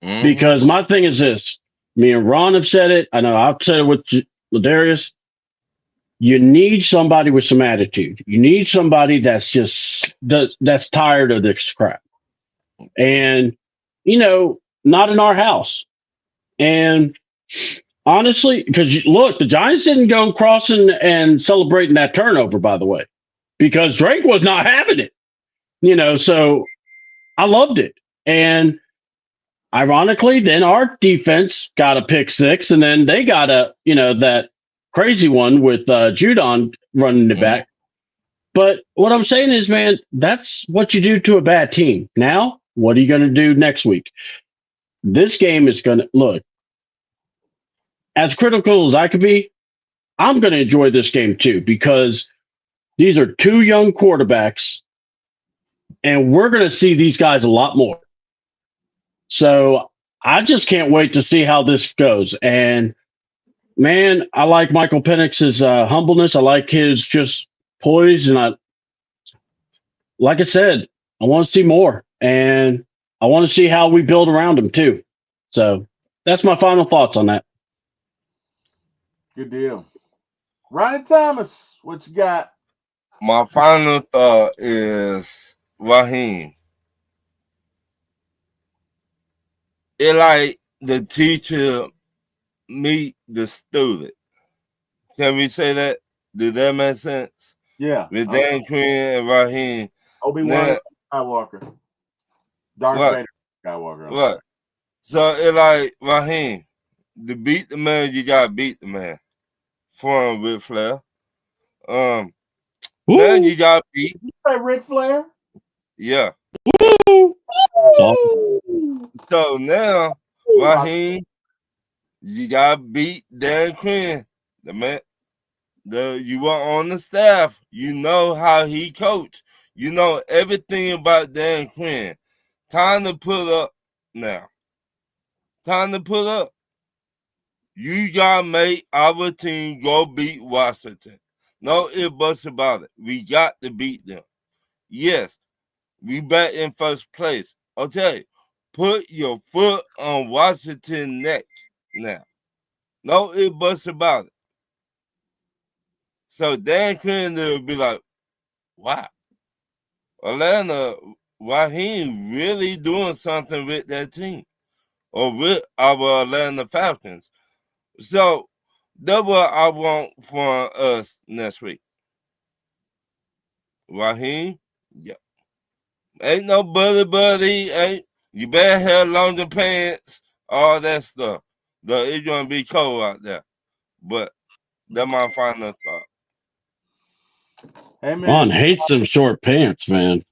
Because my thing is this: me and Ron have said it. I know I've said it with Ladarius. You need somebody with some attitude. You need somebody that's that's tired of this crap. And not in our house. And honestly, because look, the Giants didn't go crossing and celebrating that turnover, by the way, because Drake was not having it. So I loved it. And ironically, then our defense got a pick six, and then they got that crazy one with Judon running it back. But what I'm saying is, man, that's what you do to a bad team. Now, what are you going to do next week? This game is going to look as critical as I could be. I'm going to enjoy this game too, because these are two young quarterbacks, and we're going to see these guys a lot more. So I just can't wait to see how this goes. And man, I like Michael Penix's humbleness. I like his just poise, and like I said, I want to see more, and I want to see how we build around him too. So that's my final thoughts on that. Good deal. Ryan Thomas, what you got? My final thought is Raheem. It like the teacher meet the student. Can we say that? Did that make sense? Yeah. With Dan Quinn and Raheem. Obi-Wan Skywalker. Darth Vader Skywalker. Right. So it like Raheem. To beat the man, you gotta beat the man. From Ric Flair. Then you gotta beat. Did you say Ric Flair? Yeah. So now, Raheem, you gotta beat Dan Quinn, the man. You were on the staff. You know how he coached. You know everything about Dan Quinn. Time to put up now. Time to put up. You gotta make our team go beat Washington. No ifs, buts about it. We got to beat them. Yes, we back in first place. Okay, put your foot on Washington neck now. No ifs, buts about it. So Dan Quinn will be like, wow, Atlanta, Raheem really doing something with that team or with our Atlanta Falcons. So that's what I want for us next week. Raheem, yeah. Ain't no buddy, ain't you better have longer pants, all that stuff. It's gonna be cold out there. But that's my final thought. Hey Ron man, hates them short pants, man.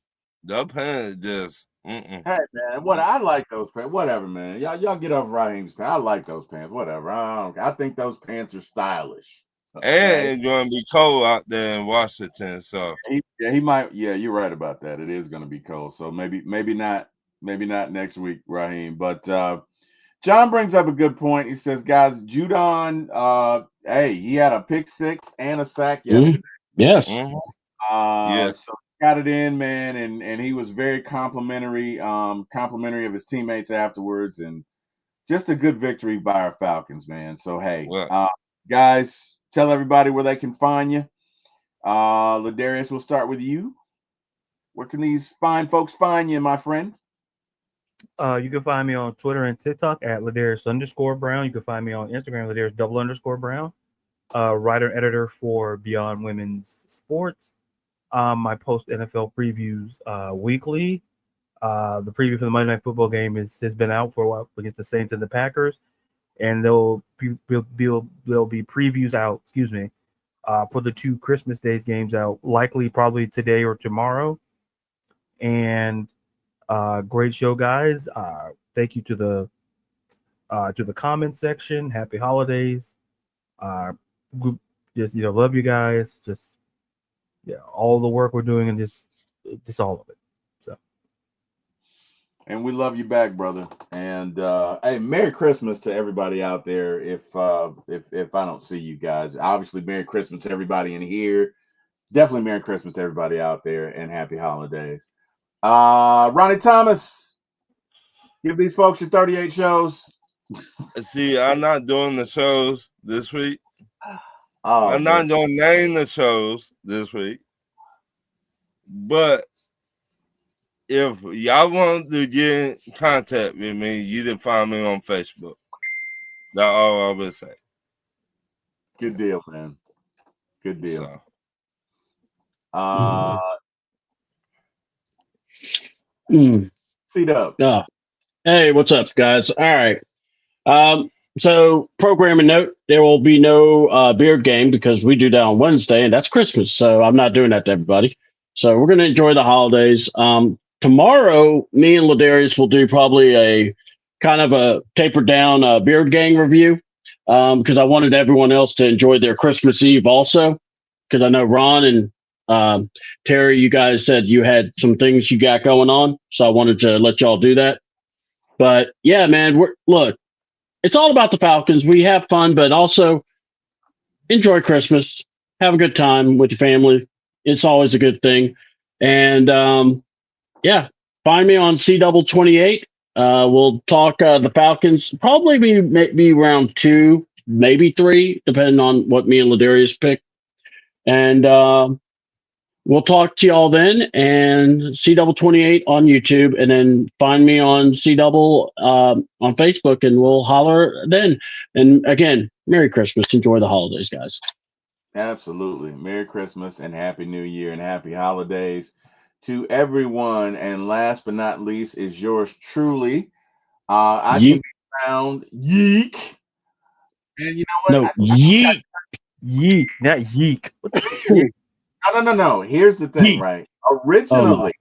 The pants just hey man, what I like those pants. Whatever, man. Y'all get off Raheem's pants. I like those pants. Whatever. I think those pants are stylish. Okay. and it's gonna be cold out there in Washington. So He might. Yeah, you're right about that. It is going to be cold. So maybe not next week, Raheem. But John brings up a good point. He says, guys, Judon, hey, he had a pick six and a sack yesterday. Yes. yes. So he got it in, man, and he was very complimentary of his teammates afterwards, and just a good victory by our Falcons, man. So hey, Well, guys, tell everybody where they can find you. Ladarius, we'll start with you. Where can these fine folks find you, my friend? You can find me on Twitter and TikTok at Ladarius_Brown. You can find me on Instagram, Ladarius_Brown. Writer and editor for Beyond Women's Sports. I post NFL previews weekly. The preview for the Monday Night Football game has been out for a while against the Saints and the Packers, and there'll be previews out. For the 2 Christmas Days games out, likely probably today or tomorrow. And great show, guys. Thank you to the comment section. Happy holidays. Just love you guys. Just all the work we're doing and just all of it. So, and we love you back, brother. And hey, Merry Christmas to everybody out there. If I don't see you guys, obviously Merry Christmas to everybody in here. Definitely Merry Christmas to everybody out there, and Happy Holidays. Ronnie Thomas, give these folks your 38 shows. see, I'm not doing the shows this week. Oh, I'm not gonna name the shows this week. But if y'all want to get in contact with me, you can find me on Facebook. That's all I will say. Good deal, man. Good deal. C-Dub. Hey, what's up, guys? All right. So programming note, there will be no beard game because we do that on Wednesday, and that's Christmas. So I'm not doing that to everybody. So we're going to enjoy the holidays. Tomorrow, me and Ladarius will do probably a kind of a tapered down beard gang review because I wanted everyone else to enjoy their Christmas Eve also. Because I know Ron and Terry, you guys said you had some things you got going on. So I wanted to let y'all do that. But yeah, man, look. It's all about the Falcons. We have fun, but also enjoy Christmas. Have a good time with your family. It's always a good thing. And yeah, find me on C28. We'll talk the Falcons. Probably maybe round 2, maybe 3, depending on what me and Ladarius pick. And we'll talk to y'all then, and C28 on YouTube, and then find me on C on Facebook, and we'll holler then. And again, Merry Christmas. Enjoy the holidays, guys. Absolutely. Merry Christmas and Happy New Year and Happy Holidays to everyone. And last but not least is yours truly. I can be found Yeek. And you know what? No, Yeek. Yeek, not Yeek. No. Here's the thing, right? Originally,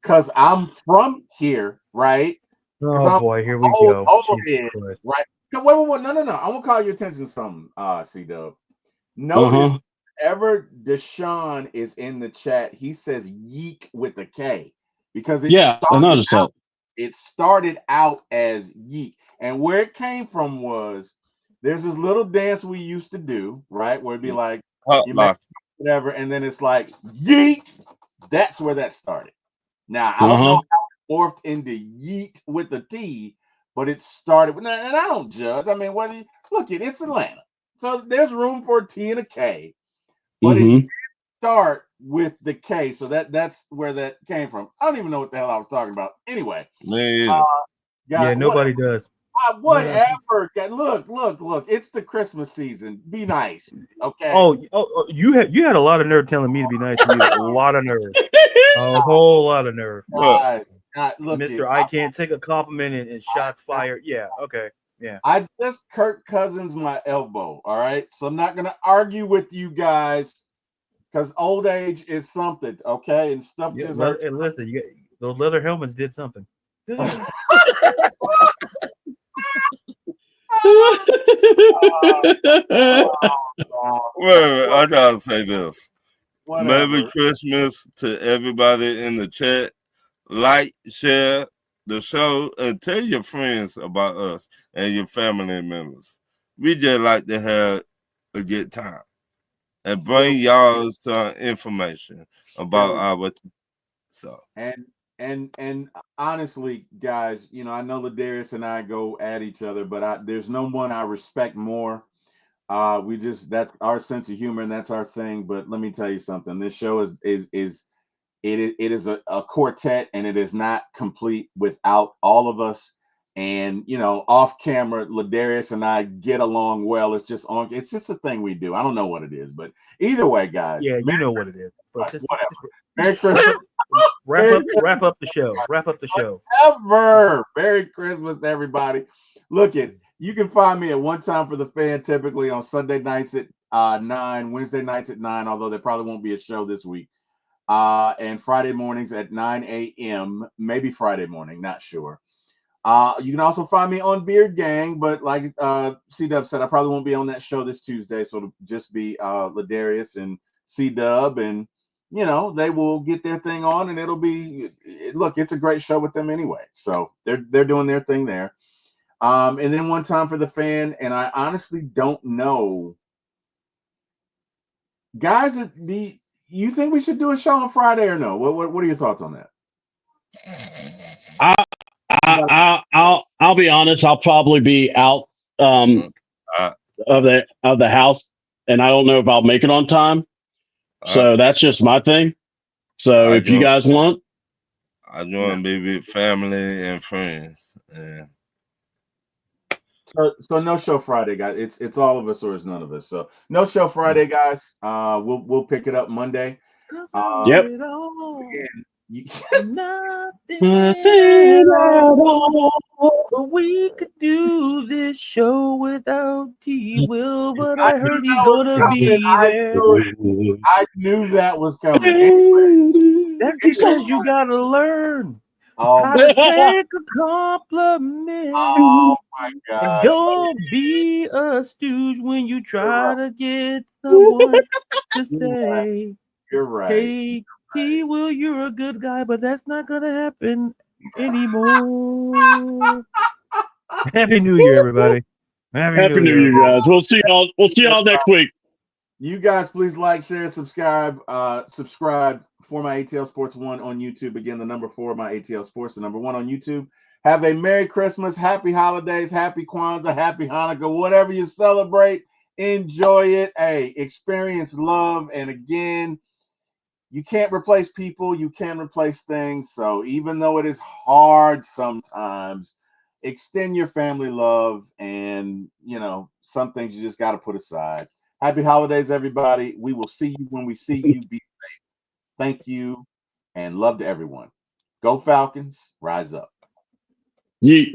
because I'm from here, right? Oh boy, here we go. Right? Wait. No. I want to call your attention to something, C-Dub. Notice whenever Deshaun is in the chat, he says yeek with a K because Yeah, I noticed that. it started out as yeek. And where it came from was there's this little dance we used to do, right? Where it'd be like Hot you make lock. whatever, and then it's like yeek. That's where that started. Now I don't know Uh-huh. how it morphed into yeet with a T, but it started with, and I don't judge. I mean, whether you look at it's Atlanta. So there's room for a T and a K, but it Mm-hmm. start with the K. So that's where that came from. I don't even know what the hell I was talking about. Anyway, Me uh, either. Yeah, God, nobody does. whatever. God, look. It's the Christmas season. Be nice, okay? Oh, you had a lot of nerve telling me to be nice to you. A lot of nerve. A whole lot of nerve. Look, Look, Mr. I can't take a compliment and shots fired. Yeah, okay. Yeah. I just Kirk Cousins my elbow. All right, so I'm not gonna argue with you guys because old age is something, okay? And stuff Yeah, just hurts. and listen, those leather helmets did something. well, I gotta say this. Merry Whatever. Christmas to everybody in the chat. Like, share the show, and tell your friends about us and your family members. We just like to have a good time and bring y'all some information about our. So And honestly, guys, you know, I know Ladarius and I go at each other, but there's no one I respect more. We just that's our sense of humor and that's our thing. But let me tell you something. This show is a quartet and it is not complete without all of us. And you know, off camera, Ladarius and I get along well. It's just a thing we do. I don't know what it is, but either way, guys, Yeah, you know what it is. But just Merry Christmas. wrap up the show. Wrap up the show. Merry Christmas, everybody. Look it. You can find me at One Time for the Fan, typically on Sunday nights at 9, Wednesday nights at 9, although there probably won't be a show this week. And Friday mornings at 9 a.m. Maybe Friday morning, not sure. You can also find me on Beard Gang, but like C-Dub said, I probably won't be on that show this Tuesday, so it'll just be Ladarius and C-Dub, and you know they will get their thing on, and it'll be look, it's a great show with them anyway, so they're doing their thing there. And then One Time for the Fan, and I honestly don't know, guys. You think we should do a show on Friday or no? What are your thoughts on that? I'll be honest. I'll probably be out of the house, and I don't know if I'll make it on time. So that's just my thing. So if you guys want, I join baby family and friends. Yeah. So no show Friday, guys. It's all of us or it's none of us. So no show Friday, guys. We'll pick it up Monday. Yep. But we could do this show without T-Will, but I heard he's gonna be there. I knew that was coming. Anyway, that's because you gotta learn how to take a compliment. Oh my God! And don't be a stooge when you try to get someone to say, "You're right." Hey, T-Will, you're a good guy, but that's not gonna happen anymore. Happy New Year, everybody. Happy New Year, guys. We'll see y'all next week. You guys, please like, share, subscribe. Subscribe for my ATL Sports 1 on YouTube. Again, the number 4, my ATL Sports, the number 1 on YouTube. Have a Merry Christmas, Happy Holidays, Happy Kwanzaa, Happy Hanukkah, whatever you celebrate. Enjoy it. Hey, experience love. And again, you can't replace people. You can replace things. So even though it is hard sometimes, extend your family love. And, you know, some things you just got to put aside. Happy holidays, everybody. We will see you when we see you. Be safe. Thank you and love to everyone. Go Falcons. Rise up. Yeet.